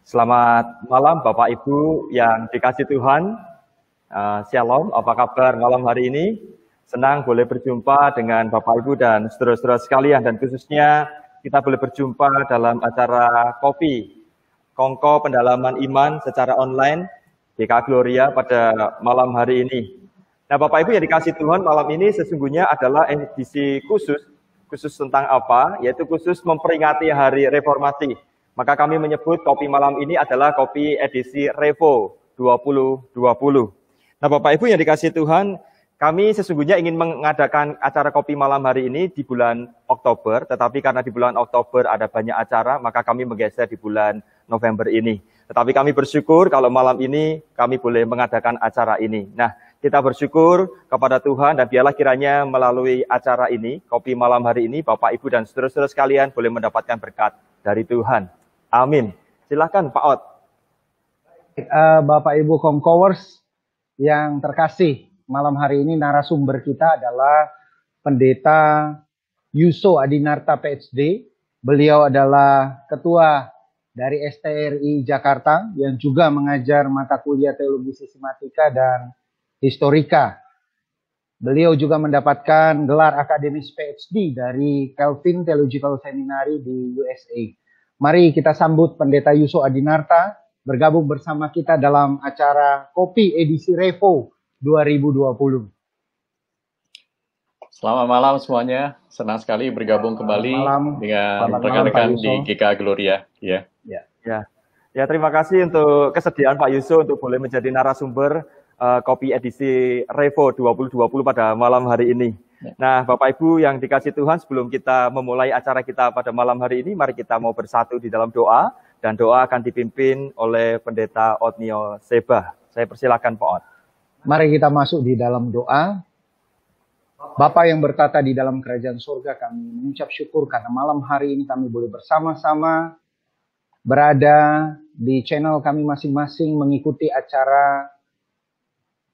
Selamat malam Bapak Ibu yang dikasih Tuhan. Shalom, apa kabar malam hari ini? Senang boleh berjumpa dengan Bapak Ibu dan saudara-saudara sekalian, dan khususnya kita boleh berjumpa dalam acara kopi Kongko Pendalaman Iman secara online GK Gloria pada malam hari ini. Nah Bapak Ibu yang dikasih Tuhan, malam ini sesungguhnya adalah edisi khusus tentang apa? Yaitu khusus memperingati Hari Reformasi. Maka kami menyebut kopi malam ini adalah kopi edisi Revo 2020. Nah Bapak Ibu yang dikasih Tuhan, kami sesungguhnya ingin mengadakan acara kopi malam hari ini di bulan Oktober, tetapi karena di bulan Oktober ada banyak acara, maka kami menggeser di bulan November ini. Tetapi kami bersyukur kalau malam ini kami boleh mengadakan acara ini. Nah, kita bersyukur kepada Tuhan, dan biarlah kiranya melalui acara ini, kopi malam hari ini, Bapak Ibu dan saudara-saudara sekalian boleh mendapatkan berkat dari Tuhan. Amin. Silakan Pak Ot. Bapak Ibu Kongkowers yang terkasih, malam hari ini narasumber kita adalah Pendeta Yuso Adinarta PhD. Beliau adalah ketua dari STRI Jakarta yang juga mengajar mata kuliah teologi sistematika dan historika. Beliau juga mendapatkan gelar akademis PhD dari Calvin Theological Seminary di USA. Mari kita sambut Pendeta Yuso Adinarta bergabung bersama kita dalam acara Kopi edisi Revo 2020. Selamat malam semuanya. Senang sekali bergabung kembali dengan rekan-rekan di GK Gloria. Ya, terima kasih untuk kesediaan Pak Yuso untuk boleh menjadi narasumber kopi edisi Revo 2020 pada malam hari ini. Nah, Bapak Ibu yang dikasih Tuhan, sebelum kita memulai acara kita pada malam hari ini, mari kita mau bersatu di dalam doa, dan doa akan dipimpin oleh Pendeta Otnio Sebah. Saya persilakan Pak Ot. Mari kita masuk di dalam doa. Bapa yang bertata di dalam kerajaan surga, kami mengucap syukur karena malam hari ini kami boleh bersama-sama berada di channel kami masing-masing mengikuti acara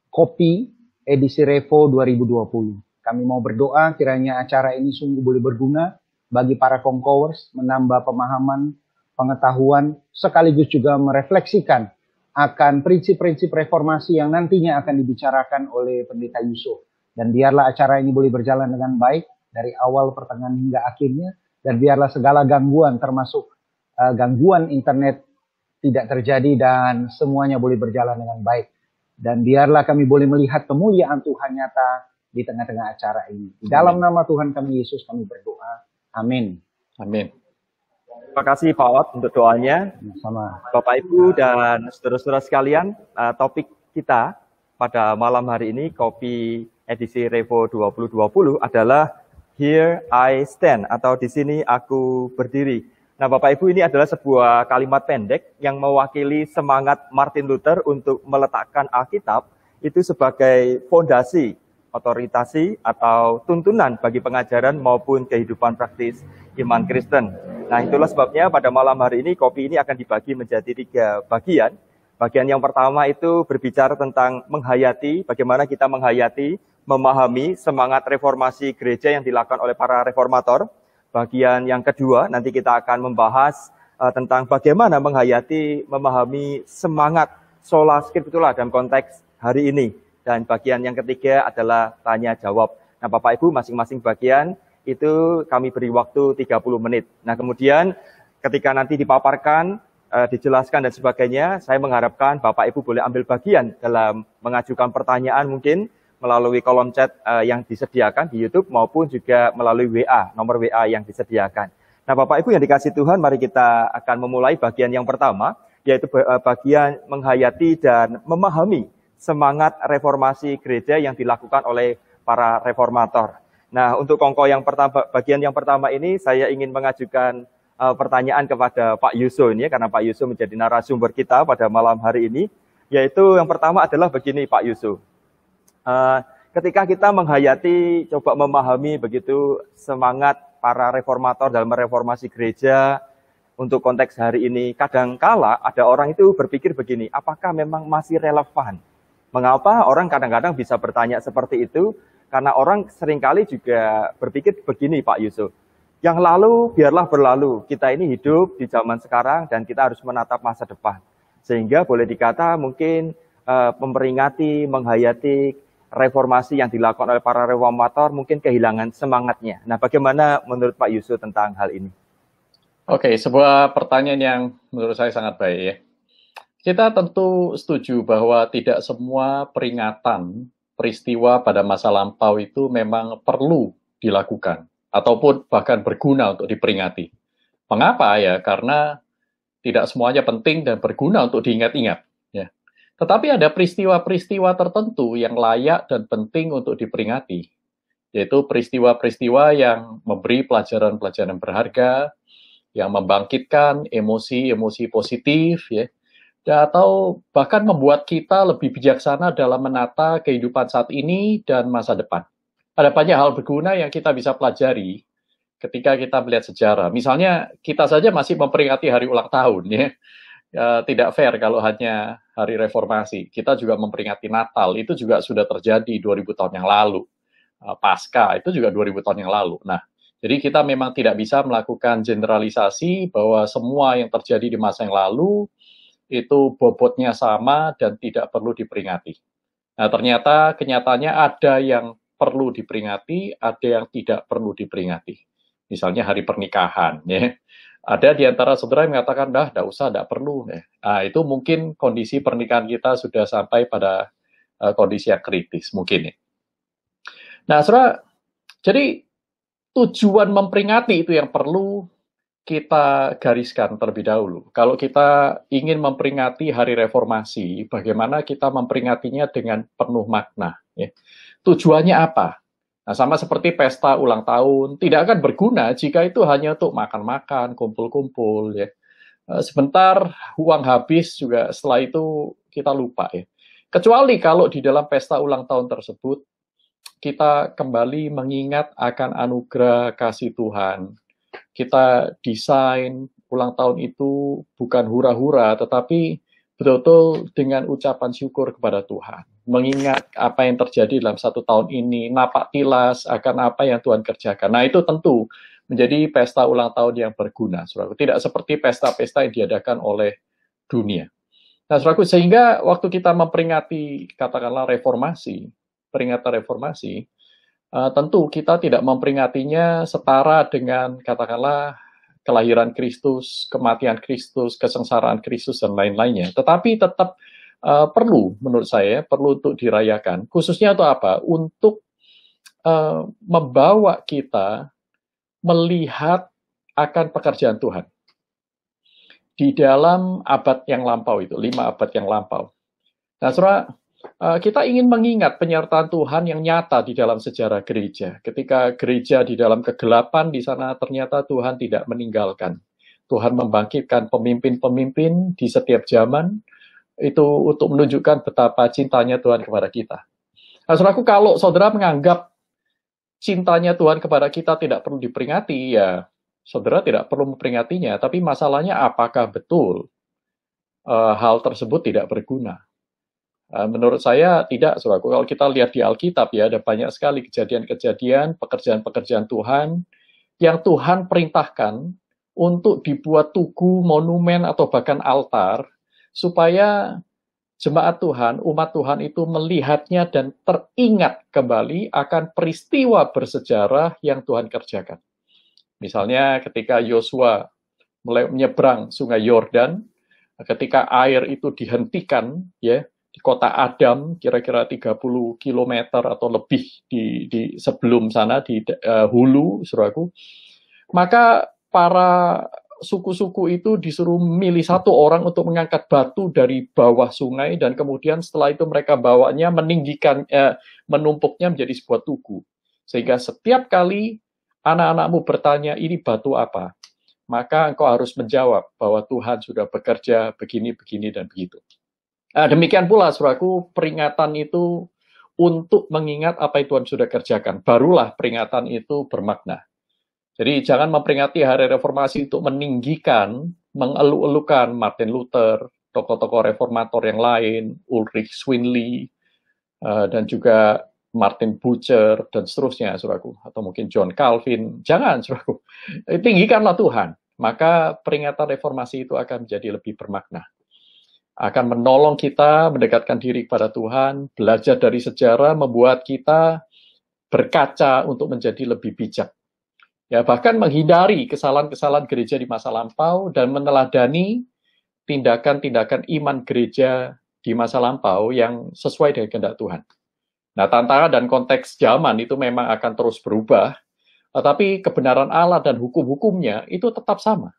Kopi edisi Revo 2020. Kami mau berdoa kiranya acara ini sungguh boleh berguna bagi para Kongkowers, menambah pemahaman, pengetahuan, sekaligus juga merefleksikan akan prinsip-prinsip reformasi yang nantinya akan dibicarakan oleh Pendeta Yuso. Dan biarlah acara ini boleh berjalan dengan baik dari awal, pertengahan hingga akhirnya, dan biarlah segala gangguan termasuk gangguan internet tidak terjadi dan semuanya boleh berjalan dengan baik. Dan biarlah kami boleh melihat kemuliaan Tuhan nyata di tengah-tengah acara ini. Di dalam nama Tuhan kami Yesus kami berdoa. Amin. Amin. Terima kasih Pak Ot untuk doanya. Sama. Bapak Ibu dan saudara-saudara sekalian, topik kita pada malam hari ini, kopi edisi Revo 2020 adalah Here I Stand, atau di sini aku berdiri. Nah Bapak Ibu, ini adalah sebuah kalimat pendek yang mewakili semangat Martin Luther untuk meletakkan Alkitab itu sebagai fondasi, otoritasi atau tuntunan bagi pengajaran maupun kehidupan praktis iman Kristen. Nah itulah sebabnya pada malam hari ini kopi ini akan dibagi menjadi 3 bagian. Bagian yang pertama itu berbicara tentang menghayati, bagaimana kita menghayati, memahami semangat reformasi gereja yang dilakukan oleh para reformator. Bagian yang kedua nanti kita akan membahas tentang bagaimana menghayati, memahami semangat sola scriptura dalam konteks hari ini. Dan bagian yang ketiga adalah tanya jawab. Nah Bapak Ibu, masing-masing bagian itu kami beri waktu 30 menit. Nah kemudian ketika nanti dipaparkan, dijelaskan dan sebagainya, saya mengharapkan Bapak Ibu boleh ambil bagian dalam mengajukan pertanyaan mungkin melalui kolom chat yang disediakan di YouTube maupun juga melalui WA, nomor WA yang disediakan. Nah Bapak Ibu yang dikasih Tuhan, mari kita akan memulai bagian yang pertama, yaitu bagian menghayati dan memahami semangat reformasi gereja yang dilakukan oleh para reformator. Nah, untuk kongko yang pertama, bagian yang pertama ini saya ingin mengajukan pertanyaan kepada Pak Yuso ini, karena Pak Yuso menjadi narasumber kita pada malam hari ini, yaitu yang pertama adalah begini Pak Yuso. Ketika kita menghayati, coba memahami begitu semangat para reformator dalam mereformasi gereja untuk konteks hari ini, kadangkala ada orang itu berpikir begini, apakah memang masih relevan? Mengapa orang kadang-kadang bisa bertanya seperti itu? Karena orang seringkali juga berpikir begini Pak Yusuf. Yang lalu biarlah berlalu. Kita ini hidup di zaman sekarang dan kita harus menatap masa depan. Sehingga boleh dikata mungkin memperingati, menghayati reformasi yang dilakukan oleh para reformator mungkin kehilangan semangatnya. Nah, bagaimana menurut Pak Yusuf tentang hal ini? Oke, sebuah pertanyaan yang menurut saya sangat baik ya. Kita tentu setuju bahwa tidak semua peringatan peristiwa pada masa lampau itu memang perlu dilakukan ataupun bahkan berguna untuk diperingati. Mengapa ya? Karena tidak semuanya penting dan berguna untuk diingat-ingat. Ya. Tetapi ada peristiwa-peristiwa tertentu yang layak dan penting untuk diperingati, yaitu peristiwa-peristiwa yang memberi pelajaran-pelajaran berharga, yang membangkitkan emosi-emosi positif, ya, atau bahkan membuat kita lebih bijaksana dalam menata kehidupan saat ini dan masa depan. Ada banyak hal berguna yang kita bisa pelajari ketika kita melihat sejarah. Misalnya, kita saja masih memperingati hari ulang tahun, ya. Tidak fair kalau hanya hari reformasi. Kita juga memperingati Natal, itu juga sudah terjadi 2000 tahun yang lalu. Paskah, itu juga 2000 tahun yang lalu. Nah, jadi kita memang tidak bisa melakukan generalisasi bahwa semua yang terjadi di masa yang lalu itu bobotnya sama dan tidak perlu diperingati. Nah, ternyata kenyataannya ada yang perlu diperingati, ada yang tidak perlu diperingati. Misalnya hari pernikahan, ya. Ada di antara saudara yang mengatakan, tidak usah, tidak perlu. Ya. Nah, itu mungkin kondisi pernikahan kita sudah sampai pada kondisi yang kritis, mungkin. Ya. Nah, saudara, jadi tujuan memperingati itu yang perlu kita gariskan terlebih dahulu. Kalau kita ingin memperingati hari reformasi, bagaimana kita memperingatinya dengan penuh makna. Ya. Tujuannya apa? Nah, sama seperti pesta ulang tahun, tidak akan berguna jika itu hanya untuk makan-makan, kumpul-kumpul. Ya. Sebentar, uang habis juga setelah itu kita lupa. Ya. Kecuali kalau di dalam pesta ulang tahun tersebut, kita kembali mengingat akan anugerah kasih Tuhan. Kita desain ulang tahun itu bukan hura-hura, tetapi betul-betul dengan ucapan syukur kepada Tuhan. Mengingat apa yang terjadi dalam 1 tahun ini, napak tilas akan apa yang Tuhan kerjakan. Nah, itu tentu menjadi pesta ulang tahun yang berguna, saudaraku. Tidak seperti pesta-pesta yang diadakan oleh dunia. Nah, saudaraku, sehingga waktu kita memperingati, katakanlah reformasi, peringatan reformasi, tentu kita tidak memperingatinya setara dengan katakanlah kelahiran Kristus, kematian Kristus, kesengsaraan Kristus, dan lain-lainnya. Tetapi tetap perlu, menurut saya, perlu untuk dirayakan. Khususnya untuk apa? Untuk membawa kita melihat akan pekerjaan Tuhan. Di dalam abad yang lampau itu, 5 abad yang lampau. Nah, saudara, kita ingin mengingat penyertaan Tuhan yang nyata di dalam sejarah gereja. Ketika gereja di dalam kegelapan, di sana ternyata Tuhan tidak meninggalkan. Tuhan membangkitkan pemimpin-pemimpin di setiap zaman, itu untuk menunjukkan betapa cintanya Tuhan kepada kita. Nah, saudaraku, kalau saudara menganggap cintanya Tuhan kepada kita tidak perlu diperingati, ya saudara tidak perlu memperingatinya. Tapi masalahnya apakah betul hal tersebut tidak berguna? Menurut saya tidak, saudaraku. Kalau kita lihat di Alkitab ya, ada banyak sekali kejadian-kejadian, pekerjaan-pekerjaan Tuhan yang Tuhan perintahkan untuk dibuat tugu, monumen, atau bahkan altar, supaya jemaat Tuhan, umat Tuhan itu melihatnya dan teringat kembali akan peristiwa bersejarah yang Tuhan kerjakan. Misalnya ketika Yosua menyeberang sungai Yordan, ketika air itu dihentikan, ya, di kota Adam, kira-kira 30 km atau lebih di sebelum sana, di hulu, saudaraku, maka para suku-suku itu disuruh milih satu orang untuk mengangkat batu dari bawah sungai, dan kemudian setelah itu mereka bawanya meninggikan, menumpuknya menjadi sebuah tugu. Sehingga setiap kali anak-anakmu bertanya, ini batu apa? Maka engkau harus menjawab bahwa Tuhan sudah bekerja begini, begini, dan begitu. Demikian pula, saudaraku, peringatan itu untuk mengingat apa yang Tuhan sudah kerjakan. Barulah peringatan itu bermakna. Jadi jangan memperingati hari reformasi untuk meninggikan, mengeluh-elukan Martin Luther, tokoh-tokoh reformator yang lain, Ulrich Zwingli, dan juga Martin Bucer, dan seterusnya, saudaraku. Atau mungkin John Calvin. Jangan, saudaraku. Tinggikanlah Tuhan. Maka peringatan reformasi itu akan menjadi lebih bermakna. Akan menolong kita mendekatkan diri kepada Tuhan, belajar dari sejarah, membuat kita berkaca untuk menjadi lebih bijak. Ya, bahkan menghindari kesalahan-kesalahan gereja di masa lampau dan meneladani tindakan-tindakan iman gereja di masa lampau yang sesuai dengan kehendak Tuhan. Nah, tantangan dan konteks zaman itu memang akan terus berubah, tetapi kebenaran Allah dan hukum-hukumnya itu tetap sama.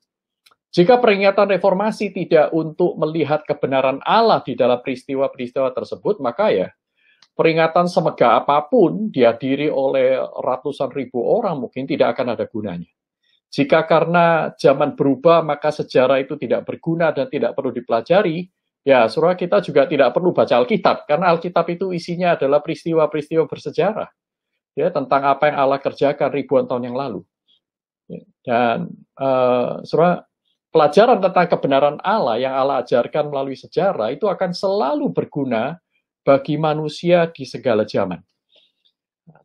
Jika peringatan reformasi tidak untuk melihat kebenaran Allah di dalam peristiwa-peristiwa tersebut, maka ya peringatan semegah apapun dihadiri oleh ratusan ribu orang mungkin tidak akan ada gunanya. Jika karena zaman berubah maka sejarah itu tidak berguna dan tidak perlu dipelajari, ya saudara, kita juga tidak perlu baca Alkitab, karena Alkitab itu isinya adalah peristiwa-peristiwa bersejarah, ya, tentang apa yang Allah kerjakan ribuan tahun yang lalu. Dan saudara, pelajaran tentang kebenaran Allah yang Allah ajarkan melalui sejarah itu akan selalu berguna bagi manusia di segala zaman.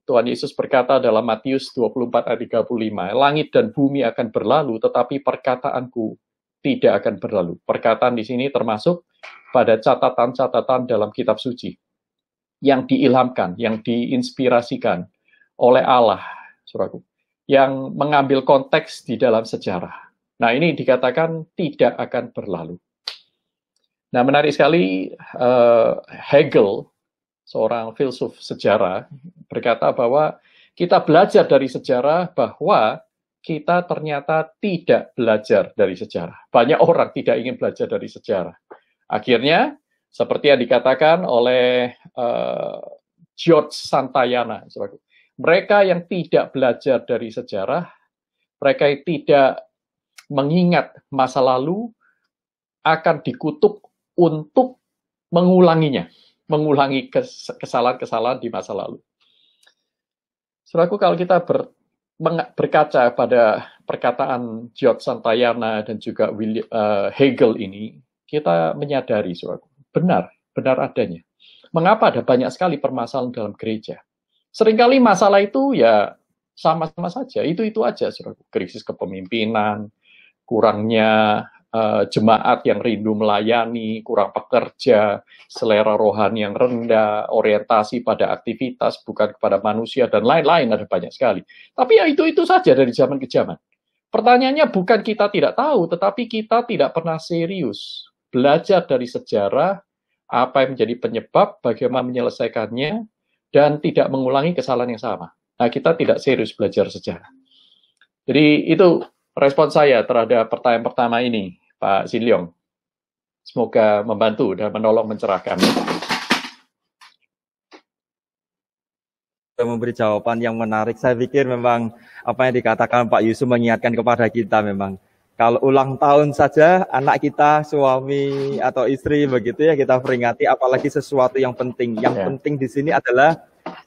Tuhan Yesus berkata dalam Matius 24 ayat 35, langit dan bumi akan berlalu, tetapi perkataanku tidak akan berlalu. Perkataan di sini termasuk pada catatan-catatan dalam kitab suci yang diilhamkan, yang diinspirasikan oleh Allah, saudaraku, yang mengambil konteks di dalam sejarah. Nah, ini dikatakan tidak akan berlalu. Nah, menarik sekali, Hegel, seorang filsuf sejarah, berkata bahwa kita belajar dari sejarah bahwa kita ternyata tidak belajar dari sejarah. Banyak orang tidak ingin belajar dari sejarah. Akhirnya, seperti yang dikatakan oleh George Santayana, mereka yang tidak belajar dari sejarah, mereka yang tidak mengingat masa lalu, akan dikutuk untuk mengulanginya, mengulangi kesalahan-kesalahan di masa lalu. Saudaraku, kalau kita berkaca pada perkataan George Santayana dan juga Hegel ini, kita menyadari, saudaraku, benar adanya. Mengapa ada banyak sekali permasalahan dalam gereja? Seringkali masalah itu ya sama-sama saja, itu aja, saudaraku. Krisis kepemimpinan, kurangnya jemaat yang rindu melayani, kurang pekerja, selera rohani yang rendah, orientasi pada aktivitas bukan kepada manusia, dan lain-lain, ada banyak sekali. Tapi ya itu saja dari zaman ke zaman. Pertanyaannya bukan kita tidak tahu, tetapi kita tidak pernah serius belajar dari sejarah, apa yang menjadi penyebab, bagaimana menyelesaikannya, dan tidak mengulangi kesalahan yang sama. Nah, kita tidak serius belajar sejarah. Jadi itu respon saya terhadap pertanyaan pertama ini, Pak Sinleong. Semoga membantu dan menolong mencerahkan. Memberi jawaban yang menarik. Saya pikir memang apa yang dikatakan Pak Yusuf mengingatkan kepada kita memang. Kalau ulang tahun saja anak kita, suami atau istri begitu ya, kita peringati, apalagi sesuatu yang penting. Yang penting di sini adalah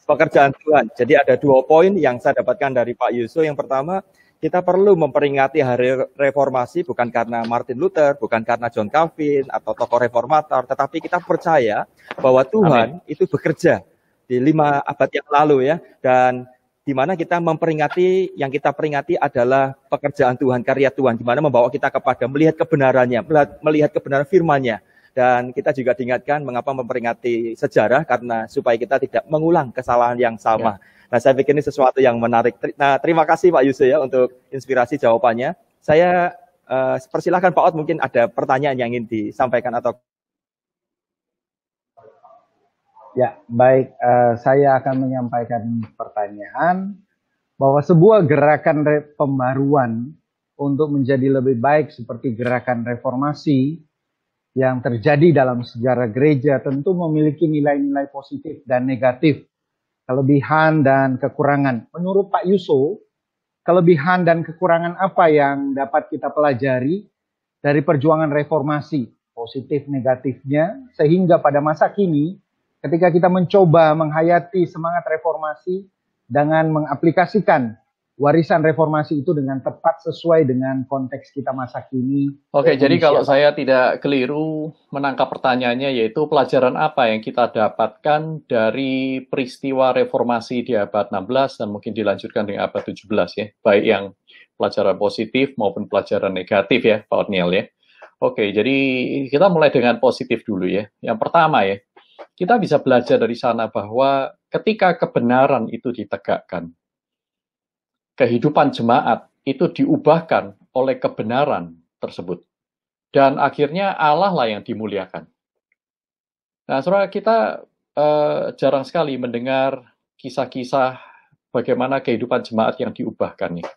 pekerjaan Tuhan. Jadi ada 2 poin yang saya dapatkan dari Pak Yusuf. Yang pertama, kita perlu memperingati hari reformasi bukan karena Martin Luther, bukan karena John Calvin atau tokoh reformator, tetapi kita percaya bahwa Tuhan itu bekerja di 5 abad yang lalu ya, dan di mana kita memperingati, yang kita peringati adalah pekerjaan Tuhan, karya Tuhan, di mana membawa kita kepada melihat kebenarannya, melihat kebenaran firman-Nya. Dan kita juga diingatkan mengapa memperingati sejarah, karena supaya kita tidak mengulang kesalahan yang sama. Nah, saya pikir ini sesuatu yang menarik. Nah, terima kasih Pak Yusuf ya untuk inspirasi jawabannya. Saya persilahkan Pak Ot, mungkin ada pertanyaan yang ingin disampaikan atau... Ya, baik. Saya akan menyampaikan pertanyaan bahwa sebuah gerakan pembaruan untuk menjadi lebih baik seperti gerakan reformasi yang terjadi dalam sejarah gereja tentu memiliki nilai-nilai positif dan negatif, kelebihan dan kekurangan. Menurut Pak Yusuf, kelebihan dan kekurangan apa yang dapat kita pelajari dari perjuangan reformasi, positif negatifnya, sehingga pada masa kini ketika kita mencoba menghayati semangat reformasi dengan mengaplikasikan warisan reformasi itu dengan tepat sesuai dengan konteks kita masa kini. Oke, jadi Indonesia, kalau Pak. saya tidak keliru menangkap pertanyaannya, yaitu pelajaran apa yang kita dapatkan dari peristiwa reformasi di abad 16 dan mungkin dilanjutkan dengan abad 17 ya, baik yang pelajaran positif maupun pelajaran negatif ya, Pak Otniel ya. Oke, jadi kita mulai dengan positif dulu ya. Yang pertama ya, kita bisa belajar dari sana bahwa ketika kebenaran itu ditegakkan, kehidupan jemaat itu diubahkan oleh kebenaran tersebut. Dan akhirnya Allah lah yang dimuliakan. Nah, saudara, kita jarang sekali mendengar kisah-kisah bagaimana kehidupan jemaat yang diubahkan. Ya.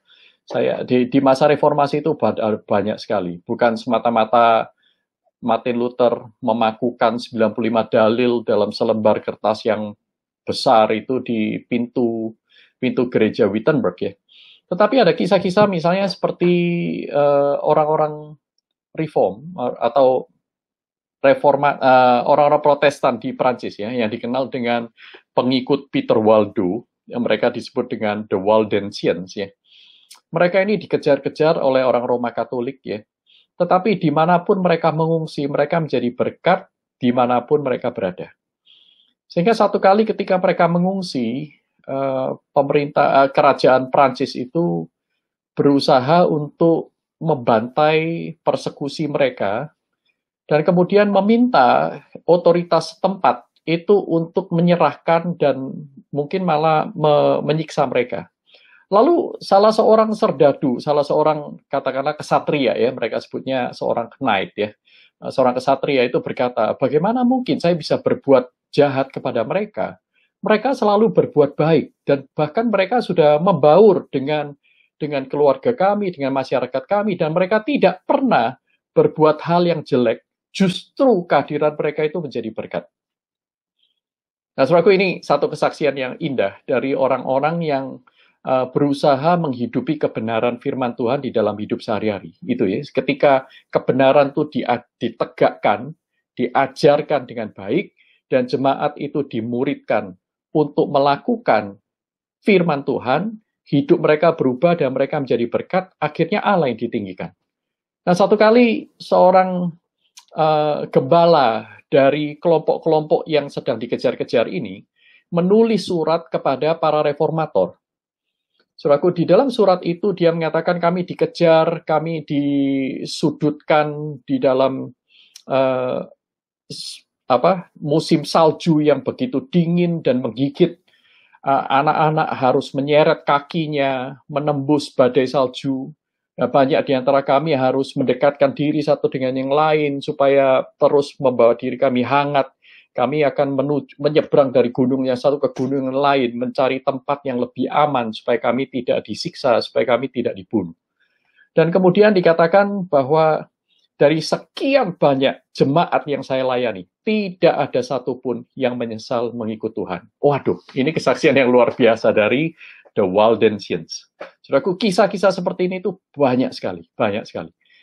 Saya di masa reformasi itu banyak sekali. Bukan semata-mata Martin Luther memakukan 95 dalil dalam selembar kertas yang besar itu di pintu gereja Wittenberg ya. Tetapi ada kisah-kisah misalnya seperti orang-orang reform atau orang-orang Protestan di Prancis ya, yang dikenal dengan pengikut Peter Waldo, yang mereka disebut dengan the Waldensians ya. Mereka ini dikejar-kejar oleh orang Roma Katolik ya. Tetapi dimanapun mereka mengungsi, mereka menjadi berkat dimanapun mereka berada. Sehingga satu kali ketika mereka mengungsi, kerajaan Prancis itu berusaha untuk membantai persekusi mereka dan kemudian meminta otoritas setempat itu untuk menyerahkan dan mungkin malah menyiksa mereka. Lalu salah seorang serdadu, salah seorang katakanlah kesatria ya, mereka sebutnya seorang knight ya, seorang kesatria itu berkata, bagaimana mungkin saya bisa berbuat jahat kepada mereka? Mereka selalu berbuat baik dan bahkan mereka sudah membaur dengan keluarga kami, dengan masyarakat kami, dan mereka tidak pernah berbuat hal yang jelek. Justru kehadiran mereka itu menjadi berkat. Nah, saudaraku, ini satu kesaksian yang indah dari orang-orang yang berusaha menghidupi kebenaran firman Tuhan di dalam hidup sehari-hari. Itu ya, ketika kebenaran itu ditegakkan, diajarkan dengan baik, dan jemaat itu dimuridkan untuk melakukan firman Tuhan, hidup mereka berubah dan mereka menjadi berkat, akhirnya Allah yang ditinggikan. Nah, satu kali seorang gembala dari kelompok-kelompok yang sedang dikejar-kejar ini menulis surat kepada para reformator. Saudaraku, di dalam surat itu dia mengatakan kami dikejar, kami disudutkan di dalam musim salju yang begitu dingin dan menggigit. Anak-anak harus menyeret kakinya, menembus badai salju. Banyak di antara kami harus mendekatkan diri satu dengan yang lain supaya terus membawa diri kami hangat. Kami akan menyeberang dari gunung yang satu ke gunung yang lain, mencari tempat yang lebih aman supaya kami tidak disiksa, supaya kami tidak dibunuh. Dan kemudian dikatakan bahwa dari sekian banyak jemaat yang saya layani, tidak ada satupun yang menyesal mengikut Tuhan. Waduh, ini kesaksian yang luar biasa dari the Waldensians. Saudaraku, kisah-kisah seperti ini itu banyak sekali.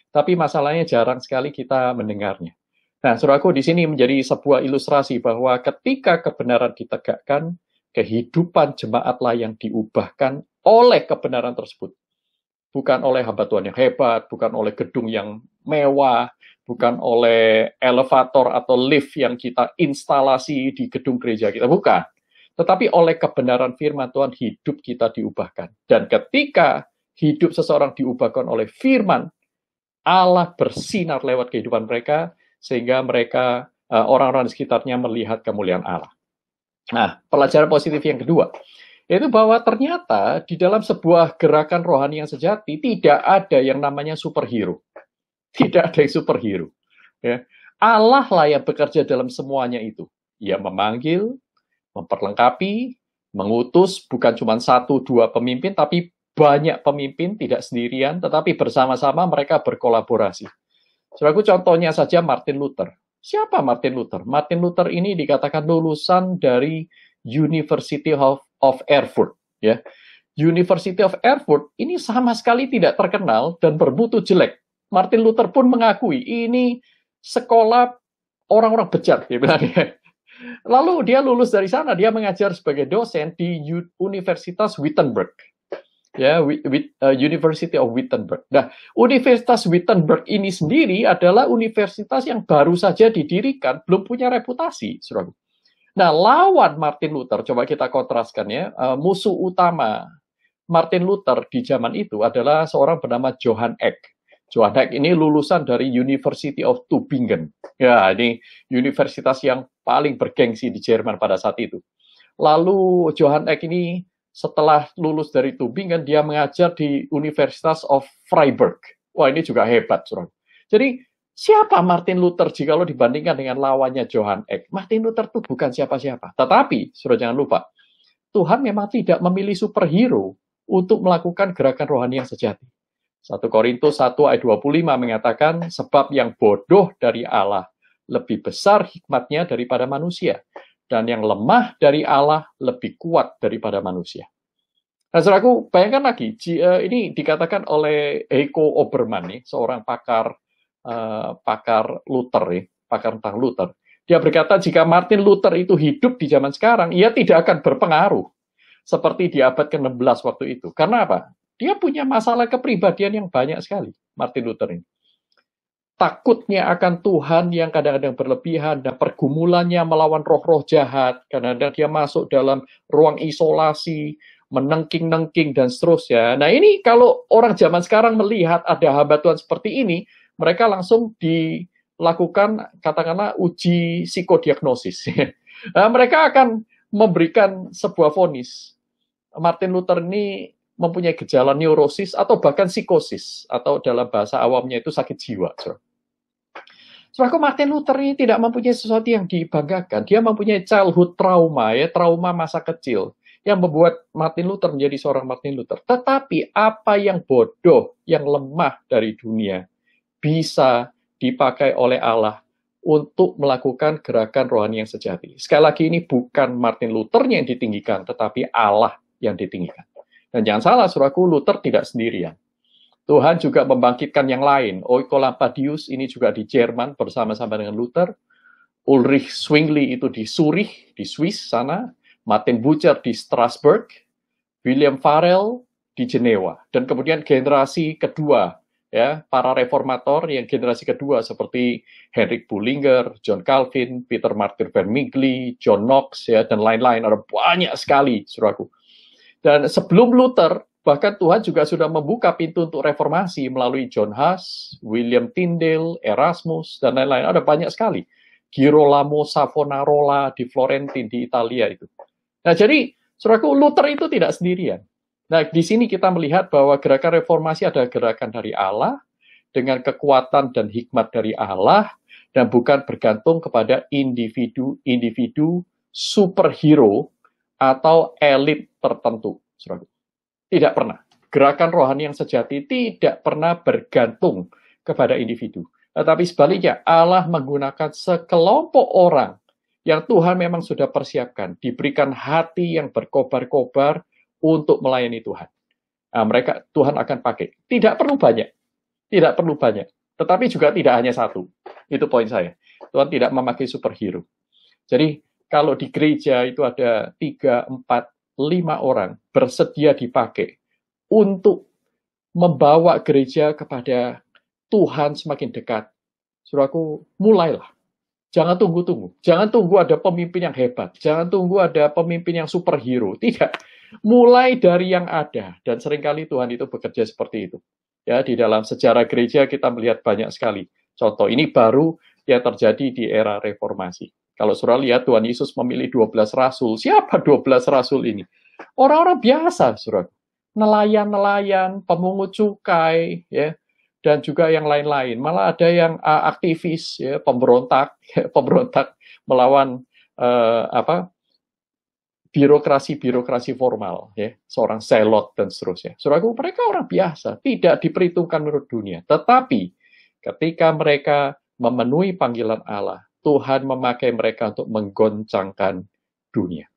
Tapi masalahnya jarang sekali kita mendengarnya. Nah, saudaraku, di sini menjadi sebuah ilustrasi bahwa ketika kebenaran ditegakkan, kehidupan jemaatlah yang diubahkan oleh kebenaran tersebut. Bukan oleh hamba Tuhan yang hebat, bukan oleh gedung yang mewah, bukan oleh elevator atau lift yang kita instalasi di gedung gereja kita, bukan. Tetapi oleh kebenaran firman Tuhan, hidup kita diubahkan. Dan ketika hidup seseorang diubahkan oleh firman, Allah bersinar lewat kehidupan mereka, sehingga mereka, orang-orang di sekitarnya melihat kemuliaan Allah. Nah, pelajaran positif yang kedua, yaitu bahwa ternyata di dalam sebuah gerakan rohani yang sejati tidak ada yang namanya superhero. Tidak ada yang superhero. Ya. Allah lah yang bekerja dalam semuanya itu. Ia memanggil, memperlengkapi, mengutus bukan cuma 1-2 pemimpin, tapi banyak pemimpin, tidak sendirian, tetapi bersama-sama mereka berkolaborasi. Saudaraku, contohnya saja Martin Luther. Siapa Martin Luther? Martin Luther ini dikatakan lulusan dari University of Erfurt, ya. University of Erfurt ini sama sekali tidak terkenal dan bermutu jelek. Martin Luther pun mengakui ini sekolah orang-orang bejat, dia bilang. Lalu dia lulus dari sana, dia mengajar sebagai dosen di Universitas Wittenberg. ya, University of Wittenberg. Nah, Universitas Wittenberg ini sendiri adalah universitas yang baru saja didirikan, belum punya reputasi, saudara. Nah, lawan Martin Luther, coba kita kontraskan ya, musuh utama Martin Luther di zaman itu adalah seorang bernama Johann Eck. Johann Eck ini lulusan dari University of Tübingen. Ya, ini universitas yang paling bergengsi di Jerman pada saat itu. Lalu Johann Eck ini setelah lulus dari Tübingen, dia mengajar di Universitas of Freiburg. Wah, ini juga hebat, saudara. Jadi, siapa Martin Luther jika lo dibandingkan dengan lawannya Johann Eck? Martin Luther itu bukan siapa-siapa. Tetapi, saudara jangan lupa, Tuhan memang tidak memilih superhero untuk melakukan gerakan rohani yang sejati. 1 Korintus 1 ayat 25 mengatakan, sebab yang bodoh dari Allah lebih besar hikmatnya daripada manusia, dan yang lemah dari Allah lebih kuat daripada manusia. Nah, saudaraku, bayangkan lagi, ini dikatakan oleh Heiko Oberman, nih, seorang pakar Luther, pakar tentang Luther. Dia berkata, jika Martin Luther itu hidup di zaman sekarang, ia tidak akan berpengaruh seperti di abad ke-16 waktu itu. Karena apa? Dia punya masalah kepribadian yang banyak sekali, Martin Luther ini. Takutnya akan Tuhan yang kadang-kadang berlebihan, dan pergumulannya melawan roh-roh jahat, kadang-kadang dia masuk dalam ruang isolasi, menengking-nengking, dan seterusnya. Nah, ini kalau orang zaman sekarang melihat ada hamba Tuhan seperti ini, mereka langsung dilakukan, katakanlah, uji psikodiagnosis. Nah, mereka akan memberikan sebuah vonis. Martin Luther ini mempunyai gejala neurosis atau bahkan psikosis, atau dalam bahasa awamnya itu sakit jiwa. Sebab Martin Luther ini tidak mempunyai sesuatu yang dibanggakan. Dia mempunyai childhood trauma, ya, trauma masa kecil, yang membuat Martin Luther menjadi seorang Martin Luther. Tetapi apa yang bodoh, yang lemah dari dunia, bisa dipakai oleh Allah untuk melakukan gerakan rohani yang sejati. Sekali lagi, ini bukan Martin Luther-nya yang ditinggikan, tetapi Allah yang ditinggikan. Dan jangan salah, saudaraku, Luther tidak sendirian. Tuhan juga membangkitkan yang lain. Oecolampadius ini juga di Jerman bersama-sama dengan Luther. Ulrich Zwingli itu di Zurich, di Swiss sana. Martin Bucer di Strasbourg. William Farel di Jenewa. Dan kemudian generasi kedua, ya, para reformator yang generasi kedua seperti Heinrich Bullinger, John Calvin, Peter Martyr van Migli, John Knox, ya, dan lain-lain. Ada banyak sekali, saudaraku. Dan sebelum Luther, bahkan Tuhan juga sudah membuka pintu untuk reformasi melalui John Huss, William Tyndale, Erasmus, dan lain-lain. Ada banyak sekali. Girolamo Savonarola di Florentin, di Italia itu. Nah, jadi, saudaraku, Luther itu tidak sendirian. Nah, di sini kita melihat bahwa gerakan reformasi adalah gerakan dari Allah, dengan kekuatan dan hikmat dari Allah, dan bukan bergantung kepada individu-individu superhero atau elit tertentu. Tidak pernah. Gerakan rohani yang sejati tidak pernah bergantung kepada individu. Tetapi sebaliknya, Allah menggunakan sekelompok orang yang Tuhan memang sudah persiapkan, diberikan hati yang berkobar-kobar untuk melayani Tuhan. Nah, mereka Tuhan akan pakai. Tidak perlu banyak. Tidak perlu banyak. Tetapi juga tidak hanya satu. Itu poin saya. Tuhan tidak memakai superhero. Jadi, kalau di gereja itu ada 3, 4, 5 orang bersedia dipakai untuk membawa gereja kepada Tuhan semakin dekat. Saudaraku, mulailah. Jangan tunggu-tunggu. Jangan tunggu ada pemimpin yang hebat. Jangan tunggu ada pemimpin yang superhero. Tidak. Mulai dari yang ada. Dan seringkali Tuhan itu bekerja seperti itu. Ya, di dalam sejarah gereja kita melihat banyak sekali contoh. Ini baru yang terjadi di era reformasi. Kalau saudara lihat, Tuhan Yesus memilih 12 rasul. Siapa 12 rasul ini? Orang-orang biasa, saudara. Nelayan-nelayan, pemungut cukai, ya, dan juga yang lain-lain. Malah ada yang aktivis, ya, pemberontak melawan birokrasi formal, ya, seorang selot dan seterusnya. Saudaraku, mereka orang biasa, tidak diperhitungkan menurut dunia. Tetapi ketika mereka memenuhi panggilan Allah, Tuhan memakai mereka untuk menggoncangkan dunia.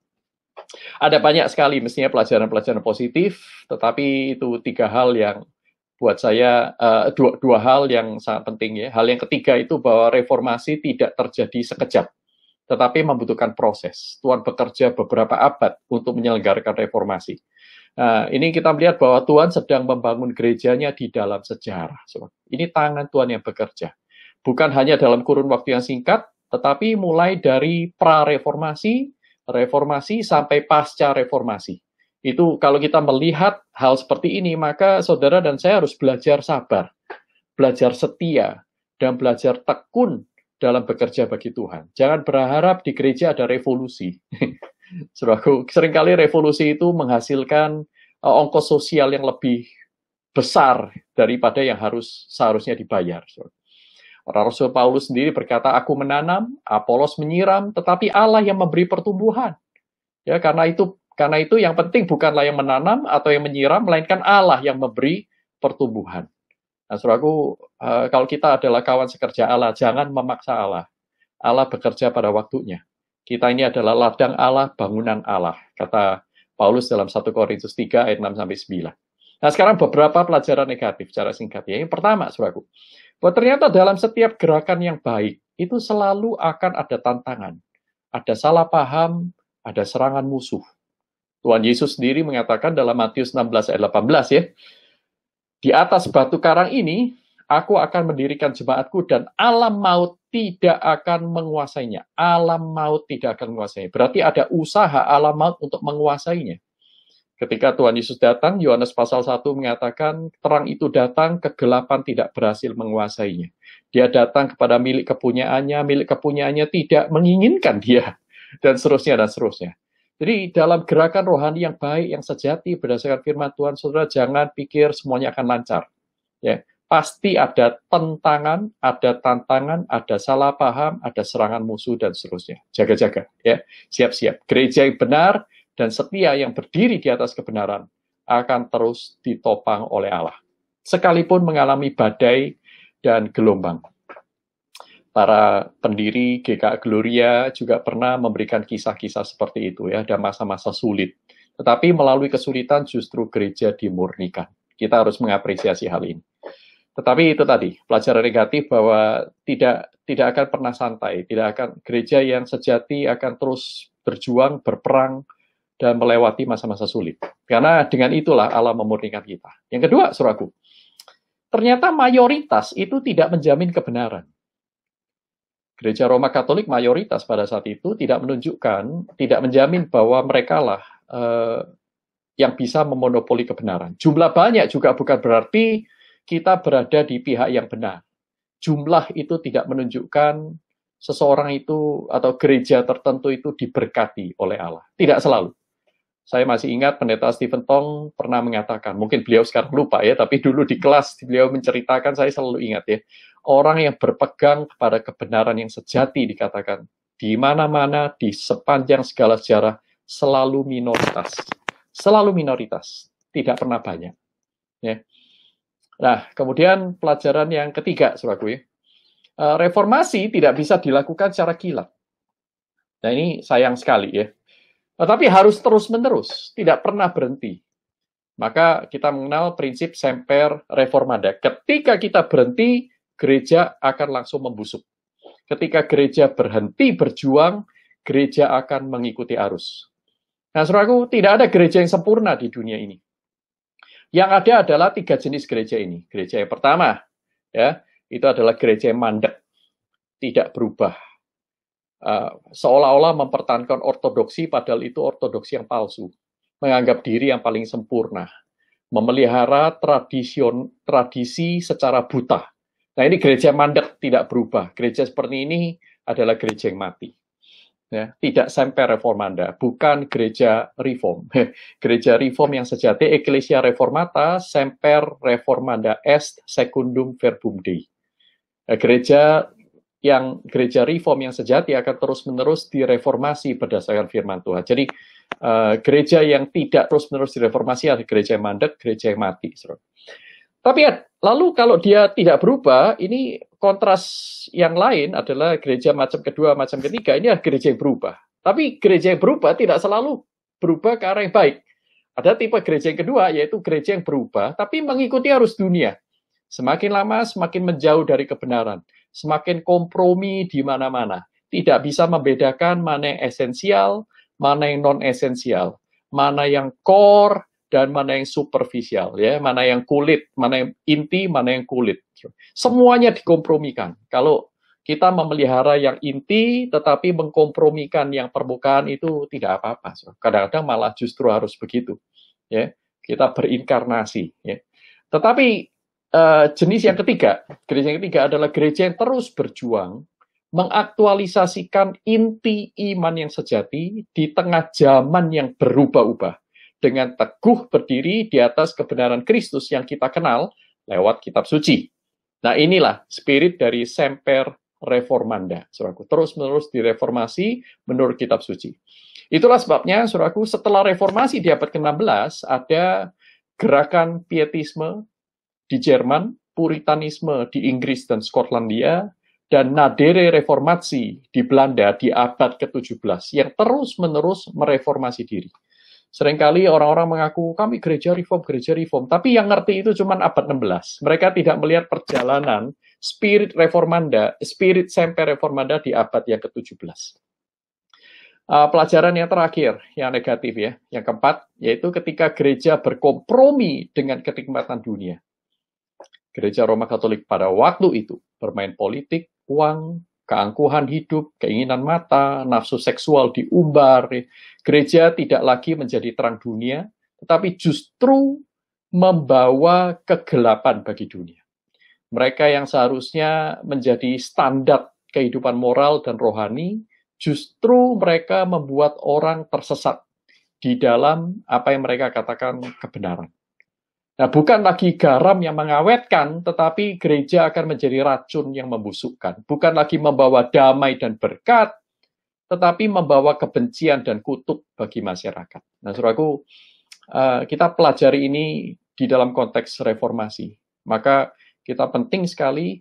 Ada banyak sekali mestinya pelajaran-pelajaran positif, tetapi itu 3 hal yang buat saya, dua hal yang sangat penting, ya. Hal yang ketiga itu bahwa reformasi tidak terjadi sekejap. tetapi membutuhkan proses. Tuhan bekerja beberapa abad untuk menyelenggarakan reformasi. Nah, ini kita melihat bahwa Tuhan sedang membangun gerejanya di dalam sejarah. Ini tangan Tuhan yang bekerja. Bukan hanya dalam kurun waktu yang singkat, tetapi mulai dari pra-reformasi, reformasi, sampai pasca reformasi. Itu kalau kita melihat hal seperti ini, maka saudara dan saya harus belajar sabar, belajar setia, dan belajar tekun dalam bekerja bagi Tuhan. Jangan berharap di gereja ada revolusi. Saudaraku, seringkali revolusi itu menghasilkan ongkos sosial yang lebih besar daripada yang seharusnya dibayar. Rasul Paulus sendiri berkata, aku menanam, Apolos menyiram, tetapi Allah yang memberi pertumbuhan. Ya, karena itu yang penting bukanlah yang menanam atau yang menyiram, melainkan Allah yang memberi pertumbuhan. Nah, saudaraku, kalau kita adalah kawan sekerja Allah, jangan memaksa Allah. Allah bekerja pada waktunya. Kita ini adalah ladang Allah, bangunan Allah. Kata Paulus dalam 1 Korintus 3 ayat 6-9. Nah, sekarang beberapa pelajaran negatif secara singkat. Yang pertama, saudaraku, bahwa ternyata dalam setiap gerakan yang baik, itu selalu akan ada tantangan. Ada salah paham, ada serangan musuh. Tuhan Yesus sendiri mengatakan dalam Matius 16 ayat 18 ya, di atas batu karang ini, aku akan mendirikan jemaatku dan alam maut tidak akan menguasainya. Alam maut tidak akan menguasainya. Berarti ada usaha alam maut untuk menguasainya. Ketika Tuhan Yesus datang, Yohanes pasal 1 mengatakan, terang itu datang, kegelapan tidak berhasil menguasainya. Dia datang kepada milik kepunyaannya tidak menginginkan dia, dan seterusnya, dan seterusnya. Jadi dalam gerakan rohani yang baik, yang sejati, berdasarkan firman Tuhan, saudara jangan pikir semuanya akan lancar. Ya, pasti ada tantangan, ada salah paham, ada serangan musuh, dan seterusnya. Jaga-jaga, ya, siap-siap. Gereja yang benar dan setia yang berdiri di atas kebenaran akan terus ditopang oleh Allah. Sekalipun mengalami badai dan gelombang. Para pendiri GKA Gloria juga pernah memberikan kisah-kisah seperti itu ya, ada masa-masa sulit. Tetapi melalui kesulitan justru gereja dimurnikan. Kita harus mengapresiasi hal ini. Tetapi itu tadi, pelajaran negatif bahwa tidak akan pernah santai, gereja yang sejati akan terus berjuang, berperang, dan melewati masa-masa sulit. Karena dengan itulah Allah memurnikan kita. Yang kedua, saudaraku, ternyata mayoritas itu tidak menjamin kebenaran. Gereja Roma Katolik mayoritas pada saat itu tidak menjamin bahwa merekalah yang bisa memonopoli kebenaran. Jumlah banyak juga bukan berarti kita berada di pihak yang benar. Jumlah itu tidak menunjukkan seseorang itu atau gereja tertentu itu diberkati oleh Allah. Tidak selalu. Saya masih ingat pendeta Stephen Tong pernah mengatakan, mungkin beliau sekarang lupa ya, tapi dulu di kelas beliau menceritakan, saya selalu ingat ya, orang yang berpegang kepada kebenaran yang sejati dikatakan, di mana-mana, di sepanjang segala sejarah, selalu minoritas, tidak pernah banyak. Ya. Nah, kemudian pelajaran yang ketiga, saudaraku ya, reformasi tidak bisa dilakukan secara kilat. Nah ini sayang sekali ya. Tetapi harus terus-menerus, tidak pernah berhenti. Maka kita mengenal prinsip semper reformanda. Ketika kita berhenti, gereja akan langsung membusuk. Ketika gereja berhenti berjuang, gereja akan mengikuti arus. Nah, saudaraku, tidak ada gereja yang sempurna di dunia ini. Yang ada adalah 3 jenis gereja ini. Gereja yang pertama, ya, itu adalah gereja yang mandek, tidak berubah. Seolah-olah mempertahankan ortodoksi, padahal itu ortodoksi yang palsu. Menganggap diri yang paling sempurna. Memelihara tradisi secara buta. Nah ini gereja mandek, tidak berubah. Gereja seperti ini adalah gereja yang mati. Ya, tidak semper reformanda, bukan gereja reform. Gereja reform yang sejati, Ecclesia Reformata, semper reformanda est secundum verbum Dei. Gereja reform yang sejati akan terus-menerus direformasi berdasarkan firman Tuhan. Jadi gereja yang tidak terus-menerus direformasi adalah gereja yang mandek, gereja yang mati. Tapi lalu kalau dia tidak berubah, ini kontras yang lain adalah gereja macam kedua, macam ketiga, ini adalah gereja yang berubah. Tapi gereja yang berubah tidak selalu berubah ke arah yang baik. Ada tipe gereja yang kedua, yaitu gereja yang berubah, tapi mengikuti arus dunia. Semakin lama, semakin menjauh dari kebenaran. Semakin kompromi di mana-mana. tidak bisa membedakan mana yang esensial, mana yang non-esensial, mana yang core, dan mana yang superficial, ya, mana yang kulit, mana yang inti, mana yang kulit. Semuanya dikompromikan. Kalau kita memelihara yang inti, tetapi mengkompromikan yang permukaan itu tidak apa-apa. Kadang-kadang malah justru harus begitu. Ya, kita berinkarnasi. Ya. Tetapi jenis yang ketiga, gereja yang ketiga adalah gereja yang terus berjuang mengaktualisasikan inti iman yang sejati di tengah zaman yang berubah-ubah. Dengan teguh berdiri di atas kebenaran Kristus yang kita kenal lewat kitab suci. Nah, inilah spirit dari Semper Reformanda, saudaraku. Terus-menerus direformasi menurut kitab suci. Itulah sebabnya, saudaraku, setelah reformasi di abad ke-16, ada gerakan pietisme di Jerman, puritanisme di Inggris dan Skotlandia, dan nadere reformasi di Belanda di abad ke-17, yang terus-menerus mereformasi diri. Seringkali orang-orang mengaku, kami gereja reform, tapi yang ngerti itu cuma abad 16. Mereka tidak melihat perjalanan spirit reformanda, spirit semper reformanda di abad yang ke-17. Pelajaran yang terakhir, yang negatif ya, yang keempat, yaitu ketika gereja berkompromi dengan kenikmatan dunia. Gereja Roma Katolik pada waktu itu bermain politik, uang, keangkuhan hidup, keinginan mata, nafsu seksual diumbar. Gereja tidak lagi menjadi terang dunia, tetapi justru membawa kegelapan bagi dunia. Mereka yang seharusnya menjadi standar kehidupan moral dan rohani, justru mereka membuat orang tersesat di dalam apa yang mereka katakan kebenaran. Nah, bukan lagi garam yang mengawetkan, tetapi gereja akan menjadi racun yang membusukkan. Bukan lagi membawa damai dan berkat, tetapi membawa kebencian dan kutuk bagi masyarakat. Nah, saudaraku, kita pelajari ini di dalam konteks reformasi. Maka kita penting sekali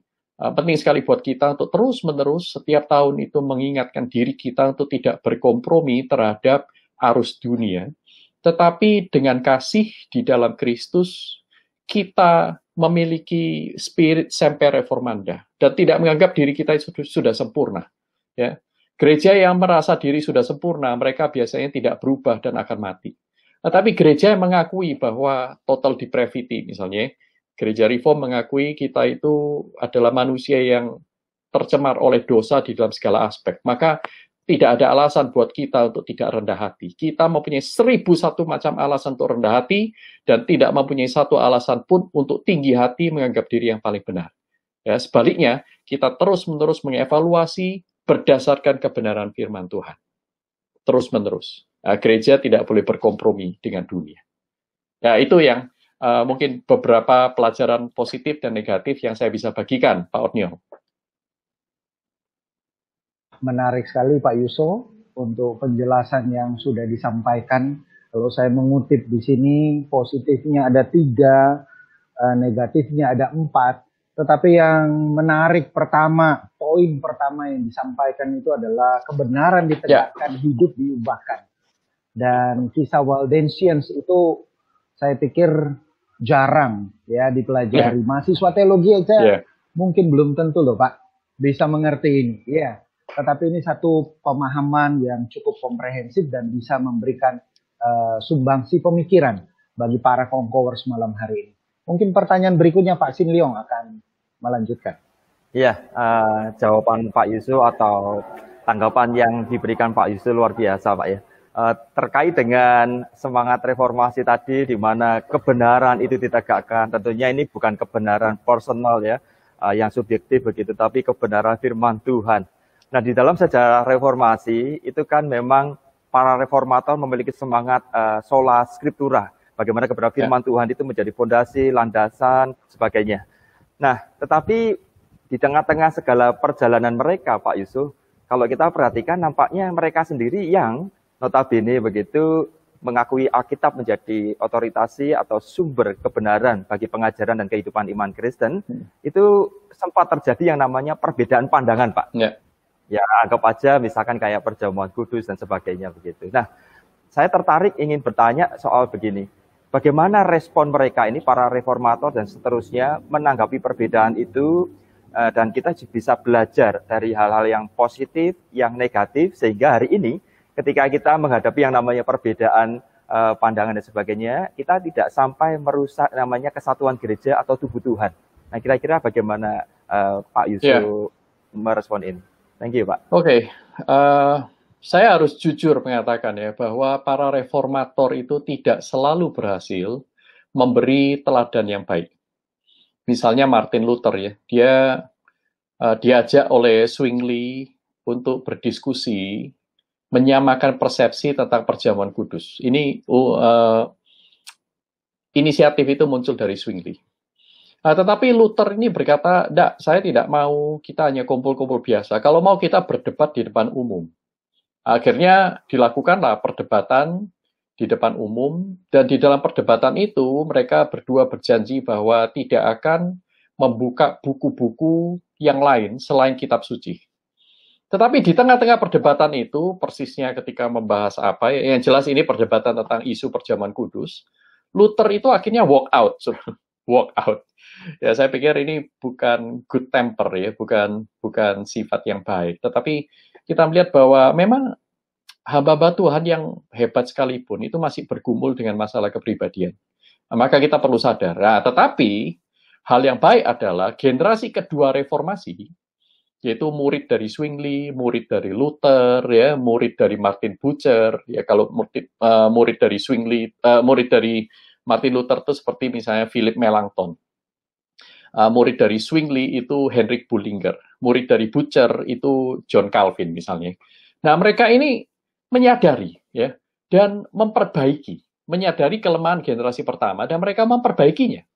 buat kita untuk terus-menerus setiap tahun itu mengingatkan diri kita untuk tidak berkompromi terhadap arus dunia, tetapi dengan kasih di dalam Kristus, kita memiliki spirit semper reformanda dan tidak menganggap diri kita sudah sempurna. Ya. Gereja yang merasa diri sudah sempurna, mereka biasanya tidak berubah dan akan mati. Tetapi gereja yang mengakui bahwa total depravity, misalnya, gereja Reform mengakui kita itu adalah manusia yang tercemar oleh dosa di dalam segala aspek. Maka tidak ada alasan buat kita untuk tidak rendah hati. Kita mempunyai 1001 macam alasan untuk rendah hati, dan tidak mempunyai satu alasan pun untuk tinggi hati menganggap diri yang paling benar. Ya, sebaliknya, kita terus-menerus mengevaluasi berdasarkan kebenaran firman Tuhan. Terus-menerus. Nah, gereja tidak boleh berkompromi dengan dunia. Ya, itu yang mungkin beberapa pelajaran positif dan negatif yang saya bisa bagikan, Pak Otnio. Menarik sekali Pak Yuso untuk penjelasan yang sudah disampaikan. Kalau saya mengutip di sini, positifnya ada 3, negatifnya ada 4. Tetapi yang menarik poin pertama yang disampaikan itu adalah kebenaran ditegakkan, hidup diubahkan. Dan kisah Waldensians itu saya pikir jarang ya dipelajari. Mahasiswa teologi aja mungkin belum tentu loh Pak bisa mengerti ini. Ya. Tetapi ini satu pemahaman yang cukup komprehensif dan bisa memberikan sumbangsi pemikiran bagi para conquerors malam hari ini. Mungkin pertanyaan berikutnya Pak Sin Leong akan melanjutkan. Iya, jawaban Pak Yusuf atau tanggapan yang diberikan Pak Yusuf luar biasa Pak ya. Terkait dengan semangat reformasi tadi, di mana kebenaran itu ditegakkan, tentunya ini bukan kebenaran personal ya, yang subjektif begitu, tapi kebenaran firman Tuhan. Nah, di dalam sejarah reformasi itu kan memang para reformator memiliki semangat sola scriptura, bagaimana kebenaran firman Tuhan itu menjadi fondasi, landasan, sebagainya. Nah, tetapi di tengah-tengah segala perjalanan mereka, Pak Yusuf, kalau kita perhatikan nampaknya mereka sendiri yang notabene begitu mengakui Alkitab menjadi otoritasi atau sumber kebenaran bagi pengajaran dan kehidupan iman Kristen, itu sempat terjadi yang namanya perbedaan pandangan, Pak. Ya, anggap aja misalkan kayak perjamuan kudus dan sebagainya begitu. Nah, saya tertarik ingin bertanya soal begini. Bagaimana respon mereka ini, para reformator dan seterusnya, menanggapi perbedaan itu dan kita bisa belajar dari hal-hal yang positif, yang negatif, sehingga hari ini ketika kita menghadapi yang namanya perbedaan pandangan dan sebagainya, kita tidak sampai merusak namanya kesatuan gereja atau tubuh Tuhan. Nah, kira-kira bagaimana Pak Yusuf merespon ini? Thank you, Pak. Oke, saya harus jujur mengatakan ya bahwa para reformator itu tidak selalu berhasil memberi teladan yang baik. Misalnya Martin Luther ya, dia diajak oleh Zwingli untuk berdiskusi menyamakan persepsi tentang perjamuan kudus. Ini inisiatif itu muncul dari Zwingli. Tetapi Luther ini berkata, "Enggak, saya tidak mau kita hanya kumpul-kumpul biasa. Kalau mau kita berdebat di depan umum." Akhirnya dilakukanlah perdebatan di depan umum, dan di dalam perdebatan itu mereka berdua berjanji bahwa tidak akan membuka buku-buku yang lain selain kitab suci. Tetapi di tengah-tengah perdebatan itu, persisnya ketika membahas apa, yang jelas ini perdebatan tentang isu perjamuan kudus, Luther itu akhirnya walk out. Walk out. Ya, saya pikir ini bukan good temper ya, bukan sifat yang baik. Tetapi kita melihat bahwa memang hamba-hamba Tuhan yang hebat sekalipun itu masih bergumul dengan masalah kepribadian. Maka kita perlu sadar. Nah, tetapi hal yang baik adalah generasi kedua reformasi, yaitu murid dari Zwingli, murid dari Luther, ya, murid dari Martin Bucer. Ya, kalau murid dari Zwingli, murid dari Martin Luther itu seperti misalnya Philip Melanchthon. Murid dari Zwingli itu Heinrich Bullinger. Murid dari Bucer itu John Calvin misalnya. Nah, mereka ini menyadari ya dan menyadari kelemahan generasi pertama dan mereka memperbaikinya.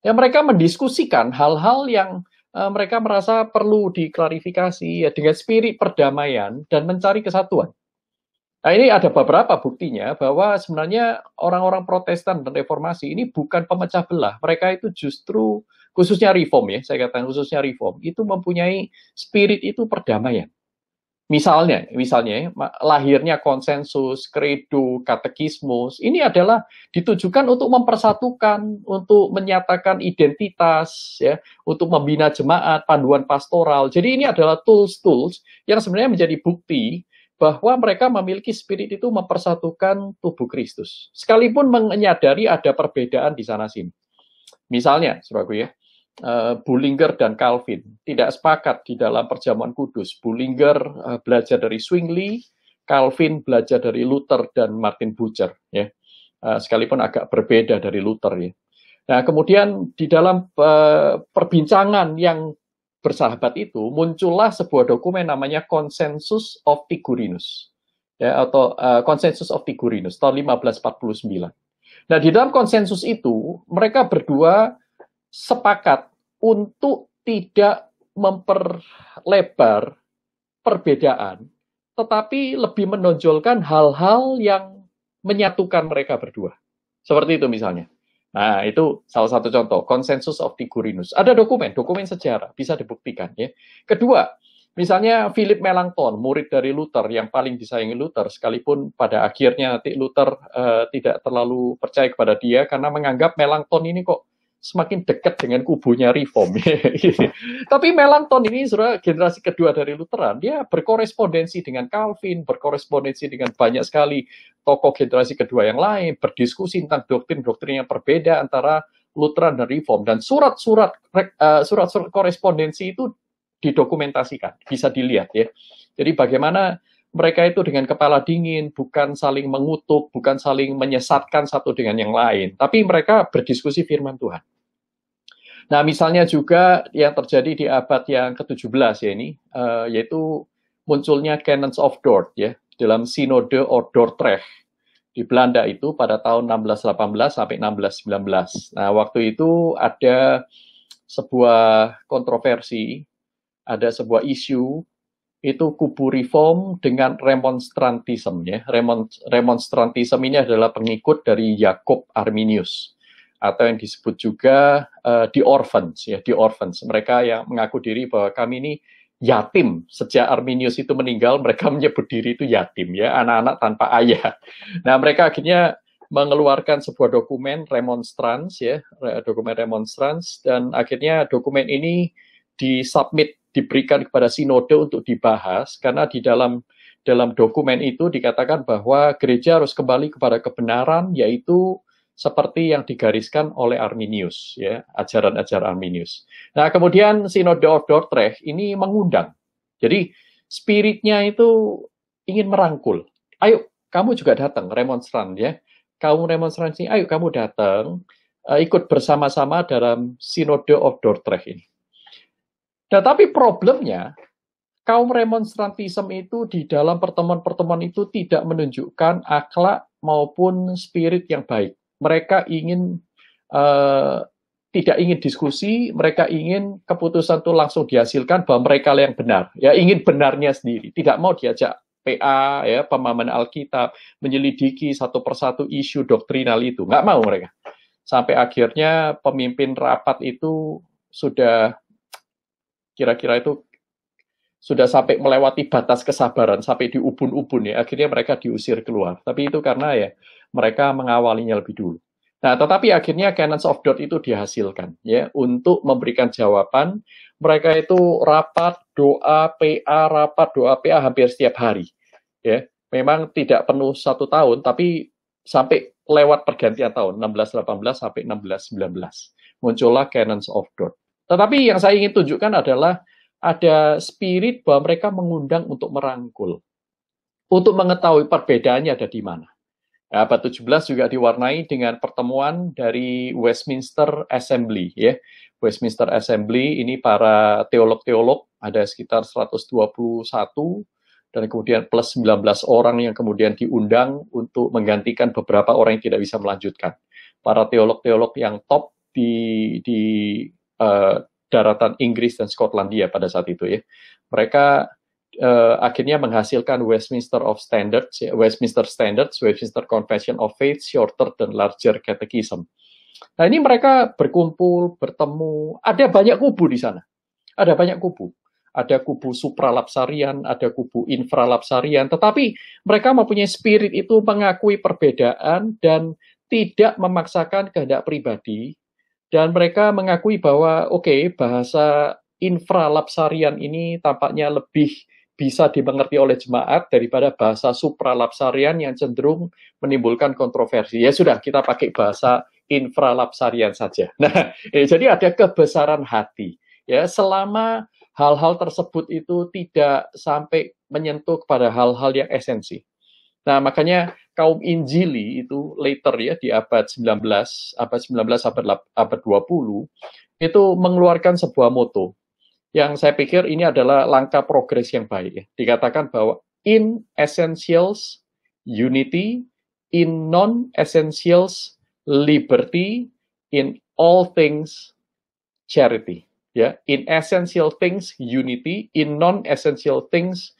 Ya, mereka mendiskusikan hal-hal yang mereka merasa perlu diklarifikasi ya dengan spirit perdamaian dan mencari kesatuan. Nah, ini ada beberapa buktinya bahwa sebenarnya orang-orang Protestan dan Reformasi ini bukan pemecah belah. Mereka itu justru, khususnya Reform ya, saya katakan khususnya Reform, itu mempunyai spirit itu perdamaian. Misalnya lahirnya konsensus, kredo, katekismus, ini adalah ditujukan untuk mempersatukan, untuk menyatakan identitas, ya, untuk membina jemaat, panduan pastoral. Jadi ini adalah tools-tools yang sebenarnya menjadi bukti bahwa mereka memiliki spirit itu mempersatukan tubuh Kristus. Sekalipun menyadari ada perbedaan di sana-sini. Misalnya, saudaraku ya, Bullinger dan Calvin tidak sepakat di dalam perjamuan kudus. Bullinger belajar dari Zwingli, Calvin belajar dari Luther dan Martin Bucer, ya. Sekalipun agak berbeda dari Luther, ya. Nah, kemudian di dalam perbincangan yang bersahabat itu muncullah sebuah dokumen namanya Consensus of Tigurinus, ya, atau Consensus of Tigurinus tahun 1549. Nah, di dalam konsensus itu mereka berdua sepakat untuk tidak memperlebar perbedaan, tetapi lebih menonjolkan hal-hal yang menyatukan mereka berdua. Seperti itu misalnya. Nah, itu salah satu contoh, Consensus of Tigurinus. Ada dokumen sejarah, bisa dibuktikan. Ya. Kedua, misalnya Philip Melanchthon, murid dari Luther, yang paling disayangi Luther, sekalipun pada akhirnya Luther tidak terlalu percaya kepada dia, karena menganggap Melanchthon ini kok semakin dekat dengan kubunya Reform. Tapi Melanchthon ini saudara, generasi kedua dari Lutheran, dia berkorespondensi dengan Calvin, berkorespondensi dengan banyak sekali tokoh generasi kedua yang lain, berdiskusi tentang doktrin-doktrin yang berbeda antara Lutheran dan Reform, dan surat-surat korespondensi itu didokumentasikan, bisa dilihat ya. Jadi bagaimana mereka itu dengan kepala dingin, bukan saling mengutuk, bukan saling menyesatkan satu dengan yang lain, tapi mereka berdiskusi firman Tuhan. Nah, misalnya juga yang terjadi di abad yang ke-17 ya ini, yaitu munculnya Canons of Dort ya, dalam Synode of Dordrecht di Belanda itu pada tahun 1618 sampai 1619. Nah, waktu itu ada sebuah kontroversi, ada sebuah isu, itu kubu Reform dengan Remonstrantism ya. Remonstrantism ini adalah pengikut dari Jacob Arminius, atau yang disebut juga the Orphans ya, the Orphans. Mereka yang mengaku diri bahwa kami ini yatim. Sejak Arminius itu meninggal, mereka menyebut diri itu yatim ya, anak-anak tanpa ayah. Nah, mereka akhirnya mengeluarkan sebuah dokumen Remonstrans ya, dokumen Remonstrans, dan akhirnya dokumen ini disubmit, diberikan kepada sinode untuk dibahas, karena di dalam dokumen itu dikatakan bahwa gereja harus kembali kepada kebenaran, yaitu seperti yang digariskan oleh Arminius, ya, ajaran-ajaran Arminius. Nah, kemudian Synode of Dordrecht ini mengundang. Jadi, spiritnya itu ingin merangkul. Ayo, kamu juga datang, remonstran, ya. Kamu remonstran sini, ayo kamu datang, ikut bersama-sama dalam Synode of Dordrecht ini. Nah, tapi problemnya, kaum remonstrantisme itu di dalam pertemuan-pertemuan itu tidak menunjukkan akhlak maupun spirit yang baik. Mereka ingin tidak ingin diskusi, mereka ingin keputusan itu langsung dihasilkan bahwa mereka yang benar, ya, ingin benarnya sendiri, tidak mau diajak PA, ya, pemahaman Alkitab, menyelidiki satu persatu isu doktrinal itu, nggak mau mereka. Sampai akhirnya pemimpin rapat itu sudah kira-kira itu sudah sampai melewati batas kesabaran, sampai di ubun-ubun, ya, akhirnya mereka diusir keluar. Tapi itu karena ya mereka mengawalinya lebih dulu. Nah, tetapi akhirnya Canons of Dort itu dihasilkan, ya, untuk memberikan jawaban. Mereka itu rapat doa PA hampir setiap hari, ya. Memang tidak penuh 1 tahun, tapi sampai lewat pergantian tahun 1618 sampai 1619 muncullah Canons of Dort. Tetapi yang saya ingin tunjukkan adalah ada spirit bahwa mereka mengundang untuk merangkul, untuk mengetahui perbedaannya ada di mana. Nah, abad 17 juga diwarnai dengan pertemuan dari Westminster Assembly, ya. Westminster Assembly ini para teolog-teolog, ada sekitar 121, dan kemudian plus 19 orang yang kemudian diundang untuk menggantikan beberapa orang yang tidak bisa melanjutkan. Para teolog-teolog yang top di daratan Inggris dan Skotlandia pada saat itu, ya. Mereka akhirnya menghasilkan Westminster Standards, Westminster Confession of Faith, Shorter dan Larger Catechism. Nah, ini mereka berkumpul, bertemu, ada banyak kubu di sana. Ada banyak kubu. Ada kubu supralapsarian, ada kubu infralapsarian, tetapi mereka mempunyai spirit itu mengakui perbedaan dan tidak memaksakan kehendak pribadi. Dan mereka mengakui bahwa, bahasa infralapsarian ini tampaknya lebih bisa dimengerti oleh jemaat daripada bahasa supralapsarian yang cenderung menimbulkan kontroversi. Ya sudah, kita pakai bahasa infralapsarian saja. Nah, jadi ada kebesaran hati. Ya, selama hal-hal tersebut itu tidak sampai menyentuh kepada hal-hal yang esensi. Nah, makanya kaum Injili itu later, ya, di abad 19, abad 20, itu mengeluarkan sebuah moto yang saya pikir ini adalah langkah progres yang baik, ya. Dikatakan bahwa in essentials unity, in non-essentials liberty, in all things charity. Ya, in essential things unity, in non-essential things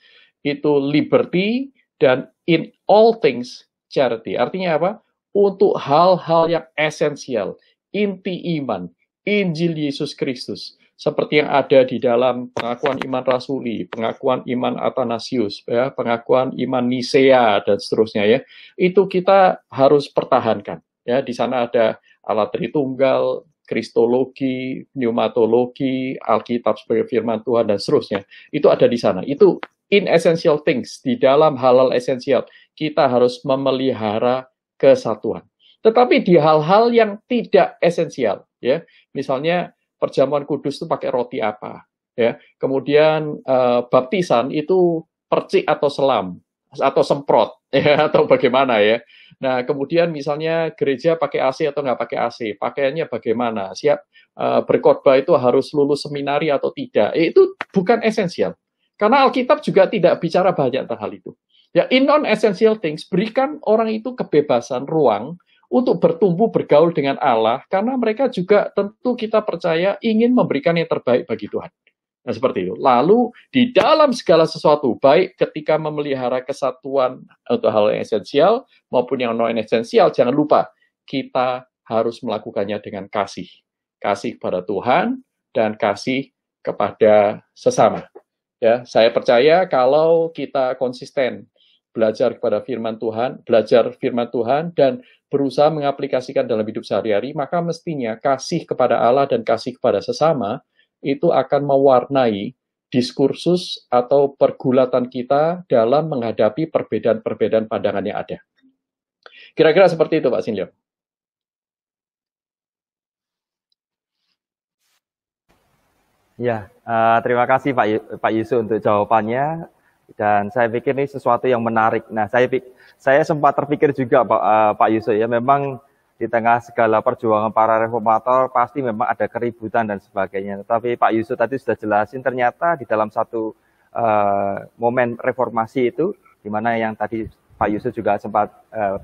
itu liberty, dan in all things charity. Artinya apa? Untuk hal-hal yang esensial, inti iman, Injil Yesus Kristus, seperti yang ada di dalam pengakuan iman rasuli, pengakuan iman Athanasius, ya, pengakuan iman Nisea dan seterusnya, ya. Itu kita harus pertahankan, ya. Di sana ada Allah Tritunggal, Kristologi, pneumatologi, Alkitab sebagai firman Tuhan dan seterusnya. Itu ada di sana. Itu in essential things, di dalam hal-hal esensial kita harus memelihara kesatuan. Tetapi di hal-hal yang tidak esensial, ya, misalnya perjamuan kudus itu pakai roti apa, ya, kemudian baptisan itu percik atau selam atau semprot, ya, atau bagaimana, ya. Nah, kemudian misalnya gereja pakai AC atau nggak pakai AC, pakaiannya bagaimana, siap berkhotbah itu harus lulus seminari atau tidak, itu bukan esensial. Karena Alkitab juga tidak bicara banyak tentang hal itu. Ya, in non-essential things, berikan orang itu kebebasan, ruang untuk bertumbuh, bergaul dengan Allah, karena mereka juga tentu kita percaya ingin memberikan yang terbaik bagi Tuhan. Nah, seperti itu. Lalu, di dalam segala sesuatu, baik ketika memelihara kesatuan untuk hal yang esensial, maupun yang non-esensial, jangan lupa, kita harus melakukannya dengan kasih. Kasih kepada Tuhan, dan kasih kepada sesama. Ya, saya percaya kalau kita konsisten belajar kepada firman Tuhan, belajar firman Tuhan, dan berusaha mengaplikasikan dalam hidup sehari-hari, maka mestinya kasih kepada Allah dan kasih kepada sesama itu akan mewarnai diskursus atau pergulatan kita dalam menghadapi perbedaan-perbedaan pandangan yang ada. Kira-kira seperti itu, Pak Sinlyo. Ya, terima kasih Pak Yusuf untuk jawabannya. Dan saya pikir ini sesuatu yang menarik. Nah, saya sempat terpikir juga Pak Yusuf ya, memang di tengah segala perjuangan para reformator pasti memang ada keributan dan sebagainya. Tapi Pak Yusuf tadi sudah jelasin ternyata di dalam satu momen reformasi itu, di mana yang tadi Pak Yusuf juga sempat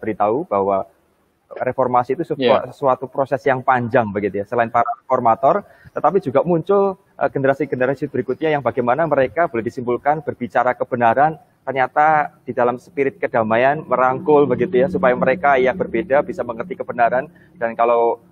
beritahu bahwa reformasi itu suatu proses yang panjang begitu ya. Selain para reformator, tetapi juga muncul generasi-generasi berikutnya yang bagaimana mereka boleh disimpulkan berbicara kebenaran ternyata di dalam spirit kedamaian merangkul begitu ya, supaya mereka yang berbeda bisa mengerti kebenaran dan kalau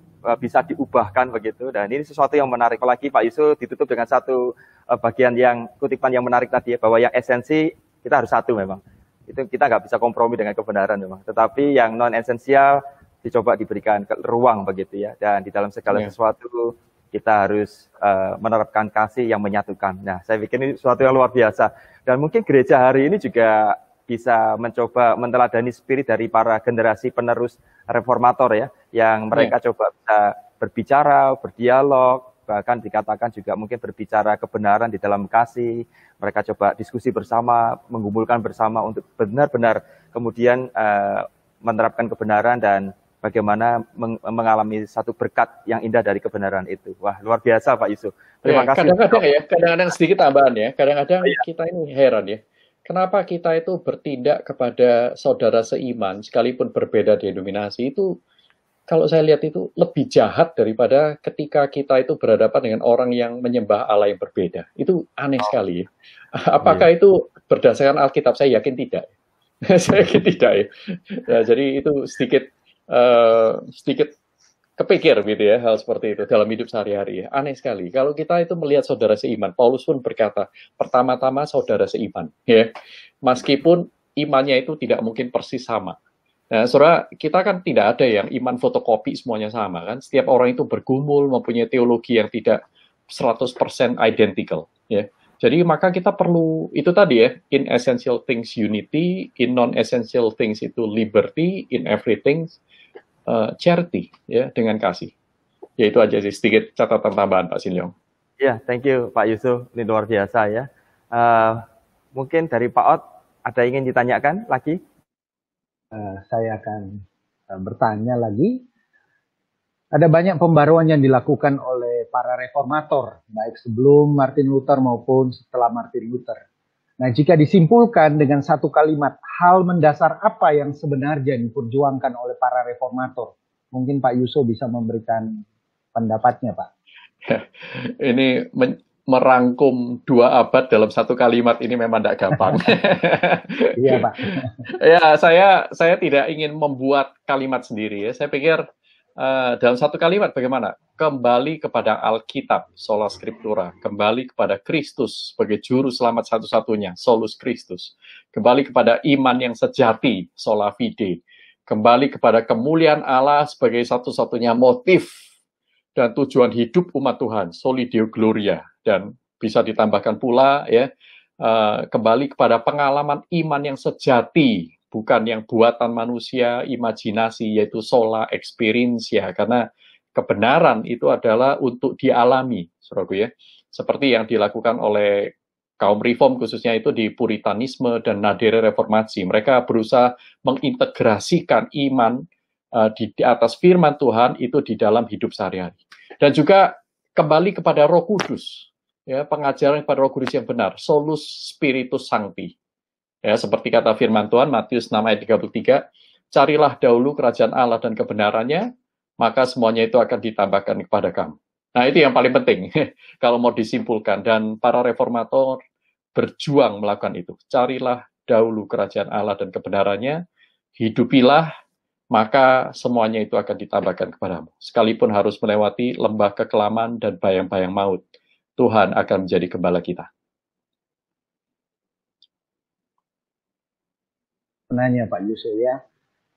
bisa diubahkan begitu. Dan ini sesuatu yang menarik, apalagi Pak Yusuf ditutup dengan satu bagian yang kutipan yang menarik tadi ya, bahwa yang esensi kita harus satu memang. Itu kita nggak bisa kompromi dengan kebenaran memang. Tetapi yang non esensial dicoba diberikan ruang begitu ya. Dan di dalam segala sesuatu kita harus menerapkan kasih yang menyatukan. Nah, saya pikir ini sesuatu yang luar biasa. Dan mungkin gereja hari ini juga bisa mencoba meneladani spirit dari para generasi penerus reformator ya, yang mereka coba bisa berbicara, berdialog, bahkan dikatakan juga mungkin berbicara kebenaran di dalam kasih. Mereka coba diskusi bersama, mengumpulkan bersama untuk benar-benar kemudian menerapkan kebenaran dan bagaimana mengalami satu berkat yang indah dari kebenaran itu. Wah, luar biasa Pak Yusuf. Terima kasih. Kadang-kadang sedikit tambahan ya. Kadang-kadang kita ini heran ya. Kenapa kita itu bertindak kepada saudara seiman sekalipun berbeda denominasi itu, kalau saya lihat itu lebih jahat daripada ketika kita itu berhadapan dengan orang yang menyembah Allah yang berbeda. Itu aneh sekali ya. Apakah itu berdasarkan Alkitab? Saya yakin tidak. Saya yakin tidak ya. Ya, jadi itu sedikit kepikir gitu ya hal seperti itu dalam hidup sehari-hari ya. Aneh sekali kalau kita itu melihat saudara seiman. Paulus pun berkata pertama-tama saudara seiman ya, meskipun imannya itu tidak mungkin persis sama. Nah, saudara, kita kan tidak ada yang iman fotokopi semuanya sama kan. Setiap orang itu bergumul mempunyai teologi yang tidak 100% identical ya. Jadi maka kita perlu itu tadi ya, in essential things unity, in non-essential things itu liberty, in everything charity ya, dengan kasih. Ya itu aja sih sedikit catatan tambahan Pak Sinlyong. Ya, thank you Pak Yusuf, ini luar biasa ya. Mungkin dari Pak Ot ada yang ingin ditanyakan lagi? Saya akan bertanya lagi. Ada banyak pembaruan yang dilakukan oleh para reformator, baik sebelum Martin Luther maupun setelah Martin Luther. Nah, jika disimpulkan dengan satu kalimat, hal mendasar apa yang sebenarnya diperjuangkan oleh para reformator? Mungkin Pak Yusuf bisa memberikan pendapatnya, Pak. Ini merangkum 2 abad dalam satu kalimat ini memang tidak gampang. Iya, Pak. Ya, saya tidak ingin membuat kalimat sendiri ya. Saya pikir dalam satu kalimat bagaimana? Kembali kepada Alkitab, sola scriptura. Kembali kepada Kristus sebagai juru selamat satu-satunya, solus Christus. Kembali kepada iman yang sejati, sola fide. Kembali kepada kemuliaan Allah sebagai satu-satunya motif dan tujuan hidup umat Tuhan, soli Deo gloria. Dan bisa ditambahkan pula ya, kembali kepada pengalaman iman yang sejati, bukan yang buatan manusia, imajinasi, yaitu sola experience ya, karena kebenaran itu adalah untuk dialami, saudaraku ya. Seperti yang dilakukan oleh kaum reform khususnya itu di puritanisme dan nadere reformasi. Mereka berusaha mengintegrasikan iman di atas firman Tuhan itu di dalam hidup sehari-hari. Dan juga kembali kepada Roh Kudus, ya, pengajaran kepada Roh Kudus yang benar, solus spiritus sancti. Ya, seperti kata firman Tuhan, Matius 6 ayat 33, carilah dahulu kerajaan Allah dan kebenarannya, maka semuanya itu akan ditambahkan kepada kamu. Nah, itu yang paling penting, kalau mau disimpulkan. Dan para reformator berjuang melakukan itu. Carilah dahulu kerajaan Allah dan kebenarannya, hidupilah, maka semuanya itu akan ditambahkan kepadamu. Sekalipun harus melewati lembah kekelaman dan bayang-bayang maut, Tuhan akan menjadi gembala kita. Nanya Pak Yusuf ya,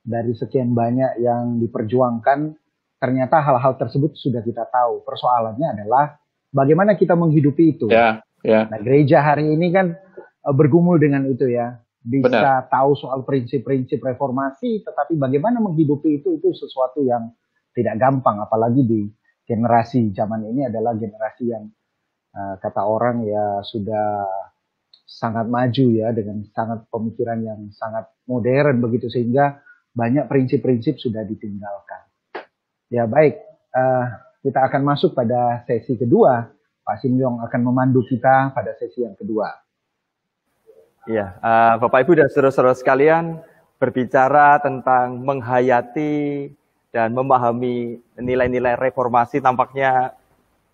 dari sekian banyak yang diperjuangkan, ternyata hal-hal tersebut sudah kita tahu. Persoalannya adalah bagaimana kita menghidupi itu. Ya, ya. Nah, gereja hari ini kan bergumul dengan itu ya. Bisa Benar. tahu soal prinsip-prinsip reformasi, tetapi bagaimana menghidupi itu sesuatu yang tidak gampang. Apalagi di generasi zaman ini adalah generasi yang kata orang ya sudah sangat maju ya, dengan sangat pemikiran yang sangat modern begitu, sehingga banyak prinsip-prinsip sudah ditinggalkan. Ya baik, kita akan masuk pada sesi kedua. Pak Simyong akan memandu kita pada sesi yang kedua. Iya, Bapak Ibu dan saudara-saudara sekalian, berbicara tentang menghayati dan memahami nilai-nilai reformasi tampaknya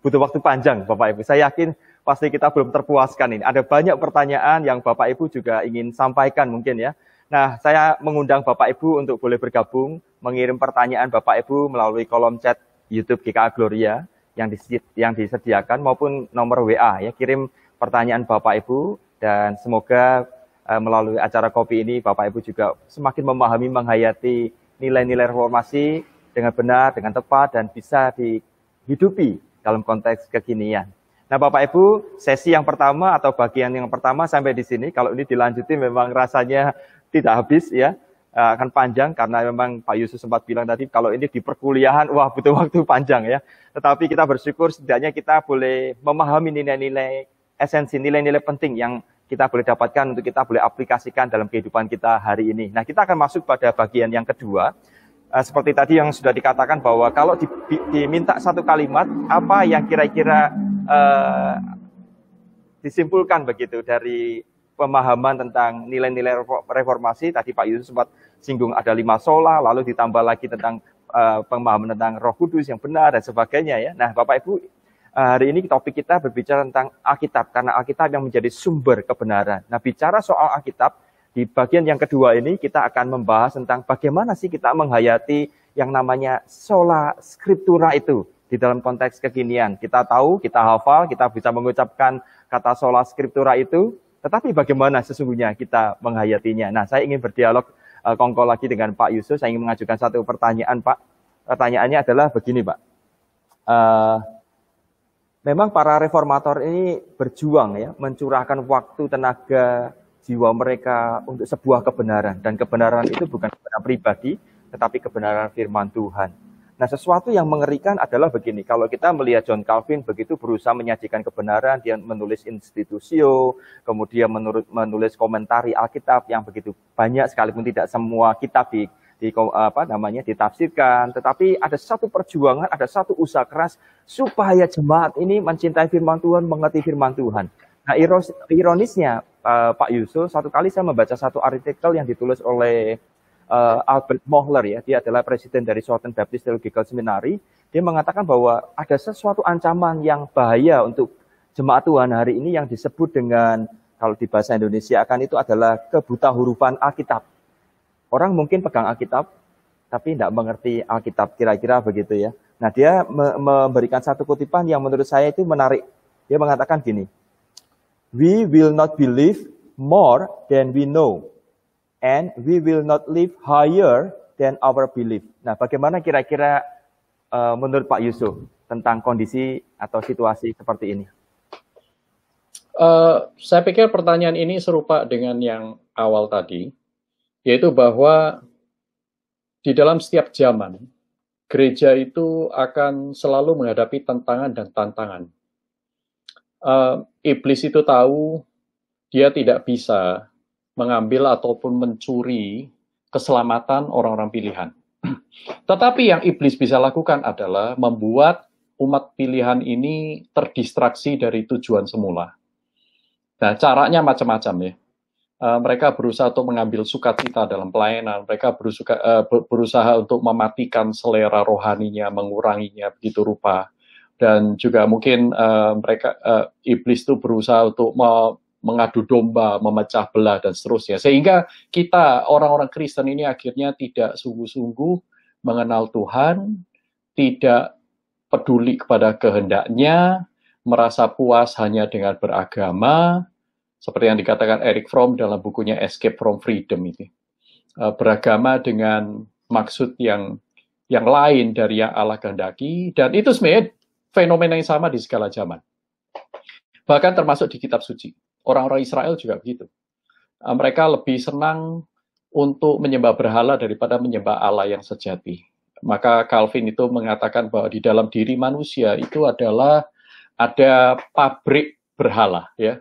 butuh waktu panjang, Bapak Ibu. Saya yakin pasti kita belum terpuaskan ini. Ada banyak pertanyaan yang Bapak Ibu juga ingin sampaikan mungkin ya. Nah, saya mengundang Bapak Ibu untuk boleh bergabung, mengirim pertanyaan Bapak Ibu melalui kolom chat YouTube GKA Gloria yang disediakan maupun nomor WA ya. Kirim pertanyaan Bapak Ibu dan semoga melalui acara kopi ini Bapak Ibu juga semakin memahami, menghayati nilai-nilai reformasi dengan benar, dengan tepat dan bisa dihidupi dalam konteks kekinian. Nah, Bapak Ibu, sesi yang pertama atau bagian yang pertama sampai di sini. Kalau ini dilanjuti memang rasanya tidak habis ya, akan panjang karena memang Pak Yusuf sempat bilang tadi kalau ini di perkuliahan, wah butuh waktu panjang ya. Tetapi kita bersyukur setidaknya kita boleh memahami nilai-nilai esensi, nilai-nilai penting yang kita boleh dapatkan untuk kita boleh aplikasikan dalam kehidupan kita hari ini. Nah, kita akan masuk pada bagian yang kedua. Seperti tadi yang sudah dikatakan bahwa kalau diminta satu kalimat, apa yang kira-kira disimpulkan begitu dari pemahaman tentang nilai-nilai reformasi. Tadi Pak Yusuf sempat singgung ada 5 sola, lalu ditambah lagi tentang pemahaman tentang Roh Kudus yang benar dan sebagainya ya. Nah, Bapak Ibu, hari ini topik kita berbicara tentang Alkitab, karena Alkitab yang menjadi sumber kebenaran. Nah, bicara soal Alkitab, di bagian yang kedua ini kita akan membahas tentang bagaimana sih kita menghayati yang namanya sola scriptura itu di dalam konteks kekinian. Kita tahu, kita hafal, kita bisa mengucapkan kata sola scriptura itu, tetapi bagaimana sesungguhnya kita menghayatinya. Nah, saya ingin berdialog kongko lagi dengan Pak Yusuf. Saya ingin mengajukan satu pertanyaan, Pak. Pertanyaannya adalah begini, Pak. Memang para reformator ini berjuang ya, mencurahkan waktu, tenaga, jiwa mereka untuk sebuah kebenaran. Dan kebenaran itu bukan kebenaran pribadi, tetapi kebenaran firman Tuhan. Nah, sesuatu yang mengerikan adalah begini, kalau kita melihat John Calvin begitu berusaha menyajikan kebenaran, dia menulis Institutio, kemudian menulis komentari Alkitab yang begitu banyak, sekalipun tidak semua kitab ditafsirkan, tetapi ada satu perjuangan, ada satu usaha keras supaya jemaat ini mencintai firman Tuhan, mengerti firman Tuhan. Nah, ironisnya Pak Yusuf, satu kali saya membaca satu artikel yang ditulis oleh Albert Mohler ya, dia adalah presiden dari Southern Baptist Theological Seminary. Dia mengatakan bahwa ada sesuatu ancaman yang bahaya untuk jemaat Tuhan hari ini yang disebut dengan, kalau di bahasa Indonesia akan itu adalah kebutahurufan Alkitab. Orang mungkin pegang Alkitab, tapi tidak mengerti Alkitab, kira-kira begitu ya. Nah, dia memberikan satu kutipan yang menurut saya itu menarik. Dia mengatakan gini, "We will not believe more than we know, and we will not live higher than our belief." Nah, bagaimana kira-kira menurut Pak Yusuf tentang kondisi atau situasi seperti ini? Saya pikir pertanyaan ini serupa dengan yang awal tadi, yaitu bahwa di dalam setiap zaman, gereja itu akan selalu menghadapi tantangan dan tantangan. Iblis itu tahu dia tidak bisa mengambil ataupun mencuri keselamatan orang-orang pilihan. Tetapi yang iblis bisa lakukan adalah membuat umat pilihan ini terdistraksi dari tujuan semula. Nah, caranya macam-macam ya. Mereka berusaha untuk mengambil sukacita dalam pelayanan, mereka berusaha untuk mematikan selera rohaninya, menguranginya begitu rupa. Dan juga mungkin iblis itu berusaha untuk mengadu domba, memecah belah, dan seterusnya. Sehingga kita, orang-orang Kristen ini akhirnya tidak sungguh-sungguh mengenal Tuhan, tidak peduli kepada kehendaknya, merasa puas hanya dengan beragama, seperti yang dikatakan Eric Fromm dalam bukunya Escape from Freedom itu. Beragama dengan maksud yang lain dari yang Allah kehendaki, dan itu sebenarnya fenomena yang sama di segala zaman. Bahkan termasuk di kitab suci. Orang-orang Israel juga begitu. Mereka lebih senang untuk menyembah berhala daripada menyembah Allah yang sejati. Maka Calvin itu mengatakan bahwa di dalam diri manusia itu adalah ada pabrik berhala, ya,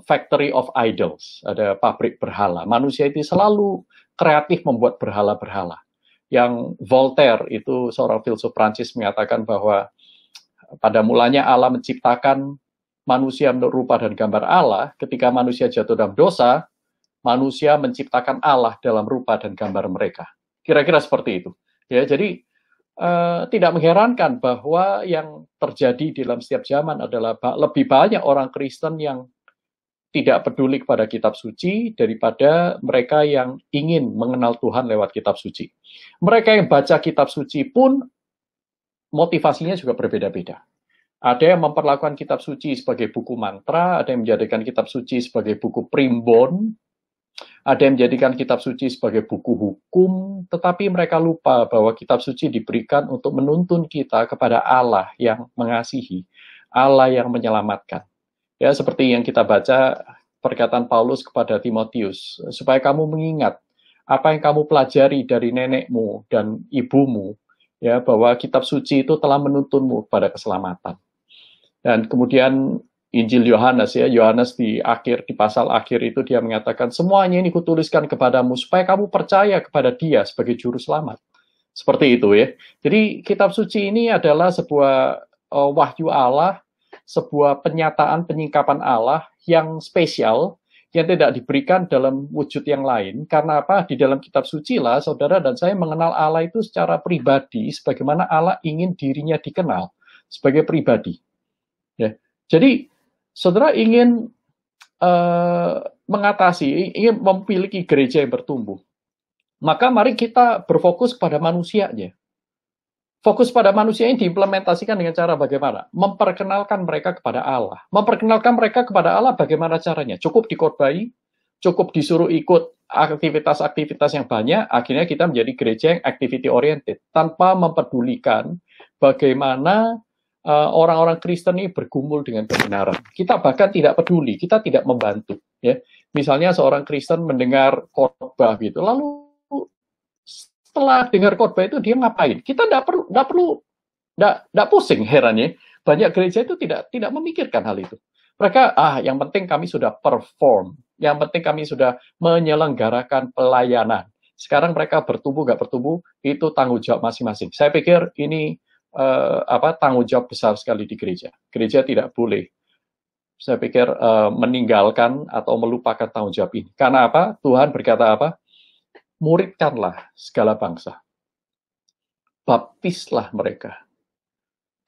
factory of idols, ada pabrik berhala. Manusia itu selalu kreatif membuat berhala-berhala. Yang Voltaire itu seorang filsuf Prancis mengatakan bahwa pada mulanya Allah menciptakan manusia menurut rupa dan gambar Allah. Ketika manusia jatuh dalam dosa, manusia menciptakan Allah dalam rupa dan gambar mereka. Kira-kira seperti itu. Ya, jadi tidak mengherankan bahwa yang terjadi di dalam setiap zaman adalah lebih banyak orang Kristen yang tidak peduli kepada kitab suci daripada mereka yang ingin mengenal Tuhan lewat kitab suci. Mereka yang baca kitab suci pun motivasinya juga berbeda-beda. Ada yang memperlakukan kitab suci sebagai buku mantra, ada yang menjadikan kitab suci sebagai buku primbon, ada yang menjadikan kitab suci sebagai buku hukum, tetapi mereka lupa bahwa kitab suci diberikan untuk menuntun kita kepada Allah yang mengasihi, Allah yang menyelamatkan. Ya, seperti yang kita baca perkataan Paulus kepada Timotius, supaya kamu mengingat apa yang kamu pelajari dari nenekmu dan ibumu, ya, bahwa kitab suci itu telah menuntunmu pada keselamatan. Dan kemudian Injil Yohanes, ya, Yohanes di pasal akhir itu dia mengatakan, semuanya ini kutuliskan kepadamu supaya kamu percaya kepada Dia sebagai juru selamat. Seperti itu, ya. Jadi kitab suci ini adalah sebuah wahyu Allah, sebuah penyataan penyingkapan Allah yang spesial, yang tidak diberikan dalam wujud yang lain. Karena apa? Di dalam kitab suci lah, saudara dan saya mengenal Allah itu secara pribadi, sebagaimana Allah ingin dirinya dikenal sebagai pribadi. Ya. Jadi, saudara ingin mengatasi, ingin memiliki gereja yang bertumbuh, maka mari kita berfokus pada manusianya. Fokus pada manusia ini diimplementasikan dengan cara bagaimana? Memperkenalkan mereka kepada Allah. Memperkenalkan mereka kepada Allah bagaimana caranya? Cukup dikhotbahi, cukup disuruh ikut aktivitas-aktivitas yang banyak, akhirnya kita menjadi gereja yang activity oriented, tanpa mempedulikan bagaimana orang-orang Kristen ini bergumul dengan kebenaran. Kita bahkan tidak peduli, kita tidak membantu. Ya, misalnya seorang Kristen mendengar khotbah gitu, lalu setelah dengar khotbah itu dia ngapain? Kita tidak pusing, herannya. Banyak gereja itu tidak memikirkan hal itu. Mereka, yang penting kami sudah perform, yang penting kami sudah menyelenggarakan pelayanan. Sekarang mereka bertumbuh nggak bertumbuh itu tanggung jawab masing-masing. Saya pikir ini tanggung jawab besar sekali di gereja. Gereja tidak boleh, saya pikir, meninggalkan atau melupakan tanggung jawab ini. Karena apa? Tuhan berkata apa? Muridkanlah segala bangsa. Baptislah mereka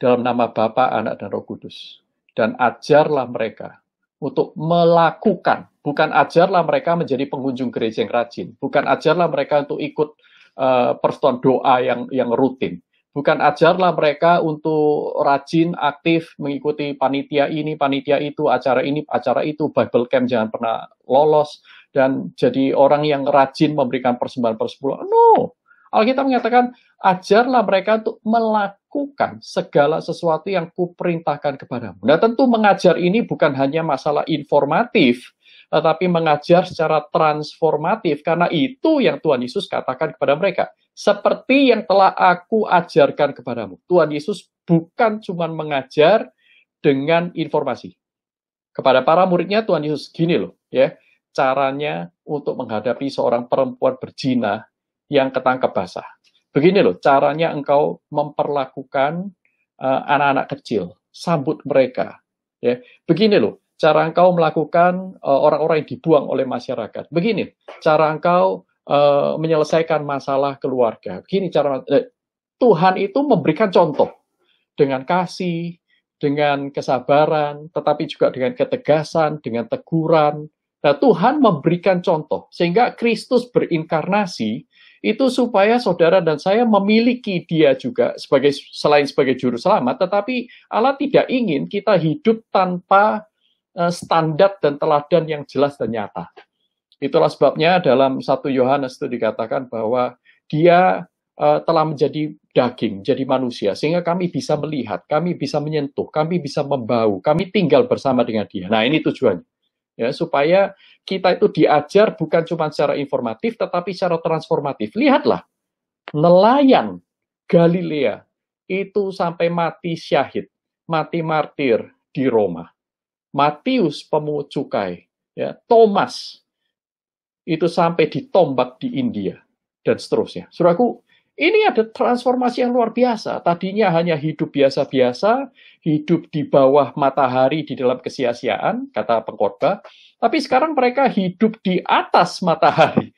dalam nama Bapa, Anak, dan Roh Kudus. Dan ajarlah mereka untuk melakukan. Bukan ajarlah mereka menjadi pengunjung gereja yang rajin. Bukan ajarlah mereka untuk ikut persekutuan doa yang rutin. Bukan ajarlah mereka untuk rajin, aktif, mengikuti panitia ini, panitia itu, acara ini, acara itu, Bible Camp jangan pernah lolos, dan jadi orang yang rajin memberikan persembahan per 10. No. Alkitab mengatakan, ajarlah mereka untuk melakukan segala sesuatu yang kuperintahkan kepadamu. Nah, tentu mengajar ini bukan hanya masalah informatif, tetapi mengajar secara transformatif, karena itu yang Tuhan Yesus katakan kepada mereka. Seperti yang telah aku ajarkan kepadamu. Tuhan Yesus bukan cuma mengajar dengan informasi. Kepada para muridnya Tuhan Yesus gini loh, ya, caranya untuk menghadapi seorang perempuan berzina yang ketangkep basah. Begini loh, caranya engkau memperlakukan anak-anak kecil, sambut mereka. Ya, begini loh, cara engkau melakukan orang-orang yang dibuang oleh masyarakat. Begini, cara engkau menyelesaikan masalah keluarga. Begini cara Tuhan itu memberikan contoh dengan kasih, dengan kesabaran, tetapi juga dengan ketegasan, dengan teguran. Nah, Tuhan memberikan contoh sehingga Kristus berinkarnasi itu supaya saudara dan saya memiliki Dia juga selain sebagai juru selamat, tetapi Allah tidak ingin kita hidup tanpa standar dan teladan yang jelas dan nyata. Itulah sebabnya dalam 1 Yohanes itu dikatakan bahwa Dia telah menjadi daging, jadi manusia, sehingga kami bisa melihat, kami bisa menyentuh, kami bisa membau, kami tinggal bersama dengan Dia. Nah, ini tujuannya. Ya, supaya kita itu diajar bukan cuma secara informatif, tetapi secara transformatif. Lihatlah, nelayan Galilea itu sampai mati syahid, mati martir di Roma. Matius pemungut cukai, ya, Thomas itu sampai ditombak di India, dan seterusnya. Saudaraku, ini ada transformasi yang luar biasa. Tadinya hanya hidup biasa-biasa, hidup di bawah matahari di dalam kesia-siaan, kata pengkhotbah. Tapi sekarang mereka hidup di atas matahari.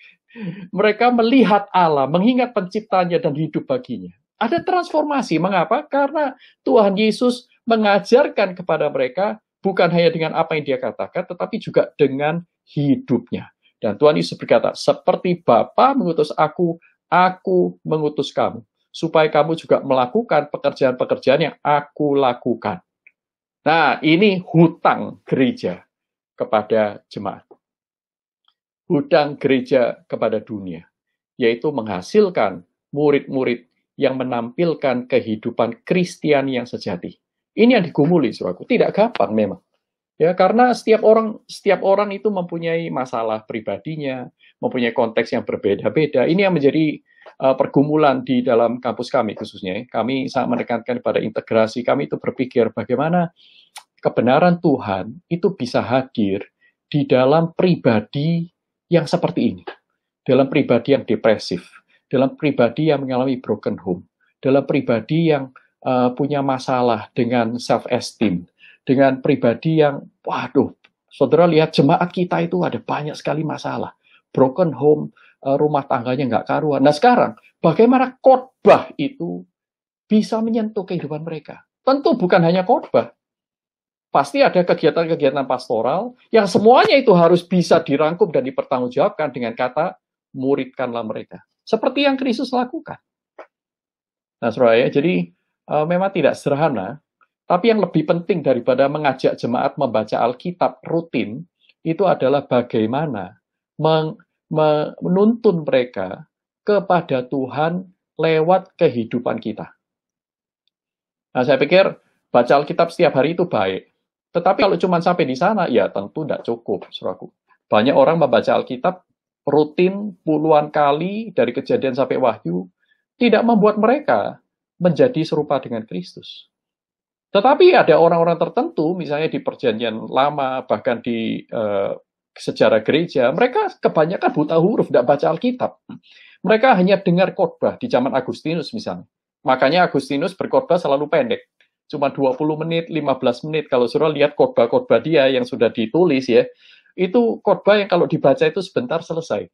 Mereka melihat Allah, mengingat penciptanya dan hidup baginya. Ada transformasi. Mengapa? Karena Tuhan Yesus mengajarkan kepada mereka bukan hanya dengan apa yang Dia katakan, tetapi juga dengan hidupnya. Dan Tuhan Yesus berkata, seperti Bapa mengutus aku mengutus kamu, supaya kamu juga melakukan pekerjaan-pekerjaan yang aku lakukan. Nah, ini hutang gereja kepada jemaat. Hutang gereja kepada dunia, yaitu menghasilkan murid-murid yang menampilkan kehidupan Kristiani yang sejati. Ini yang digumuli, saudaraku. Tidak gampang memang. Ya, karena setiap orang itu mempunyai masalah pribadinya, mempunyai konteks yang berbeda-beda. Ini yang menjadi pergumulan di dalam kampus kami khususnya. Kami sangat menekankan pada integrasi. Kami itu berpikir bagaimana kebenaran Tuhan itu bisa hadir di dalam pribadi yang seperti ini. Dalam pribadi yang depresif, dalam pribadi yang mengalami broken home, dalam pribadi yang punya masalah dengan self-esteem, dengan pribadi yang, waduh, saudara lihat jemaat kita itu ada banyak sekali masalah. Broken home, rumah tangganya nggak karuan. Nah sekarang, bagaimana khotbah itu bisa menyentuh kehidupan mereka? Tentu bukan hanya khotbah. Pasti ada kegiatan-kegiatan pastoral yang semuanya itu harus bisa dirangkum dan dipertanggungjawabkan dengan kata, muridkanlah mereka. Seperti yang Kristus lakukan. Nah saudara ya, jadi memang tidak sederhana. Tapi yang lebih penting daripada mengajak jemaat membaca Alkitab rutin, itu adalah bagaimana menuntun mereka kepada Tuhan lewat kehidupan kita. Nah, saya pikir baca Alkitab setiap hari itu baik. Tetapi kalau cuma sampai di sana, ya tentu tidak cukup, saudaraku. Banyak orang membaca Alkitab rutin puluhan kali dari Kejadian sampai Wahyu, tidak membuat mereka menjadi serupa dengan Kristus. Tetapi ada orang-orang tertentu, misalnya di Perjanjian Lama, bahkan di sejarah gereja, mereka kebanyakan buta huruf, tidak baca Alkitab. Mereka hanya dengar khotbah di zaman Agustinus misalnya. Makanya Agustinus berkhotbah selalu pendek. Cuma 20 menit, 15 menit. Kalau saudara lihat khotbah-khotbah dia yang sudah ditulis ya, itu khotbah yang kalau dibaca itu sebentar selesai.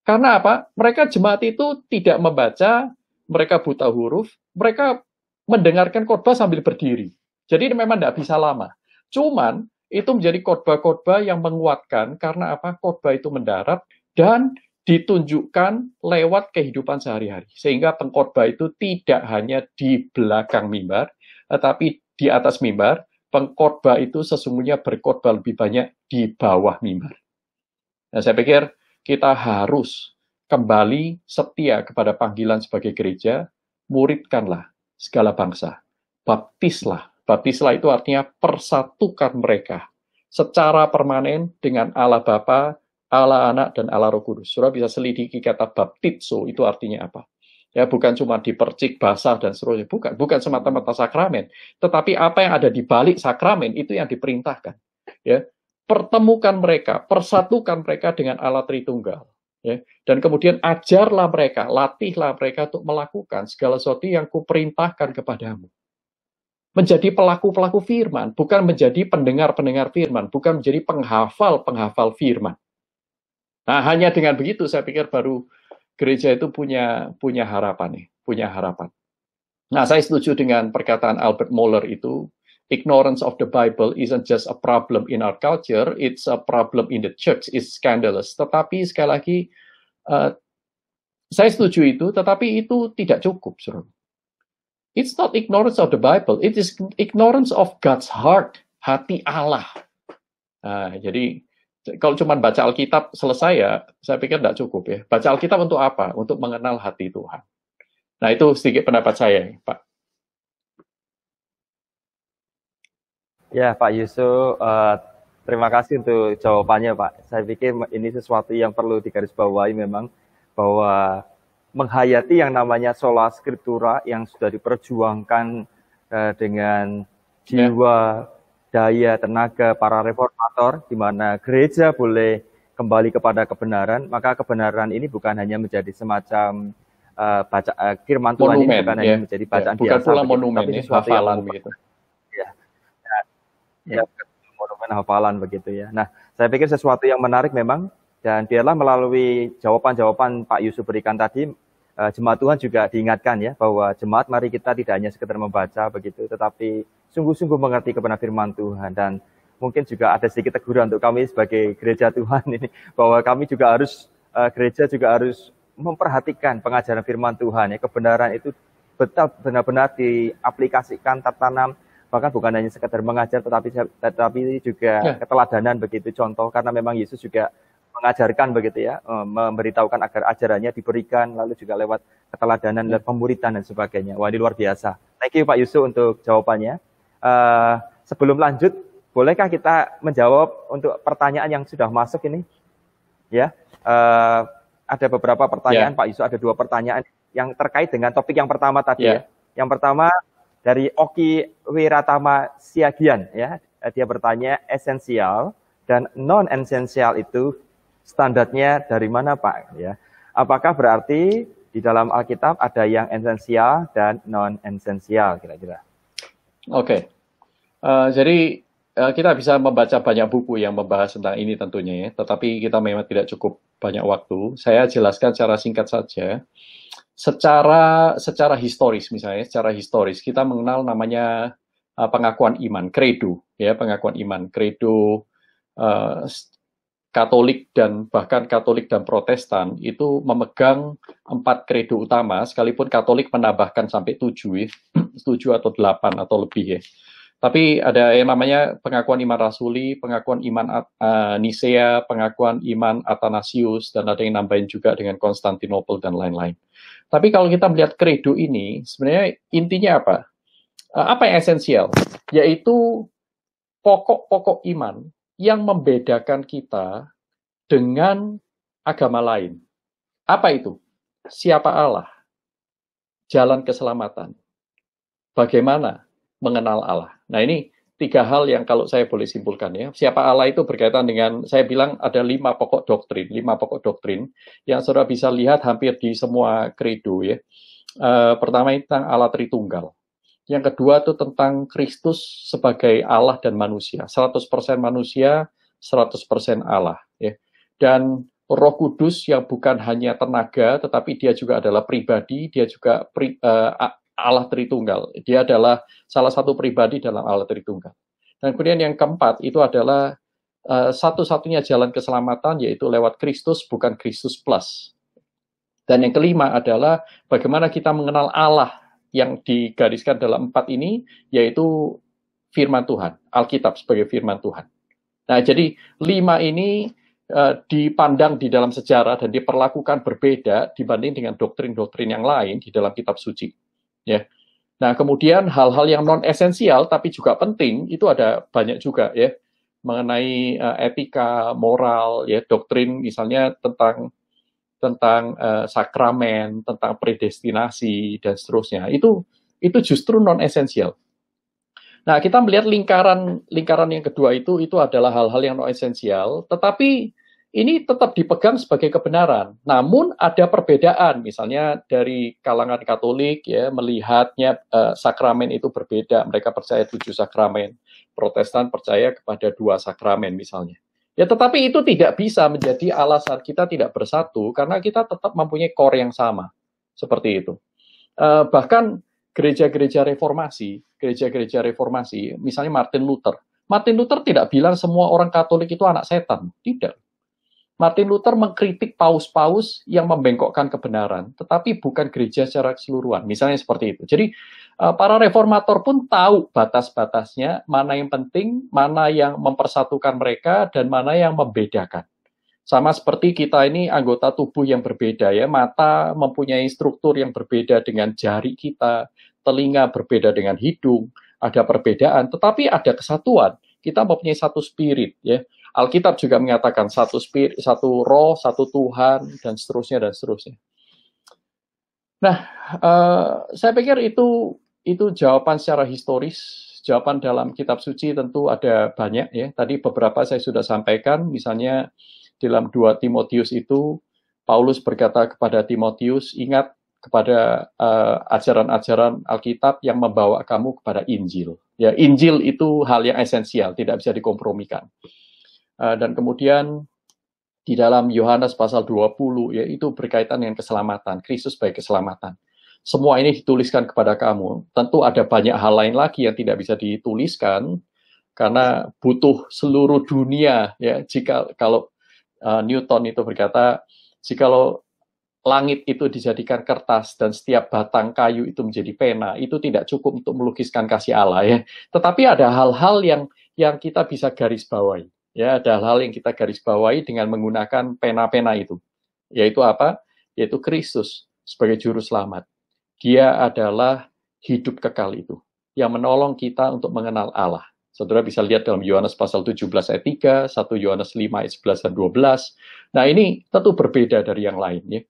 Karena apa? Mereka jemaat itu tidak membaca, mereka buta huruf, mereka mendengarkan khotbah sambil berdiri. Jadi memang tidak bisa lama. Cuman itu menjadi khotbah-khotbah yang menguatkan karena apa? Khotbah itu mendarat dan ditunjukkan lewat kehidupan sehari-hari. Sehingga pengkhotbah itu tidak hanya di belakang mimbar, tetapi di atas mimbar. Pengkhotbah itu sesungguhnya berkhotbah lebih banyak di bawah mimbar. Nah, saya pikir kita harus kembali setia kepada panggilan sebagai gereja, muridkanlah segala bangsa. Baptislah. Baptislah itu artinya persatukan mereka secara permanen dengan Allah Bapa, Allah Anak, dan Allah Roh Kudus. Saudara bisa selidiki kata baptizo, itu artinya apa. Ya, bukan cuma dipercik basah dan seterusnya. Bukan semata-mata sakramen. Tetapi apa yang ada di balik sakramen, itu yang diperintahkan. Ya, pertemukan mereka, persatukan mereka dengan Allah Tritunggal. Ya, dan kemudian ajarlah mereka, latihlah mereka untuk melakukan segala sesuatu yang kuperintahkan kepadamu. Menjadi pelaku-pelaku firman, bukan menjadi pendengar-pendengar firman, bukan menjadi penghafal-penghafal firman. Nah, hanya dengan begitu saya pikir baru gereja itu punya harapan nih, punya harapan. Nah, saya setuju dengan perkataan Albert Mohler itu, ignorance of the Bible isn't just a problem in our culture, it's a problem in the church, it's scandalous. Tetapi sekali lagi, saya setuju itu, tetapi itu tidak cukup, saudara. It's not ignorance of the Bible, it is ignorance of God's heart, hati Allah. Nah, jadi kalau cuma baca Alkitab selesai ya, saya pikir tidak cukup ya. Baca Alkitab untuk apa? Untuk mengenal hati Tuhan. Nah, itu sedikit pendapat saya, Pak. Ya, Pak Yusuf, terima kasih untuk jawabannya, Pak. Saya pikir ini sesuatu yang perlu digarisbawahi memang, bahwa menghayati yang namanya sola scriptura yang sudah diperjuangkan dengan jiwa, daya, tenaga para reformator, di mana gereja boleh kembali kepada kebenaran, maka kebenaran ini bukan hanya menjadi semacam firman Tuhan ini bukan hanya menjadi bacaan bukan biasa, pula begitu, monumen, tapi sesuatu yang hafalan begitu. Ya, monumen hafalan begitu ya. Nah, saya pikir sesuatu yang menarik memang, dan biarlah melalui jawaban-jawaban Pak Yusuf berikan tadi, jemaat Tuhan juga diingatkan ya, bahwa jemaat mari kita tidak hanya sekedar membaca begitu, tetapi sungguh-sungguh mengerti kebenaran firman Tuhan. Dan mungkin juga ada sedikit teguran untuk kami sebagai gereja Tuhan ini, bahwa kami juga harus, gereja juga harus memperhatikan pengajaran firman Tuhan ya, kebenaran itu benar-benar diaplikasikan, tertanam, bahkan bukan hanya sekedar mengajar, tetapi juga keteladanan begitu, contoh, karena memang Yesus juga mengajarkan begitu ya, memberitahukan agar ajarannya diberikan, lalu juga lewat keteladanan, lewat pemuritan dan sebagainya. Wah, ini luar biasa. Thank you Pak Yusuf untuk jawabannya. Sebelum lanjut, bolehkah kita menjawab untuk pertanyaan yang sudah masuk ini? Ya, ada beberapa pertanyaan Pak Yusuf, ada 2 pertanyaan yang terkait dengan topik yang pertama tadi ya. Yang pertama dari Oki Wiratama Siagian ya, dia bertanya esensial dan non esensial itu standarnya dari mana Pak ya? Apakah berarti di dalam Alkitab ada yang esensial dan non esensial kira-kira? Oke. Jadi kita bisa membaca banyak buku yang membahas tentang ini tentunya ya, tetapi kita memang tidak cukup banyak waktu. Saya jelaskan secara singkat saja. Secara historis misalnya, secara historis kita mengenal namanya pengakuan iman, credo, ya, pengakuan iman, credo Katolik dan bahkan Katolik dan Protestan itu memegang 4 credo utama, sekalipun Katolik menambahkan sampai 7 ya, 7 atau 8 atau lebih ya. Tapi ada yang namanya pengakuan iman rasuli, pengakuan iman Nisea, pengakuan iman Athanasius, dan ada yang nambahin juga dengan Konstantinopel dan lain-lain. Tapi kalau kita melihat credo ini, sebenarnya intinya apa? Apa yang esensial? Yaitu pokok-pokok iman yang membedakan kita dengan agama lain. Apa itu? Siapa Allah? Jalan keselamatan. Bagaimana mengenal Allah? Nah, ini 3 hal yang kalau saya boleh simpulkan ya. Siapa Allah itu berkaitan dengan, saya bilang ada 5 pokok doktrin yang saudara bisa lihat hampir di semua credo ya. Pertama itu tentang Allah Tritunggal. Yang kedua itu tentang Kristus sebagai Allah dan manusia, 100% manusia, 100% Allah ya. Dan Roh Kudus yang bukan hanya tenaga, tetapi dia juga adalah pribadi, dia juga Allah Tritunggal. Dia adalah salah satu pribadi dalam Allah Tritunggal. Dan kemudian yang keempat itu adalah satu-satunya jalan keselamatan, yaitu lewat Kristus, bukan Kristus plus. Dan yang kelima adalah bagaimana kita mengenal Allah yang digariskan dalam 4 ini, yaitu firman Tuhan, Alkitab sebagai firman Tuhan. Nah, jadi 5 ini dipandang di dalam sejarah dan diperlakukan berbeda dibanding dengan doktrin-doktrin yang lain di dalam kitab suci. Ya. Nah, kemudian hal-hal yang non esensial tapi juga penting itu ada banyak juga ya, mengenai etika, moral, ya, doktrin misalnya tentang sakramen, tentang predestinasi dan seterusnya. Itu justru non esensial. Nah, kita melihat lingkaran yang kedua itu adalah hal-hal yang non esensial, tetapi ini tetap dipegang sebagai kebenaran. Namun ada perbedaan, misalnya dari kalangan Katolik ya, melihatnya sakramen itu berbeda. Mereka percaya 7 sakramen. Protestan percaya kepada 2 sakramen misalnya. Ya, tetapi itu tidak bisa menjadi alasan kita tidak bersatu karena kita tetap mempunyai core yang sama. Seperti itu. Bahkan gereja-gereja reformasi, misalnya Martin Luther tidak bilang semua orang Katolik itu anak setan. Tidak. Martin Luther mengkritik paus-paus yang membengkokkan kebenaran, tetapi bukan gereja secara keseluruhan. Misalnya seperti itu. Jadi, para reformator pun tahu batas-batasnya, mana yang penting, mana yang mempersatukan mereka, dan mana yang membedakan. Sama seperti kita ini anggota tubuh yang berbeda ya, mata mempunyai struktur yang berbeda dengan jari kita, telinga berbeda dengan hidung, ada perbedaan, tetapi ada kesatuan. Kita mempunyai satu spirit ya. Alkitab juga mengatakan satu spirit, satu roh, satu Tuhan, dan seterusnya dan seterusnya. Nah, saya pikir itu jawaban secara historis. Jawaban dalam kitab suci tentu ada banyak ya. Tadi beberapa saya sudah sampaikan, misalnya dalam 2 Timotius itu, Paulus berkata kepada Timotius, ingat kepada ajaran-ajaran Alkitab yang membawa kamu kepada Injil. Ya, Injil itu hal yang esensial, tidak bisa dikompromikan. Dan kemudian di dalam Yohanes pasal 20, ya, itu berkaitan dengan keselamatan, Kristus sebagai keselamatan. Semua ini dituliskan kepada kamu. Tentu ada banyak hal lain lagi yang tidak bisa dituliskan, karena butuh seluruh dunia. Ya, kalau Newton itu berkata, jikalau langit itu dijadikan kertas dan setiap batang kayu itu menjadi pena, itu tidak cukup untuk melukiskan kasih Allah ya. Tetapi ada hal-hal yang kita bisa garis bawahi. Ya, ada hal-hal yang kita garis bawahi dengan menggunakan pena-pena itu. Yaitu apa? Yaitu Kristus sebagai juru selamat. Dia adalah hidup kekal itu, yang menolong kita untuk mengenal Allah. Saudara bisa lihat dalam Yohanes pasal 17 ayat 3, 1 Yohanes 5 ayat 11 dan 12. Nah, ini tentu berbeda dari yang lain ya.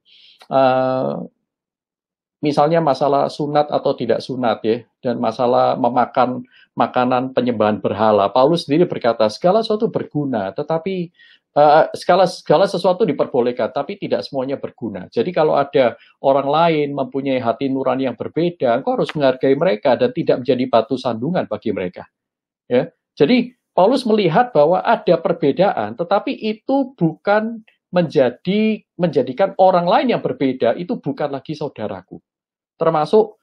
Misalnya masalah sunat atau tidak sunat ya, dan masalah memakan makanan penyembahan berhala. Paulus sendiri berkata, segala sesuatu berguna, tetapi segala sesuatu diperbolehkan, tapi tidak semuanya berguna. Jadi kalau ada orang lain mempunyai hati nurani yang berbeda, engkau harus menghargai mereka dan tidak menjadi batu sandungan bagi mereka. Ya, jadi Paulus melihat bahwa ada perbedaan, tetapi itu bukan menjadikan orang lain yang berbeda itu bukan lagi saudaraku. Termasuk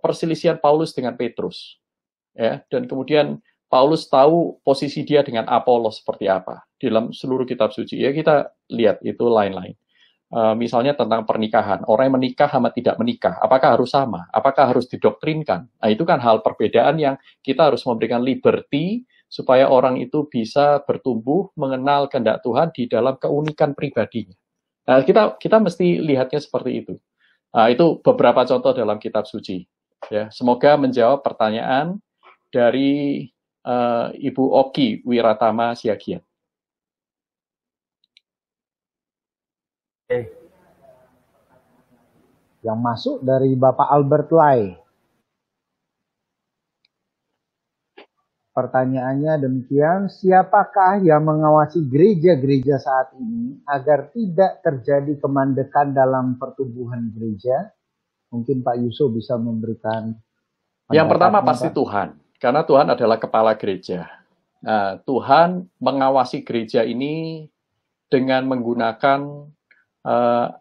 perselisihan Paulus dengan Petrus. Ya, dan kemudian Paulus tahu posisi dia dengan Apolos seperti apa dalam seluruh kitab suci. Ya, kita lihat itu lain-lain. Misalnya tentang pernikahan, orang yang menikah sama tidak menikah, apakah harus sama? Apakah harus didoktrinkan? Nah, itu kan hal perbedaan yang kita harus memberikan liberty supaya orang itu bisa bertumbuh mengenal kehendak Tuhan di dalam keunikan pribadinya. Nah, kita mesti lihatnya seperti itu. Nah, itu beberapa contoh dalam kitab suci. Ya, semoga menjawab pertanyaan dari Ibu Oki Wiratama Siagian. Yang masuk dari Bapak Albert Lai. Pertanyaannya demikian, siapakah yang mengawasi gereja-gereja saat ini agar tidak terjadi kemandekan dalam pertumbuhan gereja? Mungkin Pak Yusuf bisa memberikan. Yang pertama pasti Tuhan, karena Tuhan adalah kepala gereja. Nah, Tuhan mengawasi gereja ini dengan menggunakan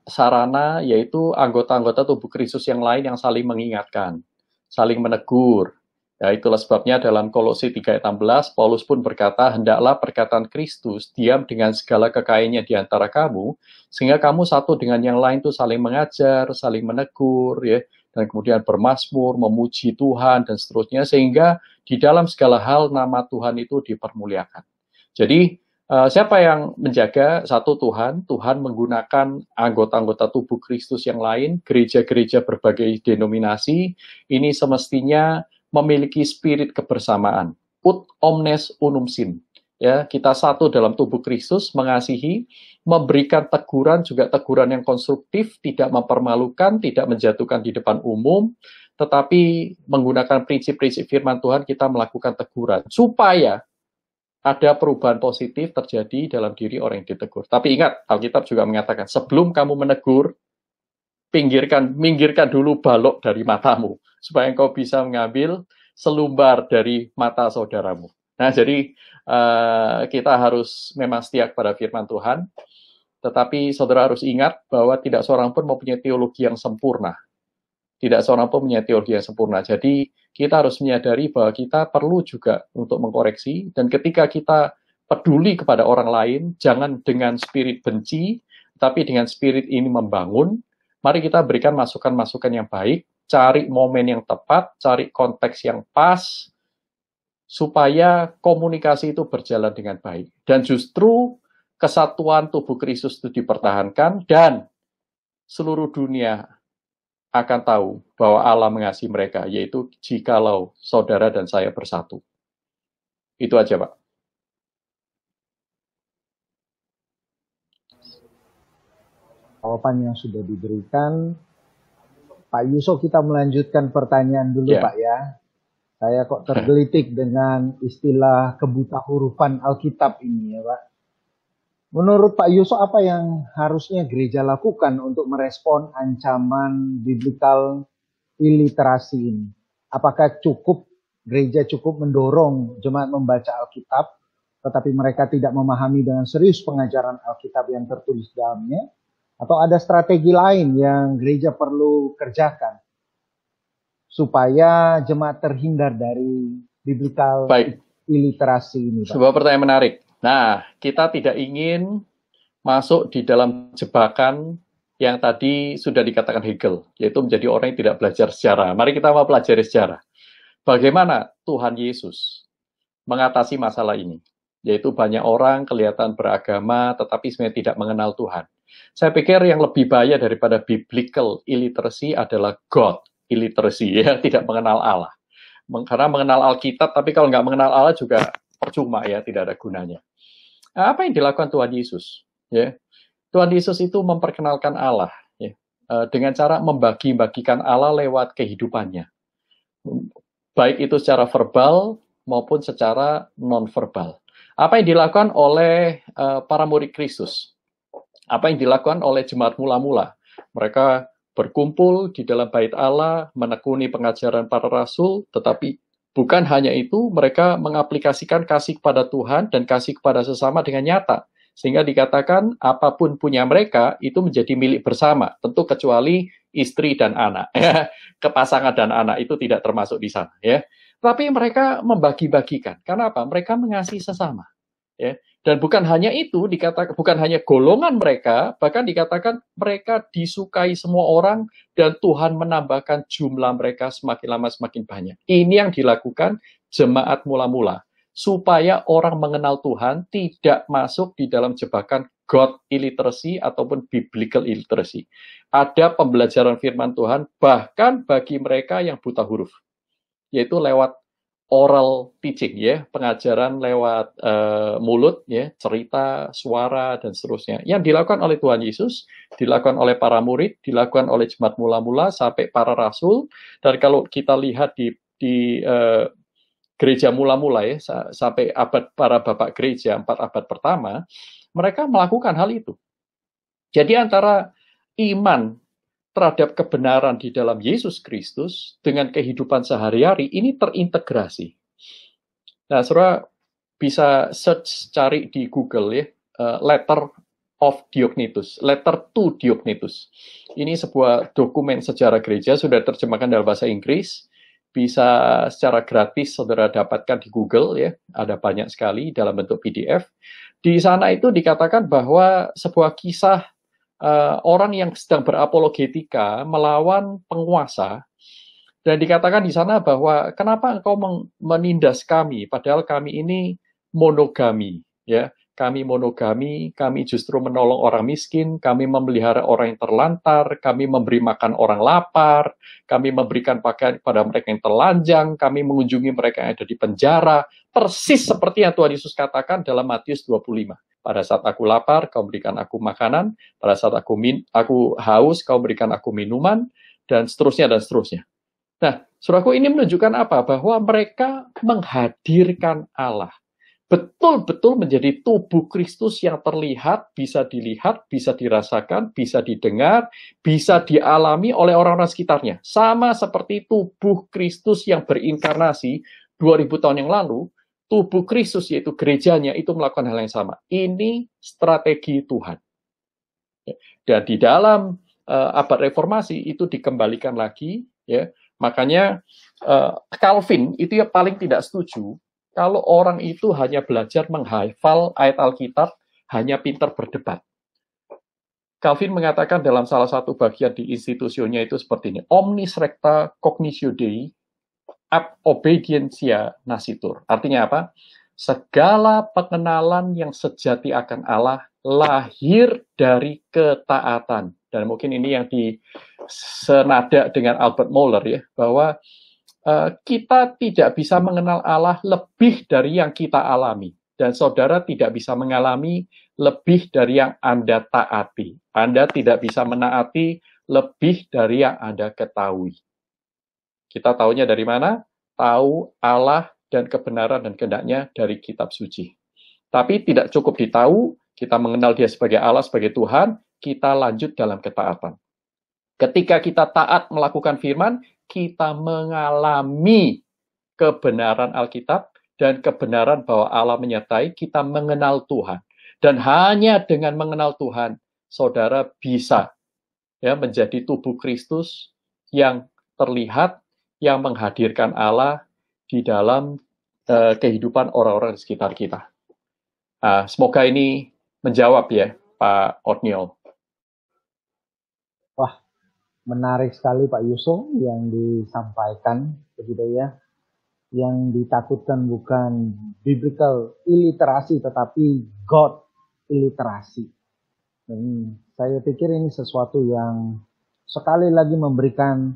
sarana, yaitu anggota-anggota tubuh Kristus yang lain yang saling mengingatkan, saling menegur. Ya, itulah sebabnya dalam Kolose 3 ayat 16, Paulus pun berkata, hendaklah perkataan Kristus diam dengan segala kekayanya di antara kamu, sehingga kamu satu dengan yang lain itu saling mengajar, saling menegur, ya, dan kemudian bermazmur, memuji Tuhan, dan seterusnya, sehingga di dalam segala hal nama Tuhan itu dipermuliakan. Jadi, siapa yang menjaga? Satu Tuhan menggunakan anggota-anggota tubuh Kristus yang lain, gereja-gereja berbagai denominasi, ini semestinya memiliki spirit kebersamaan. Ut omnes unum sin. Ya, kita satu dalam tubuh Kristus, mengasihi, memberikan teguran, juga teguran yang konstruktif, tidak mempermalukan, tidak menjatuhkan di depan umum, tetapi menggunakan prinsip-prinsip firman Tuhan kita melakukan teguran, supaya ada perubahan positif terjadi dalam diri orang yang ditegur. Tapi ingat, Alkitab juga mengatakan, sebelum kamu menegur, minggirkan dulu balok dari matamu, supaya engkau bisa mengambil selumbar dari mata saudaramu. Nah, jadi kita harus memang setia kepada firman Tuhan, tetapi saudara harus ingat bahwa tidak seorang pun mempunyai teologi yang sempurna. Tidak seorang pun mempunyai teologi yang sempurna. Jadi kita harus menyadari bahwa kita perlu juga untuk mengkoreksi, dan ketika kita peduli kepada orang lain, jangan dengan spirit benci, tapi dengan spirit ini membangun. Mari kita berikan masukan-masukan yang baik, cari momen yang tepat, cari konteks yang pas, supaya komunikasi itu berjalan dengan baik. Dan justru kesatuan tubuh Kristus itu dipertahankan, dan seluruh dunia akan tahu bahwa Allah mengasihi mereka, yaitu jikalau saudara dan saya bersatu. Itu aja, Pak. Jawaban yang sudah diberikan. Pak Yusuf, kita melanjutkan pertanyaan dulu, Pak ya. Saya kok tergelitik dengan istilah kebutahurufan Alkitab ini ya, Pak. Menurut Pak Yusuf, apa yang harusnya gereja lakukan untuk merespon ancaman biblical illiterasi ini? Apakah gereja cukup mendorong jemaat membaca Alkitab, tetapi mereka tidak memahami dengan serius pengajaran Alkitab yang tertulis dalamnya? Atau ada strategi lain yang gereja perlu kerjakan supaya jemaat terhindar dari biblical illiterasi ini, Pak? Sebuah pertanyaan menarik. Nah, kita tidak ingin masuk di dalam jebakan yang tadi sudah dikatakan Hegel, yaitu menjadi orang yang tidak belajar sejarah. Mari kita mau pelajari sejarah. Bagaimana Tuhan Yesus mengatasi masalah ini? Yaitu banyak orang kelihatan beragama, tetapi sebenarnya tidak mengenal Tuhan. Saya pikir yang lebih bahaya daripada biblical illiteracy adalah God illiteracy, ya, tidak mengenal Allah. Karena mengenal Alkitab, tapi kalau nggak mengenal Allah juga percuma, ya, tidak ada gunanya. Nah, apa yang dilakukan Tuhan Yesus? Ya, Tuhan Yesus itu memperkenalkan Allah, ya, dengan cara membagi-bagikan Allah lewat kehidupannya, baik itu secara verbal maupun secara non-verbal. Apa yang dilakukan oleh para murid Kristus? Apa yang dilakukan oleh jemaat mula-mula? Mereka berkumpul di dalam bait Allah, menekuni pengajaran para rasul, tetapi bukan hanya itu, mereka mengaplikasikan kasih kepada Tuhan dan kasih kepada sesama dengan nyata. Sehingga dikatakan apapun punya mereka itu menjadi milik bersama, tentu kecuali istri dan anak. Kepasangan dan anak itu tidak termasuk di sana, ya. Tapi mereka membagi-bagikan. Karena apa? Mereka mengasihi sesama, ya. Dan bukan hanya itu, dikatakan bukan hanya golongan mereka, bahkan dikatakan mereka disukai semua orang dan Tuhan menambahkan jumlah mereka semakin lama semakin banyak. Ini yang dilakukan jemaat mula-mula, supaya orang mengenal Tuhan tidak masuk di dalam jebakan God illiteracy ataupun biblical illiteracy. Ada pembelajaran firman Tuhan bahkan bagi mereka yang buta huruf, yaitu lewat oral teaching, ya, pengajaran lewat mulut, ya, cerita, suara, dan seterusnya. Yang dilakukan oleh Tuhan Yesus, dilakukan oleh para murid, dilakukan oleh jemaat mula-mula sampai para rasul. Dan kalau kita lihat di gereja mula-mula, ya, sampai abad para bapak gereja 4 abad pertama, mereka melakukan hal itu. Jadi antara iman terhadap kebenaran di dalam Yesus Kristus dengan kehidupan sehari-hari ini terintegrasi. Nah, saudara bisa search, cari di Google, ya, Letter of Diognetus, Letter to Diognetus. Ini sebuah dokumen sejarah gereja, sudah terjemahkan dalam bahasa Inggris, bisa secara gratis saudara dapatkan di Google, ya, ada banyak sekali dalam bentuk PDF. Di sana itu dikatakan bahwa sebuah kisah orang yang sedang berapologetika melawan penguasa, dan dikatakan di sana bahwa kenapa engkau menindas kami, padahal kami ini monogami, ya, kami monogami, kami justru menolong orang miskin, kami memelihara orang yang terlantar, kami memberi makan orang lapar, kami memberikan pakaian kepada mereka yang telanjang, kami mengunjungi mereka yang ada di penjara, persis seperti yang Tuhan Yesus katakan dalam Matius 25. Pada saat aku lapar, kau berikan aku makanan. Pada saat aku haus, kau berikan aku minuman. Dan seterusnya, dan seterusnya. Nah, saudaraku, ini menunjukkan apa? Bahwa mereka menghadirkan Allah. Betul-betul menjadi tubuh Kristus yang terlihat, bisa dilihat, bisa dirasakan, bisa didengar, bisa dialami oleh orang-orang sekitarnya. Sama seperti tubuh Kristus yang berinkarnasi 2000 tahun yang lalu, tubuh Kristus, yaitu gerejanya, itu melakukan hal yang sama. Ini strategi Tuhan. Dan di dalam abad reformasi itu dikembalikan lagi, ya. Makanya Calvin itu ya paling tidak setuju kalau orang itu hanya belajar menghafal ayat Alkitab, hanya pintar berdebat. Calvin mengatakan dalam salah satu bagian di institusionya itu seperti ini, omnis recta cognitio Dei ab obedientia nascitur. Artinya apa? segala pengenalan yang sejati akan Allah lahir dari ketaatan. Dan mungkin ini yang senada dengan Albert Mohler ya, bahwa kita tidak bisa mengenal Allah lebih dari yang kita alami. Dan saudara tidak bisa mengalami lebih dari yang Anda taati. Anda tidak bisa menaati lebih dari yang Anda ketahui. Kita tahunya dari mana? Tahu Allah dan kebenaran dan kehendaknya dari kitab suci. Tapi tidak cukup ditahu, kita mengenal dia sebagai Allah, sebagai Tuhan, kita lanjut dalam ketaatan. Ketika kita taat melakukan firman, kita mengalami kebenaran Alkitab dan kebenaran bahwa Allah menyertai, kita mengenal Tuhan. Dan hanya dengan mengenal Tuhan, saudara bisa ya menjadi tubuh Kristus yang terlihat, yang menghadirkan Allah di dalam kehidupan orang-orang di sekitar kita. Semoga ini menjawab ya, Pak Otniel. Wah, menarik sekali Pak Yusuf yang disampaikan, begitu ya. Yang ditakutkan bukan biblical illiterasi, tetapi God illiterasi. Dan saya pikir ini sesuatu yang sekali lagi memberikan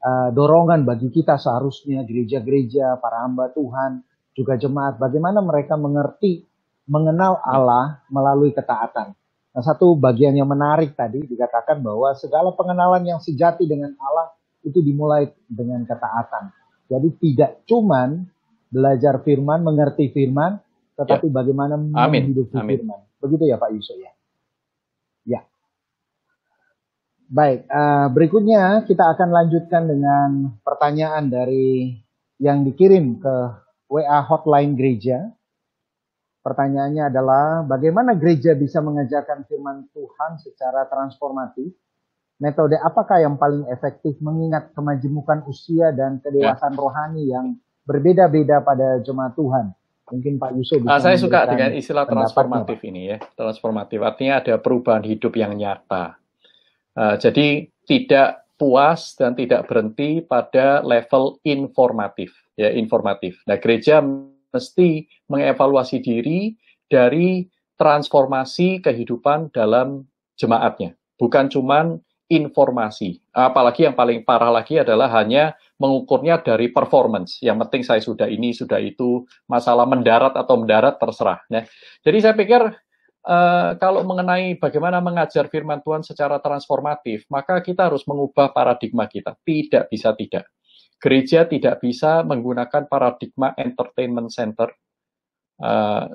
dorongan bagi kita seharusnya gereja-gereja, para hamba Tuhan, juga jemaat, bagaimana mereka mengenal Allah melalui ketaatan. Nah, satu bagian yang menarik tadi dikatakan bahwa segala pengenalan yang sejati dengan Allah itu dimulai dengan ketaatan. Jadi tidak cuman belajar firman, mengerti firman, tetapi bagaimana menghidupi firman. Begitu ya Pak Yusuf ya? Ya. Baik, berikutnya kita akan lanjutkan dengan pertanyaan dari yang dikirim ke WA hotline gereja. Pertanyaannya adalah, bagaimana gereja bisa mengajarkan firman Tuhan secara transformatif? Metode apakah yang paling efektif mengingat kemajemukan usia dan kedewasaan rohani yang berbeda-beda pada jemaat Tuhan? Mungkin Pak Yusuf bisa saya suka dengan istilah transformatif ini ya. Transformatif artinya ada perubahan hidup yang nyata. Jadi tidak puas dan tidak berhenti pada level informatif, ya informatif. Nah, gereja mesti mengevaluasi diri dari transformasi kehidupan dalam jemaatnya, bukan cuman informasi. Apalagi yang paling parah lagi adalah hanya mengukurnya dari performance. Yang penting saya sudah ini, sudah itu, masalah mendarat atau mendarat terserah. Nah, jadi saya pikir kalau mengenai bagaimana mengajar firman Tuhan secara transformatif, maka kita harus mengubah paradigma kita. Tidak bisa tidak. Gereja tidak bisa menggunakan paradigma entertainment center.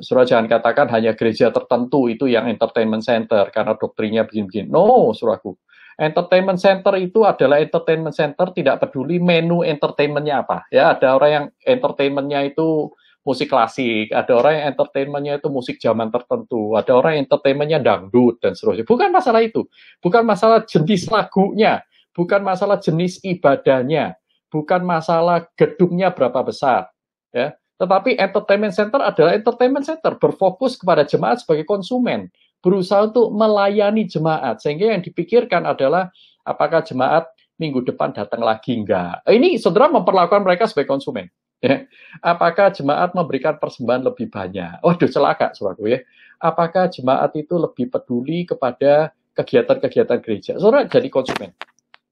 Saudara jangan katakan hanya gereja tertentu itu yang entertainment center karena doktrinnya begini-begini. No, saudaraku. Entertainment center itu adalah entertainment center tidak peduli menu entertainmentnya apa. Ya, ada orang yang entertainmentnya itu musik klasik, ada orang yang entertainmentnya itu musik zaman tertentu, ada orang yang entertainmentnya dangdut dan seterusnya. Bukan masalah itu, bukan masalah jenis lagunya, bukan masalah jenis ibadahnya, bukan masalah gedungnya berapa besar. Ya, tetapi entertainment center adalah entertainment center berfokus kepada jemaat sebagai konsumen. Berusaha untuk melayani jemaat, sehingga yang dipikirkan adalah apakah jemaat minggu depan datang lagi enggak. Ini saudara memperlakukan mereka sebagai konsumen. Ya. Apakah jemaat memberikan persembahan lebih banyak? Waduh, celaka saudaraku ya. Apakah jemaat itu lebih peduli kepada kegiatan-kegiatan gereja? Saudara jadi konsumen.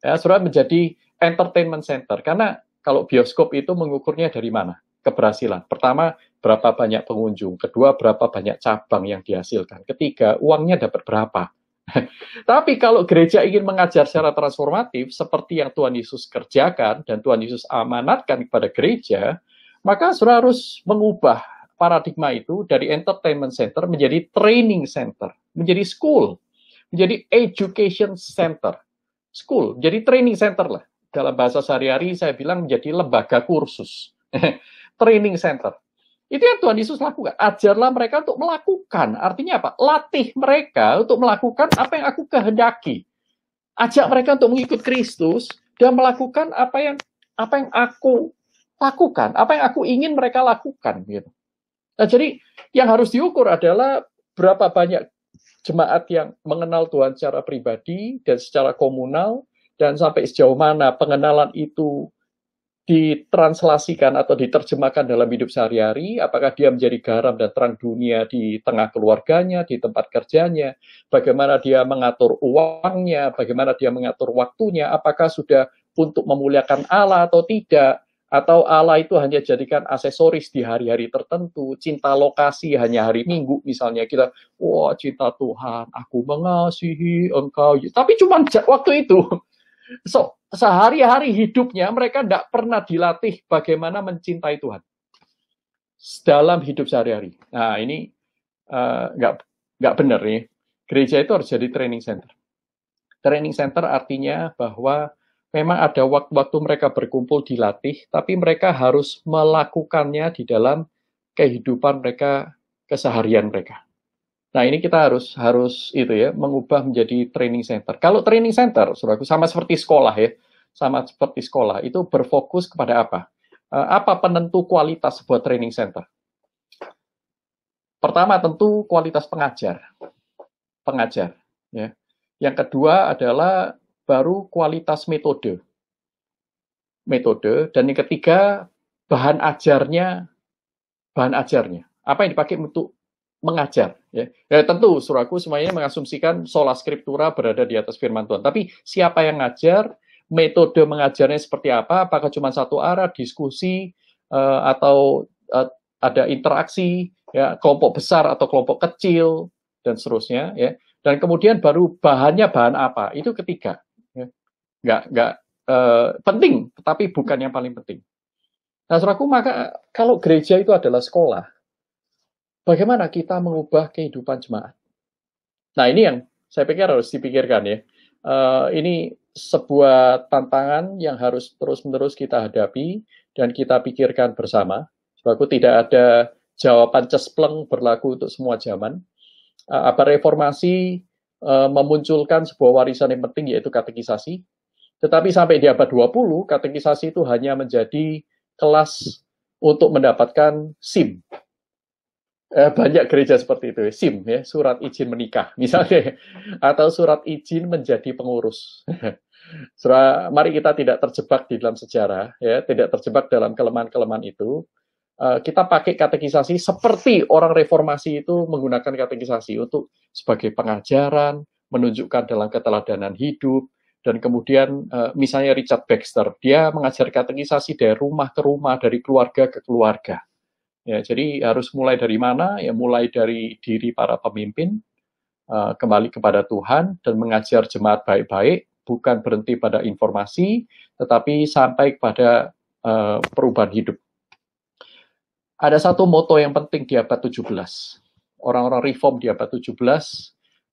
Ya, saudara menjadi entertainment center. Karena kalau bioskop itu mengukurnya dari mana? Keberhasilan. Pertama, berapa banyak pengunjung. Kedua, berapa banyak cabang yang dihasilkan. Ketiga, uangnya dapat berapa. Tapi kalau gereja ingin mengajar secara transformatif, seperti yang Tuhan Yesus kerjakan, dan Tuhan Yesus amanatkan kepada gereja, maka saudara harus mengubah paradigma itu dari entertainment center menjadi training center, menjadi school, menjadi education center. School, jadi training center lah. Dalam bahasa sehari-hari saya bilang menjadi lembaga kursus. Training center. Itu yang Tuhan Yesus lakukan. Ajarlah mereka untuk melakukan. Artinya apa? Latih mereka untuk melakukan apa yang aku kehendaki. Ajak mereka untuk mengikut Kristus dan melakukan apa yang aku lakukan, apa yang aku ingin mereka lakukan. Gitu. Nah, jadi yang harus diukur adalah berapa banyak jemaat yang mengenal Tuhan secara pribadi dan secara komunal, dan sampai sejauh mana pengenalan itu ditranslasikan atau diterjemahkan dalam hidup sehari-hari, apakah dia menjadi garam dan terang dunia di tengah keluarganya, di tempat kerjanya, bagaimana dia mengatur uangnya, bagaimana dia mengatur waktunya, apakah sudah untuk memuliakan Allah atau tidak, atau Allah itu hanya jadikan aksesoris di hari-hari tertentu, cinta lokasi hanya hari Minggu misalnya, kita, wah cinta Tuhan, aku mengasihi engkau, tapi cuma waktu itu. So, sehari-hari hidupnya mereka tidak pernah dilatih bagaimana mencintai Tuhan dalam hidup sehari-hari. Nah, ini nggak benar nih. Gereja itu harus jadi training center. Training center artinya bahwa memang ada waktu-waktu mereka berkumpul dilatih, tapi mereka harus melakukannya di dalam kehidupan mereka, keseharian mereka. Nah, ini kita harus itu ya, mengubah menjadi training center. Kalau training center, saudaraku, sama seperti sekolah ya, sama seperti sekolah, itu berfokus kepada apa? Apa penentu kualitas sebuah training center? Pertama tentu kualitas pengajar, ya. Yang kedua adalah baru kualitas metode, dan yang ketiga bahan ajarnya. Apa yang dipakai untuk mengajar, ya. Tentu, saudaraku, semuanya mengasumsikan sola scriptura berada di atas firman Tuhan. Tapi siapa yang ngajar, metode mengajarnya seperti apa? Apakah cuma satu arah, diskusi, atau ada interaksi, ya, kelompok besar atau kelompok kecil, dan seterusnya, ya. Dan kemudian baru bahannya bahan apa? Itu ketiga. Ya. Nggak penting, tetapi bukan yang paling penting. Nah, saudaraku, maka kalau gereja itu adalah sekolah, bagaimana kita mengubah kehidupan jemaat? Nah, ini yang saya pikir harus dipikirkan ya. Ini sebuah tantangan yang harus terus-menerus kita hadapi dan kita pikirkan bersama. Sebab tidak ada jawaban cespleng berlaku untuk semua zaman. Abad reformasi memunculkan sebuah warisan yang penting, yaitu katekisasi. Tetapi sampai di abad 20, katekisasi itu hanya menjadi kelas untuk mendapatkan SIM. Banyak gereja seperti itu, SIM, ya, surat izin menikah, misalnya, atau surat izin menjadi pengurus. Mari kita tidak terjebak di dalam sejarah, ya, tidak terjebak dalam kelemahan-kelemahan itu. Kita pakai katekisasi seperti orang reformasi itu menggunakan katekisasi untuk sebagai pengajaran, menunjukkan dalam keteladanan hidup, dan kemudian misalnya Richard Baxter, dia mengajar katekisasi dari rumah ke rumah, dari keluarga ke keluarga. Ya, jadi harus mulai dari mana? Ya, mulai dari diri para pemimpin, kembali kepada Tuhan, dan mengajar jemaat baik-baik, bukan berhenti pada informasi, tetapi sampai kepada perubahan hidup. Ada satu moto yang penting di abad 17. Orang-orang reform di abad 17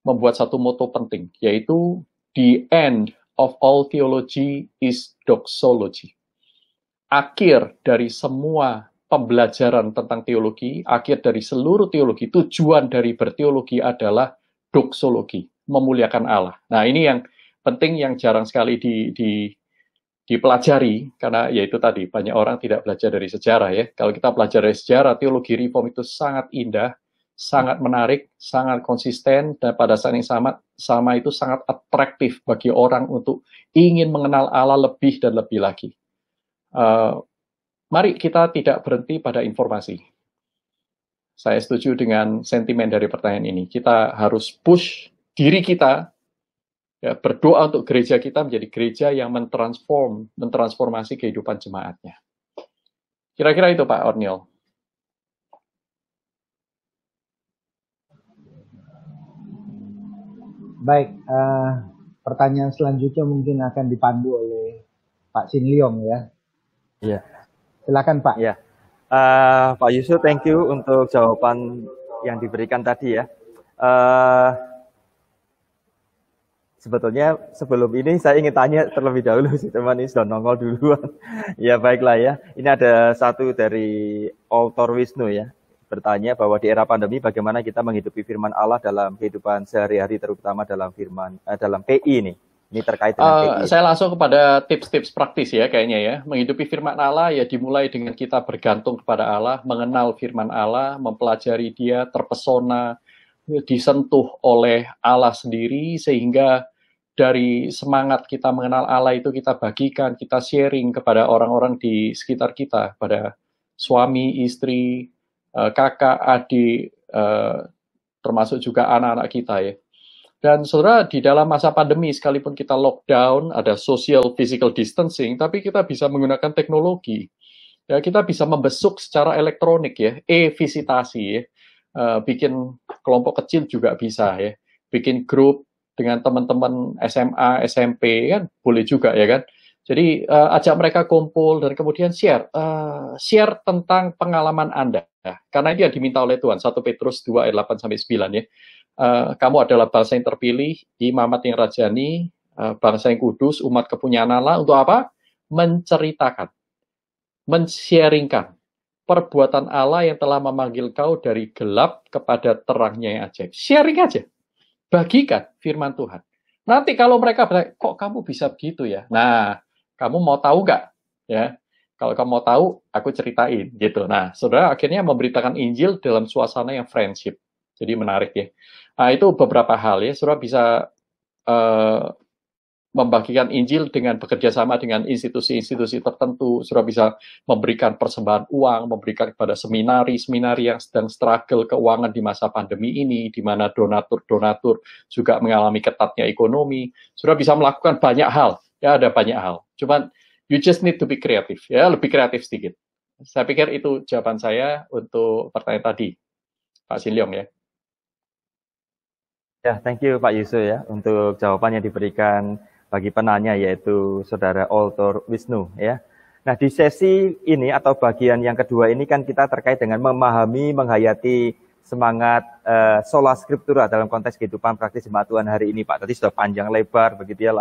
membuat satu moto penting, yaitu the end of all theology is doxology. Akhir dari semua pembelajaran tentang teologi, akhir dari seluruh teologi, tujuan dari berteologi adalah doxologi, memuliakan Allah. Nah, ini yang penting, yang jarang sekali dipelajari, karena yaitu tadi, banyak orang tidak belajar dari sejarah ya. Kalau kita belajar dari sejarah, teologi reform itu sangat indah, sangat menarik, sangat konsisten, dan pada saat yang sama itu sangat atraktif bagi orang untuk ingin mengenal Allah lebih dan lebih lagi. Mari kita tidak berhenti pada informasi. Saya setuju dengan sentimen dari pertanyaan ini. Kita harus push diri kita, ya, berdoa untuk gereja kita menjadi gereja yang mentransformasi kehidupan jemaatnya. Kira-kira itu Pak Orniel. Baik, pertanyaan selanjutnya mungkin akan dipandu oleh Pak Sin Leong ya. Iya. Silakan Pak. Ya, Pak Yusuf, thank you untuk jawaban yang diberikan tadi ya. Sebetulnya sebelum ini saya ingin tanya terlebih dahulu sih, teman ini sudah nongol duluan. Ya baiklah ya. Ini ada satu dari author Wisnu ya, bertanya bahwa di era pandemi bagaimana kita menghidupi firman Allah dalam kehidupan sehari-hari, terutama dalam dalam PI ini. Ini terkait dengan PI. Saya langsung kepada tips-tips praktis ya kayaknya ya. Menghidupi firman Allah ya dimulai dengan kita bergantung kepada Allah, mengenal firman Allah, mempelajari dia, terpesona, disentuh oleh Allah sendiri, sehingga dari semangat kita mengenal Allah itu kita bagikan, kita sharing kepada orang-orang di sekitar kita, pada suami, istri, kakak, adik, termasuk juga anak-anak kita ya. Dan saudara, di dalam masa pandemi, sekalipun kita lockdown, ada social physical distancing, tapi kita bisa menggunakan teknologi. Ya, kita bisa membesuk secara elektronik ya, e-visitasi ya. Bikin kelompok kecil juga bisa ya. Bikin grup dengan teman-teman SMA, SMP kan boleh juga ya kan. Jadi ajak mereka kumpul dan kemudian share tentang pengalaman Anda. Karena ini yang diminta oleh Tuhan, 1 Petrus 2 ayat 8 sampai 9 ya. Kamu adalah bangsa yang terpilih, imamat yang rajani, bangsa yang kudus, umat kepunyaan Allah untuk apa? Menceritakan, men-sharingkan perbuatan Allah yang telah memanggil kau dari gelap kepada terangnya yang ajaib. Sharing aja. Bagikan firman Tuhan. Nanti kalau mereka bilang, kok kamu bisa begitu ya? Nah, kamu mau tahu nggak? Ya, kalau kamu mau tahu, aku ceritain gitu. Nah, saudara akhirnya memberitakan Injil dalam suasana yang friendship. Jadi menarik ya. Nah, itu beberapa hal ya. Saudara bisa membagikan Injil dengan bekerja sama dengan institusi-institusi tertentu. Saudara bisa memberikan persembahan uang, memberikan kepada seminari-seminari yang sedang struggle keuangan di masa pandemi ini, di mana donatur-donatur juga mengalami ketatnya ekonomi. Saudara bisa melakukan banyak hal. Ya, ada banyak hal. Cuman, you just need to be creative. Ya, lebih kreatif sedikit. Saya pikir itu jawaban saya untuk pertanyaan tadi, Pak Sinlyong ya. Ya, thank you Pak Yusuf ya untuk jawaban yang diberikan bagi penanya yaitu Saudara Altor Wisnu ya. Nah, di sesi ini atau bagian yang kedua ini kan kita terkait dengan memahami, menghayati semangat sola scriptura dalam konteks kehidupan praktis jemaat Tuhan hari ini Pak. Tadi sudah panjang lebar begitu ya,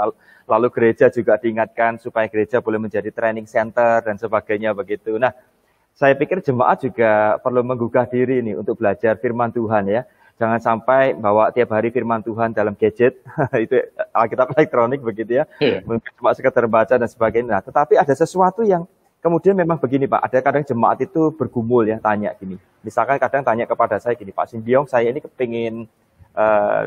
lalu gereja juga diingatkan supaya gereja boleh menjadi training center dan sebagainya begitu. Nah, saya pikir jemaat juga perlu menggugah diri nih untuk belajar firman Tuhan ya. Jangan sampai bawa tiap hari firman Tuhan dalam gadget, itu Alkitab elektronik begitu ya, mungkin cuma sekedar baca dan sebagainya. Nah, tetapi ada sesuatu yang kemudian memang begini Pak, ada kadang jemaat itu bergumul ya, tanya gini. Misalkan kadang tanya kepada saya gini, Pak Sinlyong, saya ini kepingin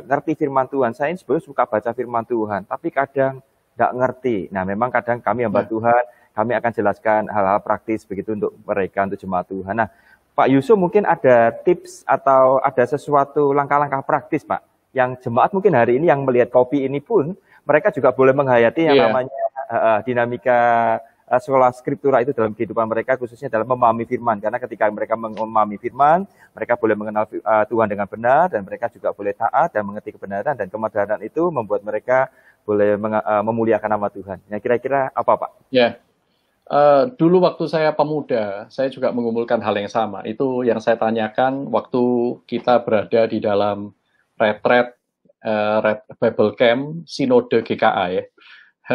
ngerti firman Tuhan, saya ini sebenarnya suka baca firman Tuhan, tapi kadang nggak ngerti. Nah, memang kadang kami hamba Tuhan, kami akan jelaskan hal-hal praktis begitu untuk mereka, untuk jemaat Tuhan. Nah, Pak Yusuf mungkin ada tips atau ada sesuatu langkah-langkah praktis Pak, yang jemaat mungkin hari ini yang melihat kopi ini pun, mereka juga boleh menghayati yang namanya dinamika sola scriptura itu dalam kehidupan mereka, khususnya dalam memahami firman. Karena ketika mereka memahami firman, mereka boleh mengenal Tuhan dengan benar, dan mereka juga boleh taat dan mengerti kebenaran, dan kebenaran itu membuat mereka boleh memuliakan nama Tuhan. Nah, kira-kira apa Pak? Ya. Dulu waktu saya pemuda, saya juga mengumpulkan hal yang sama. Itu yang saya tanyakan waktu kita berada di dalam retret Bible Camp Sinode GKA ya.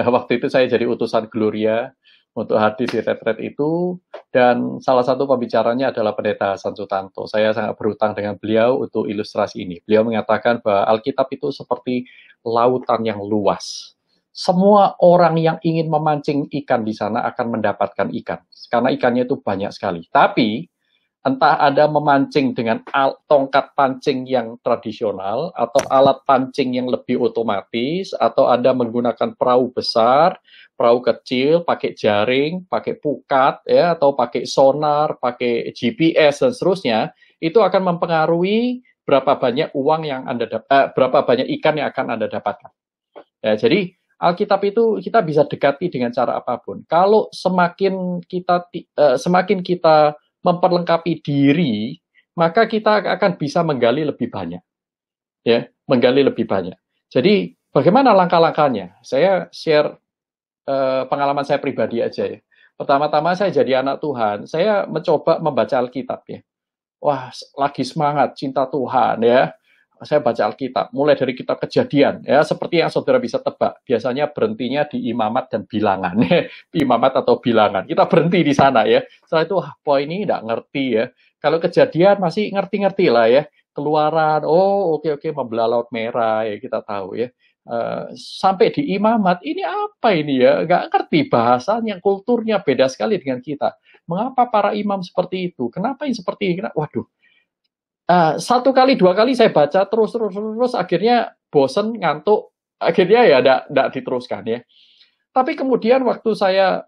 Waktu itu saya jadi utusan Gloria untuk hadir di retret itu, dan salah satu pembicaranya adalah Pendeta Hasan Sutanto. Saya sangat berhutang dengan beliau untuk ilustrasi ini. Beliau mengatakan bahwa Alkitab itu seperti lautan yang luas. Semua orang yang ingin memancing ikan di sana akan mendapatkan ikan. Karena ikannya itu banyak sekali. Tapi, entah Anda memancing dengan tongkat pancing yang tradisional, atau alat pancing yang lebih otomatis, atau Anda menggunakan perahu besar, perahu kecil, pakai jaring, pakai pukat, ya, atau pakai sonar, pakai GPS, dan seterusnya, itu akan mempengaruhi berapa banyak uang yang berapa banyak ikan yang akan Anda dapatkan. Ya, jadi, Alkitab itu kita bisa dekati dengan cara apapun. Kalau semakin kita memperlengkapi diri, maka kita akan bisa menggali lebih banyak. Ya, menggali lebih banyak. Jadi, bagaimana langkah-langkahnya? Saya share pengalaman saya pribadi aja ya. Pertama-tama saya jadi anak Tuhan, saya mencoba membaca Alkitab ya. Wah, lagi semangat, cinta Tuhan ya. Saya baca Alkitab, mulai dari kitab Kejadian, ya seperti yang saudara bisa tebak, biasanya berhentinya di imamat dan bilangan, imamat atau bilangan. Kita berhenti di sana ya. Setelah itu, poin ini nggak ngerti ya. Kalau Kejadian masih ngerti-ngerti lah ya. Keluaran, oke, membelah laut merah ya, kita tahu ya. Sampai di imamat, ini apa ini ya? Nggak ngerti bahasanya, kulturnya beda sekali dengan kita. Mengapa para imam seperti itu? Kenapa yang seperti ini? Waduh. 1 kali 2 kali saya baca terus akhirnya bosen, ngantuk, akhirnya ya tidak diteruskan ya. Tapi kemudian waktu saya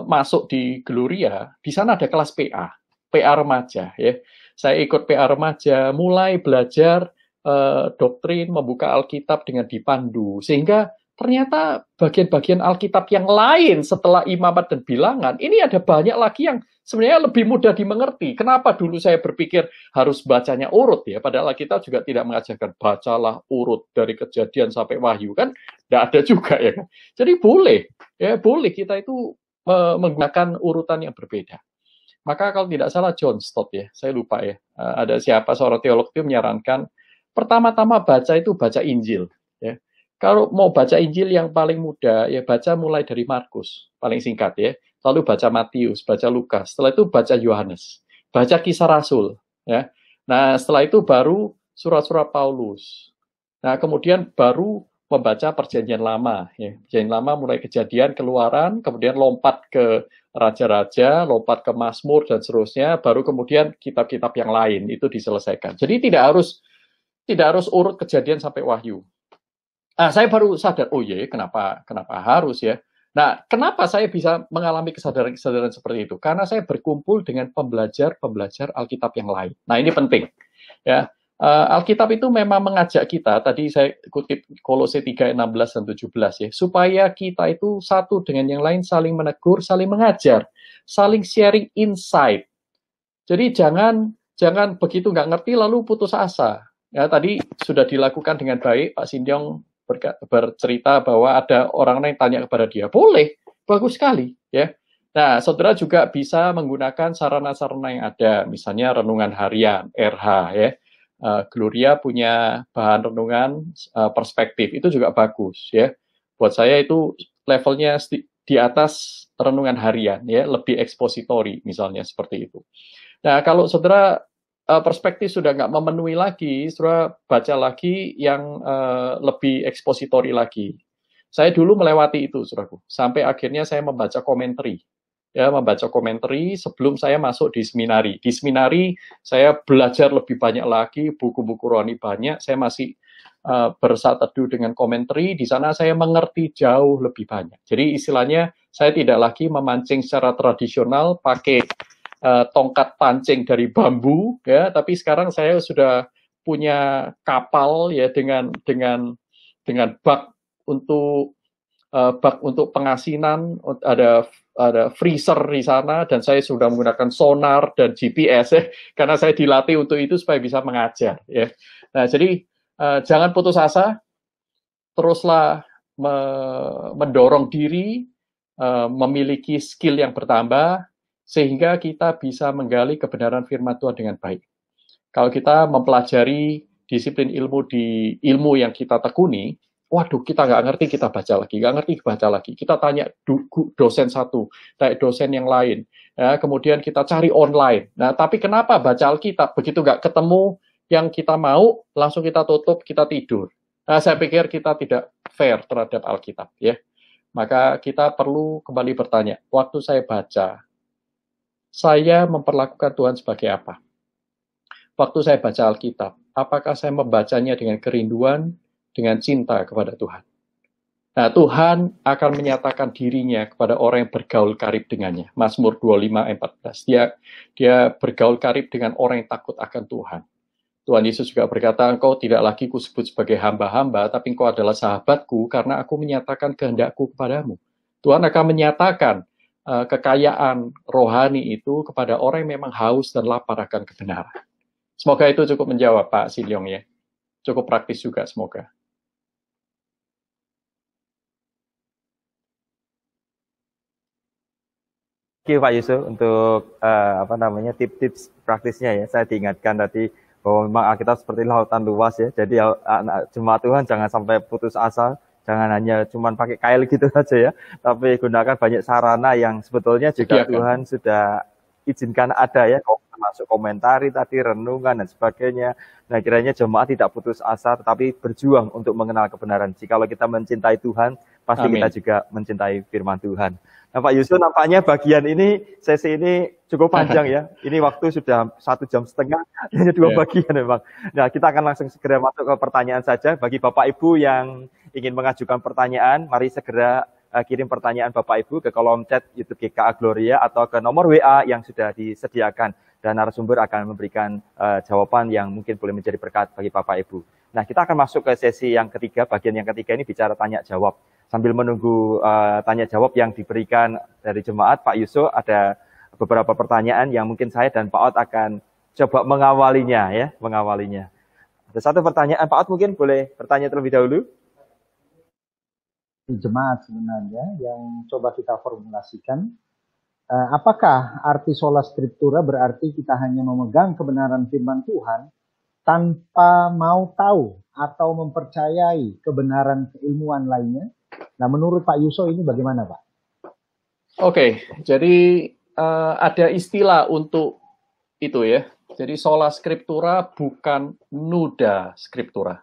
masuk di Gloria, di sana ada kelas PA remaja ya. Saya ikut PA remaja, mulai belajar doktrin, membuka Alkitab dengan dipandu, sehingga ternyata bagian-bagian Alkitab yang lain setelah imamat dan bilangan, ini ada banyak lagi yang sebenarnya lebih mudah dimengerti. Kenapa dulu saya berpikir harus bacanya urut ya, padahal Alkitab juga tidak mengajarkan bacalah urut dari Kejadian sampai Wahyu, kan tidak ada juga ya kan. Jadi boleh kita itu menggunakan urutan yang berbeda. Maka kalau tidak salah John Stott ya, saya lupa ya, ada siapa seorang teolog itu menyarankan pertama-tama baca itu baca Injil ya. Kalau mau baca Injil yang paling mudah, ya baca mulai dari Markus, paling singkat ya. Lalu baca Matius, baca Lukas, setelah itu baca Yohanes, baca Kisah Rasul. Ya. Nah, setelah itu baru surat-surat Paulus. Nah, kemudian baru membaca Perjanjian Lama. Ya. Perjanjian Lama mulai Kejadian, Keluaran, kemudian lompat ke Raja-Raja, lompat ke Mazmur, dan seterusnya, baru kemudian kitab-kitab yang lain itu diselesaikan. Jadi tidak harus urut Kejadian sampai Wahyu. Nah, saya baru sadar, oh iya, kenapa harus ya? Nah, kenapa saya bisa mengalami kesadaran seperti itu? Karena saya berkumpul dengan pembelajar Alkitab yang lain. Nah, ini penting. Ya, Alkitab itu memang mengajak kita, tadi saya kutip Kolose 3, 16 dan 17 ya, supaya kita itu satu dengan yang lain saling menegur, saling mengajar, saling sharing insight. Jadi jangan begitu nggak ngerti lalu putus asa. Ya, tadi sudah dilakukan dengan baik, Pak Sindyong bercerita bahwa ada orang yang tanya kepada dia, boleh, bagus sekali, ya. Nah, saudara juga bisa menggunakan sarana-sarana yang ada, misalnya renungan harian, RH, ya. Gloria punya bahan renungan perspektif, itu juga bagus, ya. Buat saya itu levelnya di atas renungan harian, ya, lebih ekspositori, misalnya seperti itu. Nah, kalau saudara perspektif sudah nggak memenuhi lagi, saudara baca lagi yang lebih ekspositori lagi. Saya dulu melewati itu, saudaraku. Sampai akhirnya saya membaca komentari. Ya, membaca komentari sebelum saya masuk di seminari. Di seminari saya belajar lebih banyak lagi, buku-buku rohani banyak. Saya masih bersatu teduh dengan komentari. Di sana saya mengerti jauh lebih banyak. Jadi istilahnya saya tidak lagi memancing secara tradisional pakai tongkat pancing dari bambu ya, tapi sekarang saya sudah punya kapal ya dengan bak untuk pengasinan, ada freezer di sana, dan saya sudah menggunakan sonar dan GPS ya, karena saya dilatih untuk itu supaya bisa mengajar ya. Nah, jadi jangan putus asa, teruslah mendorong diri, memiliki skill yang bertambah, sehingga kita bisa menggali kebenaran firman Tuhan dengan baik. Kalau kita mempelajari disiplin ilmu di ilmu yang kita tekuni, waduh, kita nggak ngerti, kita baca lagi, nggak ngerti, baca lagi. Kita tanya dosen satu, tanya dosen yang lain. Ya, kemudian kita cari online. Nah, tapi kenapa baca Alkitab? Begitu nggak ketemu yang kita mau, langsung kita tutup, kita tidur. Nah, saya pikir kita tidak fair terhadap Alkitab. Ya. Maka kita perlu kembali bertanya, waktu saya baca, saya memperlakukan Tuhan sebagai apa? Waktu saya baca Alkitab, apakah saya membacanya dengan kerinduan, dengan cinta kepada Tuhan? Nah, Tuhan akan menyatakan dirinya kepada orang yang bergaul karib dengannya. Mazmur 25 ayat 14. Dia bergaul karib dengan orang yang takut akan Tuhan. Tuhan Yesus juga berkata, engkau tidak lagi kusebut sebagai hamba-hamba, tapi engkau adalah sahabatku karena aku menyatakan kehendakku kepadamu. Tuhan akan menyatakan kekayaan rohani itu kepada orang yang memang haus dan lapar akan kebenaran. Semoga itu cukup menjawab, Pak Sindyong ya. Cukup praktis juga, semoga. Thank you Pak Yusuf untuk tips-tips praktisnya ya. Saya diingatkan tadi bahwa memang Alkitab seperti lautan luas ya. Jadi jemaat Tuhan jangan sampai putus asa. Jangan hanya cuma pakai kail gitu saja ya, tapi gunakan banyak sarana yang sebetulnya juga Tuhan sudah izinkan ada ya, termasuk komentari tadi, renungan dan sebagainya. Nah, kiranya jemaat tidak putus asa, tetapi berjuang untuk mengenal kebenaran. Jikalau kita mencintai Tuhan, pasti Amin. Kita juga mencintai firman Tuhan. Nah, Pak Yusuf, nampaknya bagian ini, sesi ini cukup panjang ya. Ini waktu sudah 1,5 jam, hanya 2 bagian memang. Nah, kita akan langsung segera masuk ke pertanyaan saja. Bagi Bapak Ibu yang ingin mengajukan pertanyaan, mari segera kirim pertanyaan Bapak Ibu ke kolom chat YouTube GKA Gloria atau ke nomor WA yang sudah disediakan. Dan narasumber akan memberikan jawaban yang mungkin boleh menjadi berkat bagi Bapak Ibu. Nah, kita akan masuk ke sesi yang ketiga. Bagian yang ketiga ini bicara tanya jawab. Sambil menunggu tanya jawab yang diberikan dari jemaat, Pak Yusuf, ada beberapa pertanyaan yang mungkin saya dan Pak Ot akan coba mengawalinya ya, mengawalinya. Ada satu pertanyaan, Pak Ot mungkin boleh bertanya terlebih dahulu. Jemaat sebenarnya yang coba kita formulasikan, apakah arti sola scriptura berarti kita hanya memegang kebenaran firman Tuhan tanpa mau tahu atau mempercayai kebenaran keilmuan lainnya? Nah, menurut Pak Yusuf ini bagaimana, Pak? Oke, jadi ada istilah untuk itu ya. Jadi sola scriptura bukan nuda scriptura.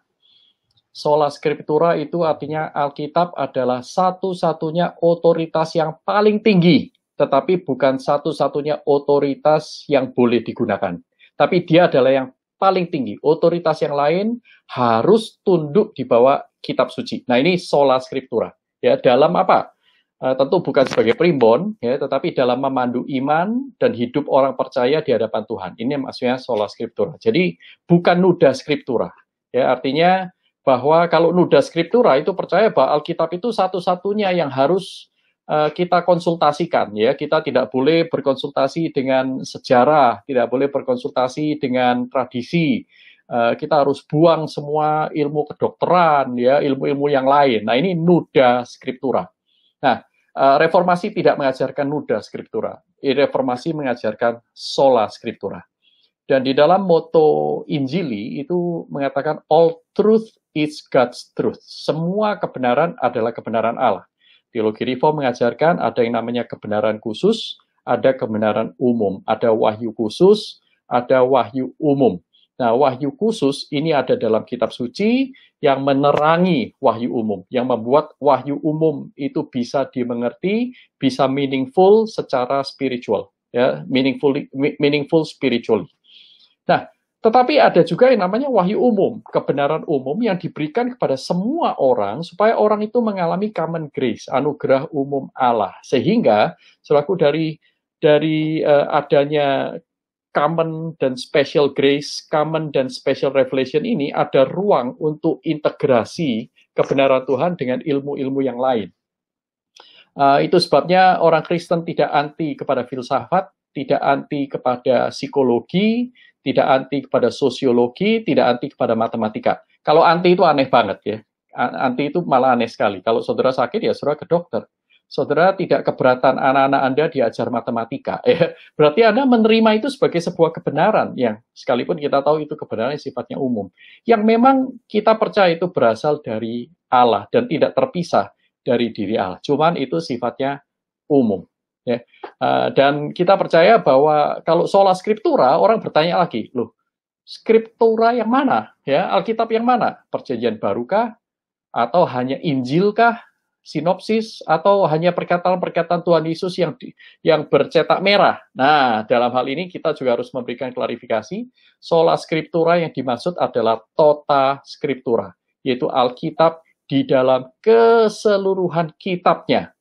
Sola scriptura itu artinya Alkitab adalah satu-satunya otoritas yang paling tinggi, tetapi bukan satu-satunya otoritas yang boleh digunakan. Tapi dia adalah yang paling tinggi. Otoritas yang lain harus tunduk di bawah kitab suci. Nah, ini sola scriptura. Ya, dalam apa? Tentu bukan sebagai primbon, ya, tetapi dalam memandu iman dan hidup orang percaya di hadapan Tuhan. Ini maksudnya sola scriptura. Jadi bukan nuda scriptura. Ya, artinya bahwa kalau nuda scriptura itu percaya bahwa Alkitab itu satu-satunya yang harus kita konsultasikan. Ya, kita tidak boleh berkonsultasi dengan sejarah, tidak boleh berkonsultasi dengan tradisi. Kita harus buang semua ilmu kedokteran, ya, ilmu-ilmu yang lain. Nah, ini nuda scriptura. Nah, reformasi tidak mengajarkan nuda scriptura. Reformasi mengajarkan sola scriptura. Dan di dalam moto Injili itu mengatakan all truth is God's truth. Semua kebenaran adalah kebenaran Allah. Teologi Reform mengajarkan ada yang namanya kebenaran khusus, ada kebenaran umum, ada wahyu khusus, ada wahyu umum. Nah, wahyu khusus ini ada dalam kitab suci yang menerangi wahyu umum, yang membuat wahyu umum itu bisa dimengerti, bisa meaningful secara spiritual, ya, meaningful spiritually. Nah, tetapi ada juga yang namanya wahyu umum, kebenaran umum yang diberikan kepada semua orang supaya orang itu mengalami common grace, anugerah umum Allah, sehingga selaku dari adanya common dan special grace, common dan special revelation ini ada ruang untuk integrasi kebenaran Tuhan dengan ilmu-ilmu yang lain. Itu sebabnya orang Kristen tidak anti kepada filsafat, tidak anti kepada psikologi, tidak anti kepada sosiologi, tidak anti kepada matematika. Kalau anti itu aneh banget ya. Anti itu malah aneh sekali. Kalau saudara sakit ya saudara ke dokter. Saudara tidak keberatan anak-anak Anda diajar matematika. Berarti Anda menerima itu sebagai sebuah kebenaran yang sekalipun kita tahu itu kebenaran yang sifatnya umum. Yang memang kita percaya itu berasal dari Allah dan tidak terpisah dari diri Allah. Cuman itu sifatnya umum. Ya. Dan kita percaya bahwa kalau sola scriptura, orang bertanya lagi, loh, scriptura yang mana? Ya, Alkitab yang mana? Perjanjian Barukah? Atau hanya Injilkah? Sinopsis atau hanya perkataan-perkataan Tuhan Yesus yang bercetak merah. Nah, dalam hal ini kita juga harus memberikan klarifikasi. Sola scriptura yang dimaksud adalah tota scriptura, yaitu Alkitab di dalam keseluruhan kitabnya.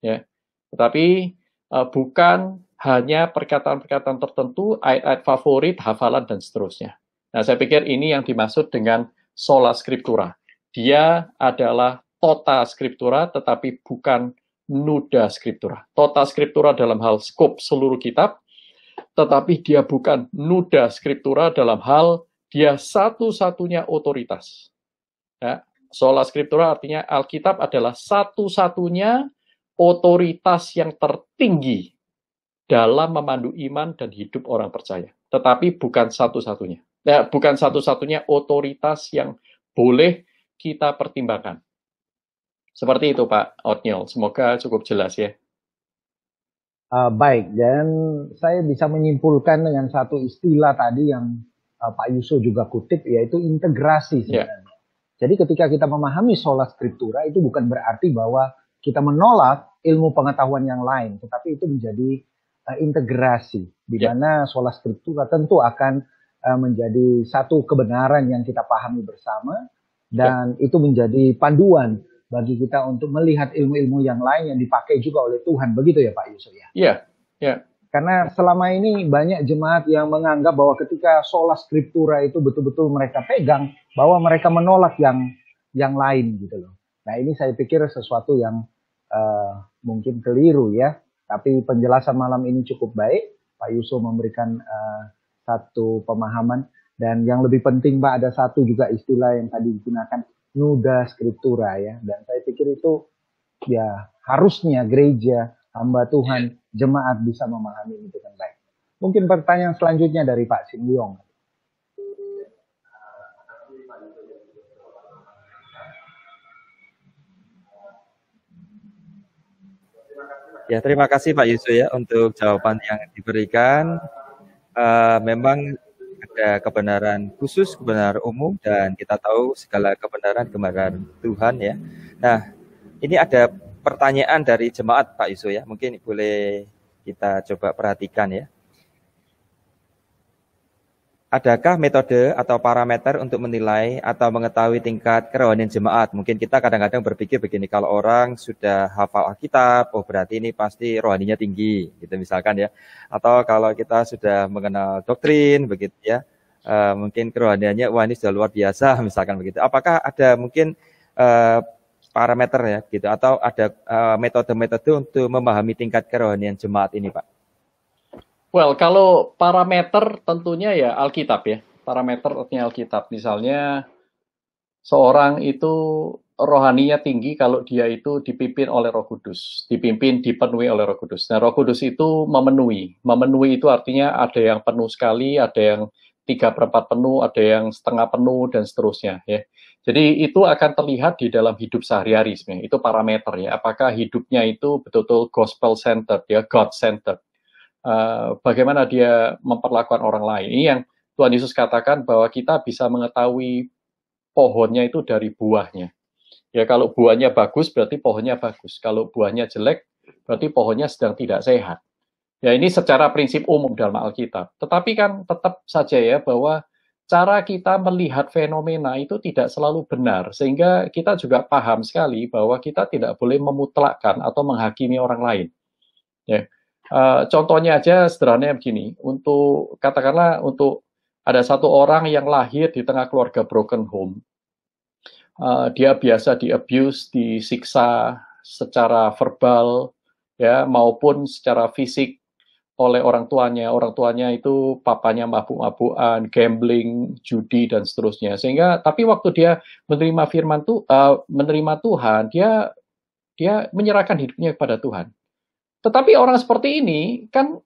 Ya. Tetapi bukan hanya perkataan-perkataan tertentu, ayat-ayat favorit, hafalan, dan seterusnya. Nah, saya pikir ini yang dimaksud dengan sola scriptura. Dia adalah tota scriptura, tetapi bukan nuda scriptura. Tota scriptura dalam hal skop seluruh kitab, tetapi dia bukan nuda scriptura dalam hal dia satu-satunya otoritas. Ya, sola scriptura artinya Alkitab adalah satu-satunya otoritas yang tertinggi dalam memandu iman dan hidup orang percaya. Tetapi bukan satu-satunya. Ya, bukan satu-satunya otoritas yang boleh kita pertimbangkan. Seperti itu Pak Otniel, semoga cukup jelas ya. Baik, dan saya bisa menyimpulkan dengan satu istilah tadi yang Pak Yusuf juga kutip, yaitu integrasi sebenarnya. Yeah. Jadi ketika kita memahami sola scriptura itu bukan berarti bahwa kita menolak ilmu pengetahuan yang lain, tetapi itu menjadi integrasi, di mana sola scriptura tentu akan menjadi satu kebenaran yang kita pahami bersama, dan itu menjadi panduan bagi kita untuk melihat ilmu-ilmu yang lain yang dipakai juga oleh Tuhan. Begitu ya Pak Yusuf ya? Iya, iya. Karena selama ini banyak jemaat yang menganggap bahwa ketika sola scriptura itu betul-betul mereka pegang, bahwa mereka menolak yang lain gitu loh. Nah ini saya pikir sesuatu yang mungkin keliru ya. Tapi penjelasan malam ini cukup baik. Pak Yusuf memberikan satu pemahaman. Dan yang lebih penting Pak, ada satu juga istilah yang tadi digunakan, nuda scriptura ya. Dan saya pikir itu ya harusnya gereja, hamba Tuhan, jemaat bisa memahami itu dengan baik. Mungkin pertanyaan selanjutnya dari Pak Sin Leong. Ya, terima kasih Pak Yusuf ya untuk jawaban yang diberikan. Memang ada kebenaran khusus, kebenaran umum, dan kita tahu segala kebenaran Tuhan ya. Nah, ini ada pertanyaan dari jemaat Pak Yusuf ya. Mungkin boleh kita coba perhatikan ya. Adakah metode atau parameter untuk menilai atau mengetahui tingkat kerohanian jemaat? Mungkin kita kadang-kadang berpikir begini, kalau orang sudah hafal Alkitab, oh berarti ini pasti rohaninya tinggi, gitu misalkan ya. Atau kalau kita sudah mengenal doktrin, begitu ya, mungkin kerohaniannya, wah ini sudah luar biasa, misalkan begitu. Apakah ada mungkin parameter ya, gitu, atau ada metode-metode untuk memahami tingkat kerohanian jemaat ini, Pak? Well, kalau parameter tentunya ya Alkitab ya. Parameter artinya Alkitab. Misalnya seorang itu rohaninya tinggi kalau dia itu dipimpin oleh Roh Kudus. Dipenuhi oleh Roh Kudus. Nah, Roh Kudus itu memenuhi. Memenuhi itu artinya ada yang penuh sekali, ada yang 3/4 penuh, ada yang setengah penuh, dan seterusnya ya. Jadi itu akan terlihat di dalam hidup sehari-hari sebenarnya. Itu parameter ya. Apakah hidupnya itu betul-betul gospel-centered ya, God-centered. Bagaimana dia memperlakukan orang lain. Ini yang Tuhan Yesus katakan bahwa kita bisa mengetahui pohonnya itu dari buahnya. Ya kalau buahnya bagus berarti pohonnya bagus. Kalau buahnya jelek berarti pohonnya sedang tidak sehat. Ya ini secara prinsip umum dalam Alkitab. Tetapi kan tetap saja ya bahwa cara kita melihat fenomena itu tidak selalu benar. Sehingga kita juga paham sekali bahwa kita tidak boleh memutlakkan atau menghakimi orang lain. Ya. Contohnya aja sederhananya begini, untuk katakanlah untuk ada satu orang yang lahir di tengah keluarga broken home, dia biasa di-abuse, disiksa secara verbal, ya maupun secara fisik oleh orang tuanya itu papanya mabuk-mabukan, gambling, judi dan seterusnya. Sehingga tapi waktu dia menerima menerima Tuhan, dia menyerahkan hidupnya kepada Tuhan. Tetapi orang seperti ini kan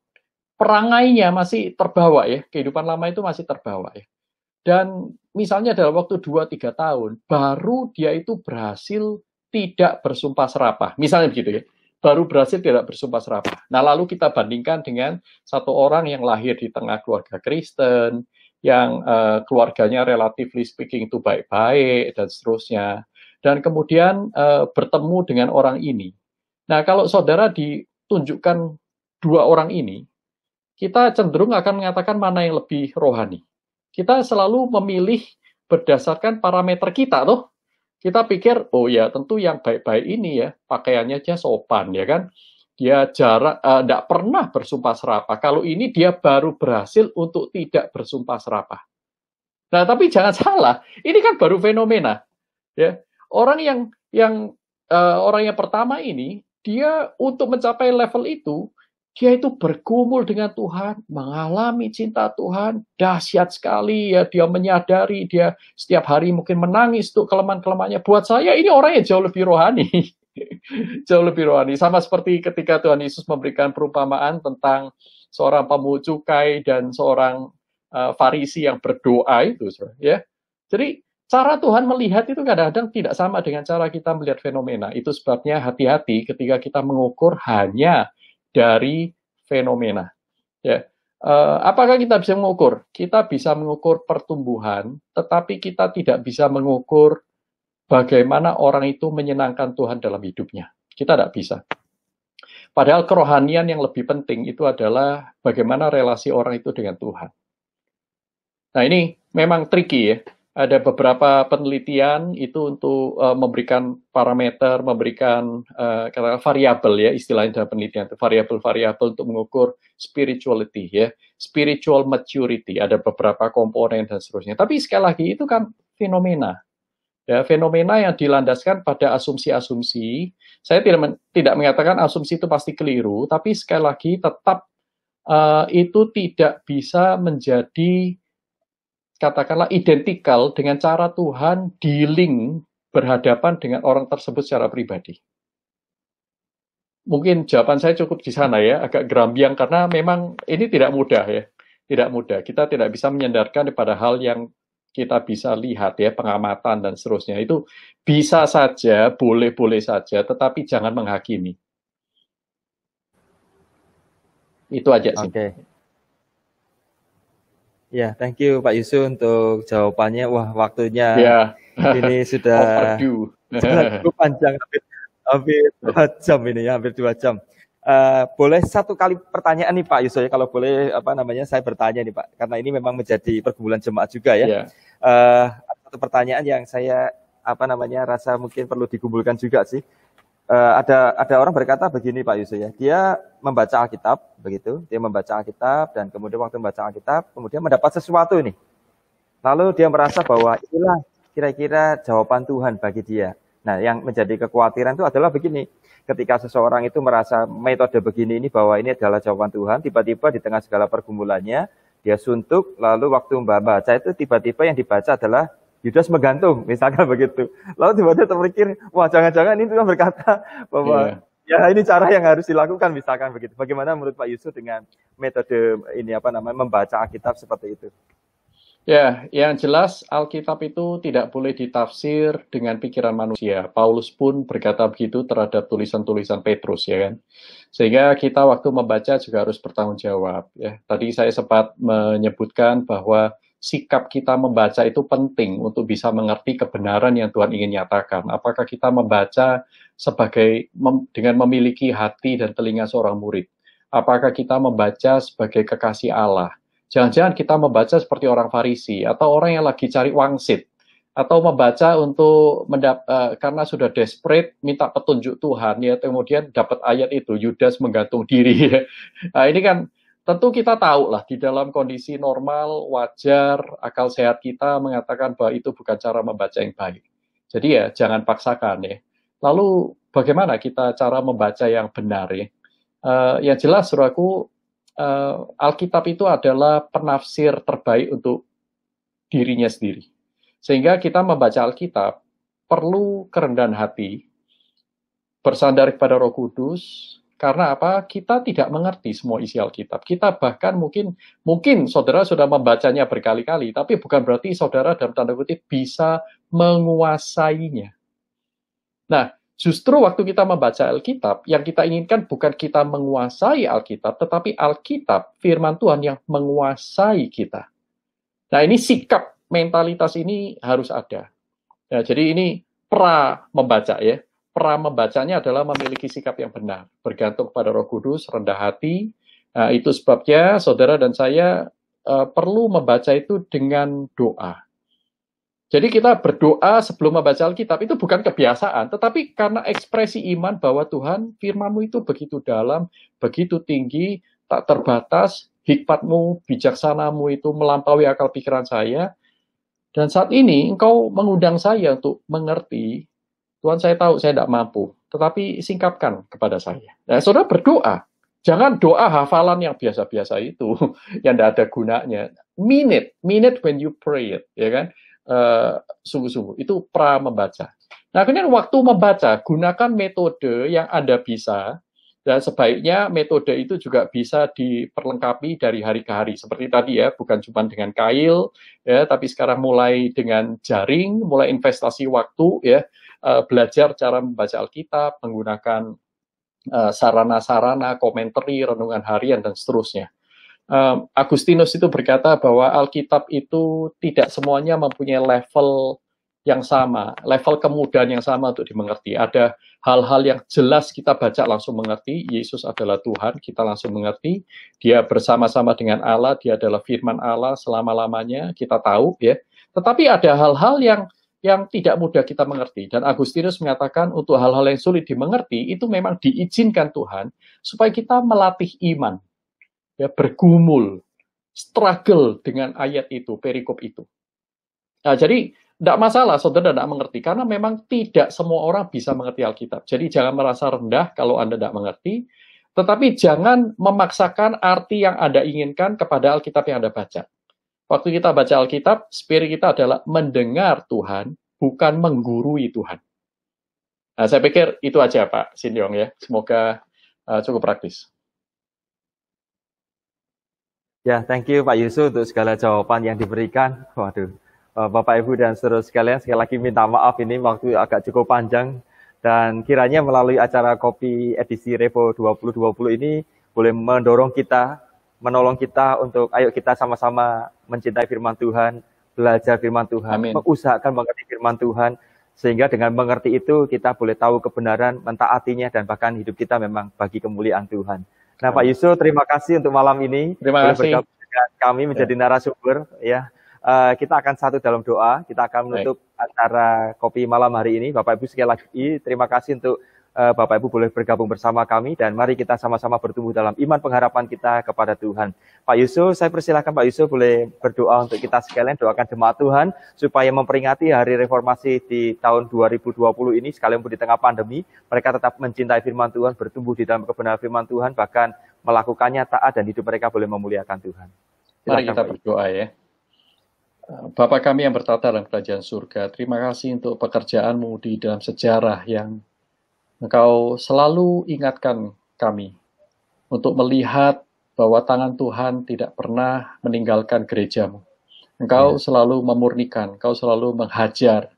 perangainya masih terbawa ya, kehidupan lama itu masih terbawa ya. Dan misalnya dalam waktu 2-3 tahun, baru dia itu berhasil tidak bersumpah serapah. Misalnya begitu ya, baru berhasil tidak bersumpah serapah. Nah lalu kita bandingkan dengan satu orang yang lahir di tengah keluarga Kristen, yang keluarganya relatively speaking itu baik-baik dan seterusnya. Dan kemudian bertemu dengan orang ini. Nah kalau saudara tunjukkan dua orang ini, kita cenderung akan mengatakan mana yang lebih rohani. Kita selalu memilih berdasarkan parameter kita, toh. Kita pikir, oh ya tentu yang baik-baik ini ya, pakaiannya aja sopan, ya kan. Dia tidak pernah bersumpah serapah. Kalau ini dia baru berhasil untuk tidak bersumpah serapah. Nah, tapi jangan salah, ini kan baru fenomena. Ya, orang yang pertama ini, dia untuk mencapai level itu, dia itu bergumul dengan Tuhan, mengalami cinta Tuhan, dahsyat sekali ya, dia menyadari, dia setiap hari mungkin menangis untuk kelemahan-kelemahannya. Buat saya ini orang yang jauh lebih rohani. Jauh lebih rohani. Sama seperti ketika Tuhan Yesus memberikan perumpamaan tentang seorang pemungut cukai dan seorang Farisi yang berdoa itu. Ya. Jadi cara Tuhan melihat itu kadang-kadang tidak sama dengan cara kita melihat fenomena. Itu sebabnya hati-hati ketika kita mengukur hanya dari fenomena. Ya. Apakah kita bisa mengukur? Kita bisa mengukur pertumbuhan, tetapi kita tidak bisa mengukur bagaimana orang itu menyenangkan Tuhan dalam hidupnya. Kita tidak bisa. Padahal kerohanian yang lebih penting itu adalah bagaimana relasi orang itu dengan Tuhan. Nah, ini memang tricky ya. Ada beberapa penelitian itu untuk memberikan parameter, memberikan katakanlah variabel ya, istilahnya dalam penelitian itu variabel-variabel untuk mengukur spirituality ya, spiritual maturity. Ada beberapa komponen dan seterusnya. Tapi sekali lagi itu kan fenomena. Ya, fenomena yang dilandaskan pada asumsi-asumsi. Saya tidak mengatakan asumsi itu pasti keliru, tapi sekali lagi tetap itu tidak bisa menjadi katakanlah identikal dengan cara Tuhan dealing berhadapan dengan orang tersebut secara pribadi. Mungkin jawaban saya cukup di sana ya, agak gerambiang karena memang ini tidak mudah ya. Tidak mudah. Kita tidak bisa menyandarkan pada hal yang kita bisa lihat ya, pengamatan dan seterusnya. Itu bisa saja, boleh-boleh saja, tetapi jangan menghakimi. Itu aja sih. Oke. Ya, thank you Pak Yusuf untuk jawabannya. Wah, waktunya ini sudah cukup panjang, hampir 2 jam ini ya, hampir 2 jam. Boleh satu kali pertanyaan nih Pak Yusuf ya, kalau boleh saya bertanya nih Pak, karena ini memang menjadi pergumulan jemaat juga ya. Satu pertanyaan yang saya rasa mungkin perlu digumulkan juga sih. Ada orang berkata begini Pak Yusuf ya, dia membaca Alkitab begitu, dia membaca Alkitab dan kemudian waktu membaca Alkitab kemudian mendapat sesuatu ini, lalu dia merasa bahwa inilah kira-kira jawaban Tuhan bagi dia. Nah, yang menjadi kekhawatiran itu adalah begini, ketika seseorang itu merasa metode begini ini bahwa ini adalah jawaban Tuhan, tiba-tiba di tengah segala pergumulannya dia suntuk, lalu waktu membaca itu tiba-tiba yang dibaca adalah Yudas menggantung, misalkan begitu. Lalu tiba-tiba terpikir, wah jangan-jangan ini Tuhan berkata bahwa ya ini cara yang harus dilakukan, misalkan begitu. Bagaimana menurut Pak Yusuf dengan metode ini membaca Alkitab seperti itu? Ya, yang jelas Alkitab itu tidak boleh ditafsir dengan pikiran manusia. Paulus pun berkata begitu terhadap tulisan-tulisan Petrus, ya kan. Sehingga kita waktu membaca juga harus bertanggung jawab. Ya, tadi saya sempat menyebutkan bahwa sikap kita membaca itu penting untuk bisa mengerti kebenaran yang Tuhan ingin nyatakan. Apakah kita membaca dengan memiliki hati dan telinga seorang murid? Apakah kita membaca sebagai kekasih Allah? Jangan-jangan kita membaca seperti orang Farisi atau orang yang lagi cari wangsit, atau membaca untuk karena sudah desperate minta petunjuk Tuhan ya, kemudian dapat ayat itu Yudas menggantung diri. Nah, ini kan tentu kita tahu lah di dalam kondisi normal, wajar, akal sehat kita mengatakan bahwa itu bukan cara membaca yang baik. Jadi ya jangan paksakan ya. Lalu bagaimana kita cara membaca yang benar ya? Yang jelas saudaraku, Alkitab itu adalah penafsir terbaik untuk dirinya sendiri. Sehingga kita membaca Alkitab perlu kerendahan hati, bersandar kepada Roh Kudus. Karena apa? Kita tidak mengerti semua isi Alkitab. Kita bahkan mungkin saudara sudah membacanya berkali-kali, tapi bukan berarti saudara dalam tanda kutip bisa menguasainya. Nah, justru waktu kita membaca Alkitab, yang kita inginkan bukan kita menguasai Alkitab, tetapi Alkitab, firman Tuhan yang menguasai kita. Nah, ini sikap, mentalitas ini harus ada. Nah, jadi ini pra membaca ya. Pra membacanya adalah memiliki sikap yang benar, bergantung kepada Roh Kudus, rendah hati. Nah, itu sebabnya saudara dan saya perlu membaca itu dengan doa. Jadi kita berdoa sebelum membaca Alkitab itu bukan kebiasaan, tetapi karena ekspresi iman bahwa Tuhan, firman-Mu itu begitu dalam, begitu tinggi, tak terbatas, hikmat-Mu, bijaksana-Mu itu melampaui akal pikiran saya. Dan saat ini Engkau mengundang saya untuk mengerti. Tuhan, saya tahu saya tidak mampu, tetapi singkapkan kepada saya. Nah, saudara berdoa. Jangan doa hafalan yang biasa-biasa itu, yang tidak ada gunanya. Mean it when you pray it, ya kan? Sungguh-sungguh, itu pra membaca. Nah, kemudian waktu membaca, gunakan metode yang Anda bisa, dan sebaiknya metode itu juga bisa diperlengkapi dari hari ke hari. Seperti tadi ya, bukan cuma dengan kail, ya, tapi sekarang mulai dengan jaring, mulai investasi waktu, ya, belajar cara membaca Alkitab, menggunakan sarana-sarana, komentari, renungan harian, dan seterusnya. Agustinus itu berkata bahwa Alkitab itu tidak semuanya mempunyai level yang sama, level kemudahan yang sama untuk dimengerti. Ada hal-hal yang jelas kita baca langsung mengerti, Yesus adalah Tuhan, kita langsung mengerti, dia bersama-sama dengan Allah, dia adalah firman Allah selama-lamanya, kita tahu ya. Tetapi ada hal-hal yang tidak mudah kita mengerti. Dan Agustinus mengatakan untuk hal-hal yang sulit dimengerti, itu memang diizinkan Tuhan, supaya kita melatih iman, ya, bergumul, struggle dengan ayat itu, perikop itu. Nah, jadi tidak masalah, saudara tidak mengerti, karena memang tidak semua orang bisa mengerti Alkitab. Jadi jangan merasa rendah kalau Anda tidak mengerti, tetapi jangan memaksakan arti yang Anda inginkan kepada Alkitab yang Anda baca. Waktu kita baca Alkitab, spirit kita adalah mendengar Tuhan, bukan menggurui Tuhan. Nah, saya pikir itu aja Pak Sindyong ya, semoga cukup praktis. Ya, thank you Pak Yusuf untuk segala jawaban yang diberikan. Waduh. Bapak Ibu dan saudara sekalian, sekali lagi minta maaf ini waktu agak cukup panjang, dan kiranya melalui acara Kopi edisi Revo 2020 ini boleh mendorong kita, menolong kita untuk ayo kita sama-sama mencintai firman Tuhan, belajar firman Tuhan, Amin. mengusahakan mengerti firman Tuhan, sehingga dengan mengerti itu kita boleh tahu kebenaran, mentaatinya, dan bahkan hidup kita memang bagi kemuliaan Tuhan. Nah, Pak Yusuf, terima kasih untuk malam ini. Terima kasih. Bergabung dengan kami menjadi narasumber ya. Kita akan satu dalam doa, kita akan menutup acara Kopi malam hari ini. Bapak Ibu sekali lagi terima kasih untuk Bapak Ibu boleh bergabung bersama kami, dan mari kita sama-sama bertumbuh dalam iman pengharapan kita kepada Tuhan. Pak Yusuf, saya persilakan Pak Yusuf boleh berdoa untuk kita sekalian, doakan jemaat Tuhan supaya memperingati hari reformasi di tahun 2020 ini, sekalipun di tengah pandemi, mereka tetap mencintai firman Tuhan, bertumbuh di dalam kebenaran firman Tuhan, bahkan melakukannya taat dan hidup mereka boleh memuliakan Tuhan. Silakan, mari kita berdoa ya. Bapa kami yang bertata dalam kerajaan surga, terima kasih untuk pekerjaan-Mu di dalam sejarah yang Engkau selalu ingatkan kami untuk melihat bahwa tangan Tuhan tidak pernah meninggalkan gereja-Mu. Engkau selalu memurnikan, Engkau selalu menghajar,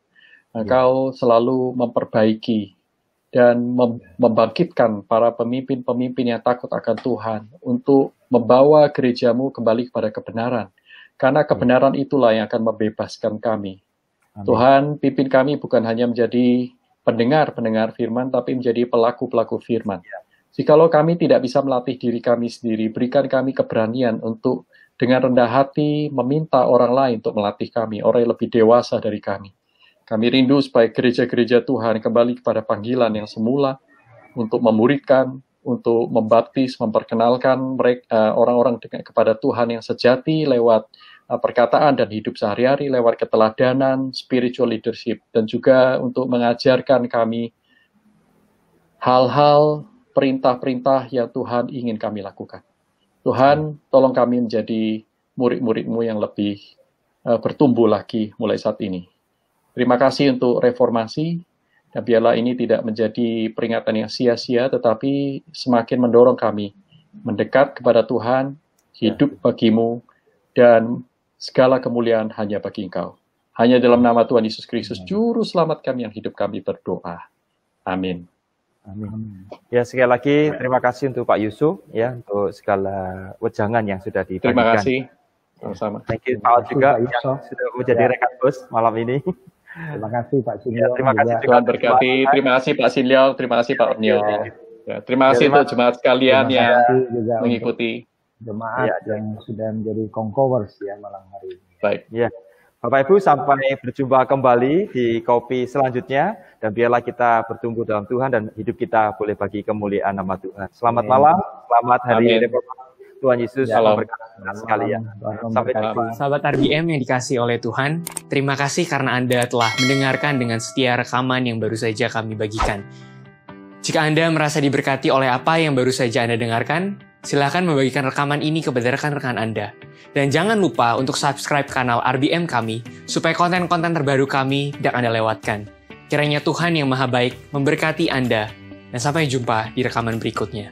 Engkau selalu memperbaiki dan membangkitkan para pemimpin-pemimpin yang takut akan Tuhan untuk membawa gereja-Mu kembali kepada kebenaran. Karena kebenaran itulah yang akan membebaskan kami. Amin. Tuhan, pimpin kami bukan hanya menjadi pendengar-pendengar firman, tapi menjadi pelaku-pelaku firman. Jikalau kami tidak bisa melatih diri kami sendiri, berikan kami keberanian untuk dengan rendah hati meminta orang lain untuk melatih kami, orang yang lebih dewasa dari kami. Kami rindu supaya gereja-gereja Tuhan kembali kepada panggilan yang semula, untuk memuridkan, untuk membaptis, memperkenalkan mereka, orang-orang kepada Tuhan yang sejati lewat perkataan dan hidup sehari-hari, lewat keteladanan, spiritual leadership, dan juga untuk mengajarkan kami hal-hal, perintah-perintah yang Tuhan ingin kami lakukan. Tuhan, tolong kami menjadi murid-murid-Mu yang lebih bertumbuh lagi mulai saat ini. Terima kasih untuk reformasi, dan biarlah ini tidak menjadi peringatan yang sia-sia, tetapi semakin mendorong kami mendekat kepada Tuhan, hidup bagi-Mu, dan segala kemuliaan hanya bagi Engkau. Hanya dalam nama Tuhan Yesus Kristus, Juru Selamat kami yang hidup kami berdoa. Amin. Amin. Ya, sekali lagi terima kasih untuk Pak Yusuf ya, untuk segala wejangan yang sudah dibagikan. Terima kasih. Sama-sama. Thank you Pak juga yang sudah menjadi rekan bos malam ini. Terima kasih Pak Sindyong. Terima kasih juga. Tuhan berkati. Terima kasih Pak Sindyong. Terima kasih Pak Ornyo. Ya, terima kasih untuk jemaat sekalian yang mengikuti. Jemaat yang sudah menjadi conquerors ya malam hari ini. Baik. Ya. Bapak Ibu, sampai berjumpa kembali di Kopi selanjutnya, dan biarlah kita bertumbuh dalam Tuhan dan hidup kita boleh bagi kemuliaan nama Tuhan. Selamat malam, selamat hari reformasi. Tuhan Yesus memberkati sekalian. Sampai jumpa. Sahabat RBM yang dikasihi oleh Tuhan, terima kasih karena Anda telah mendengarkan dengan setia rekaman yang baru saja kami bagikan. Jika Anda merasa diberkati oleh apa yang baru saja Anda dengarkan, silakan membagikan rekaman ini kepada rekan-rekan Anda. Dan jangan lupa untuk subscribe kanal RBM kami, supaya konten-konten terbaru kami tidak Anda lewatkan. Kiranya Tuhan yang Maha Baik memberkati Anda, dan sampai jumpa di rekaman berikutnya.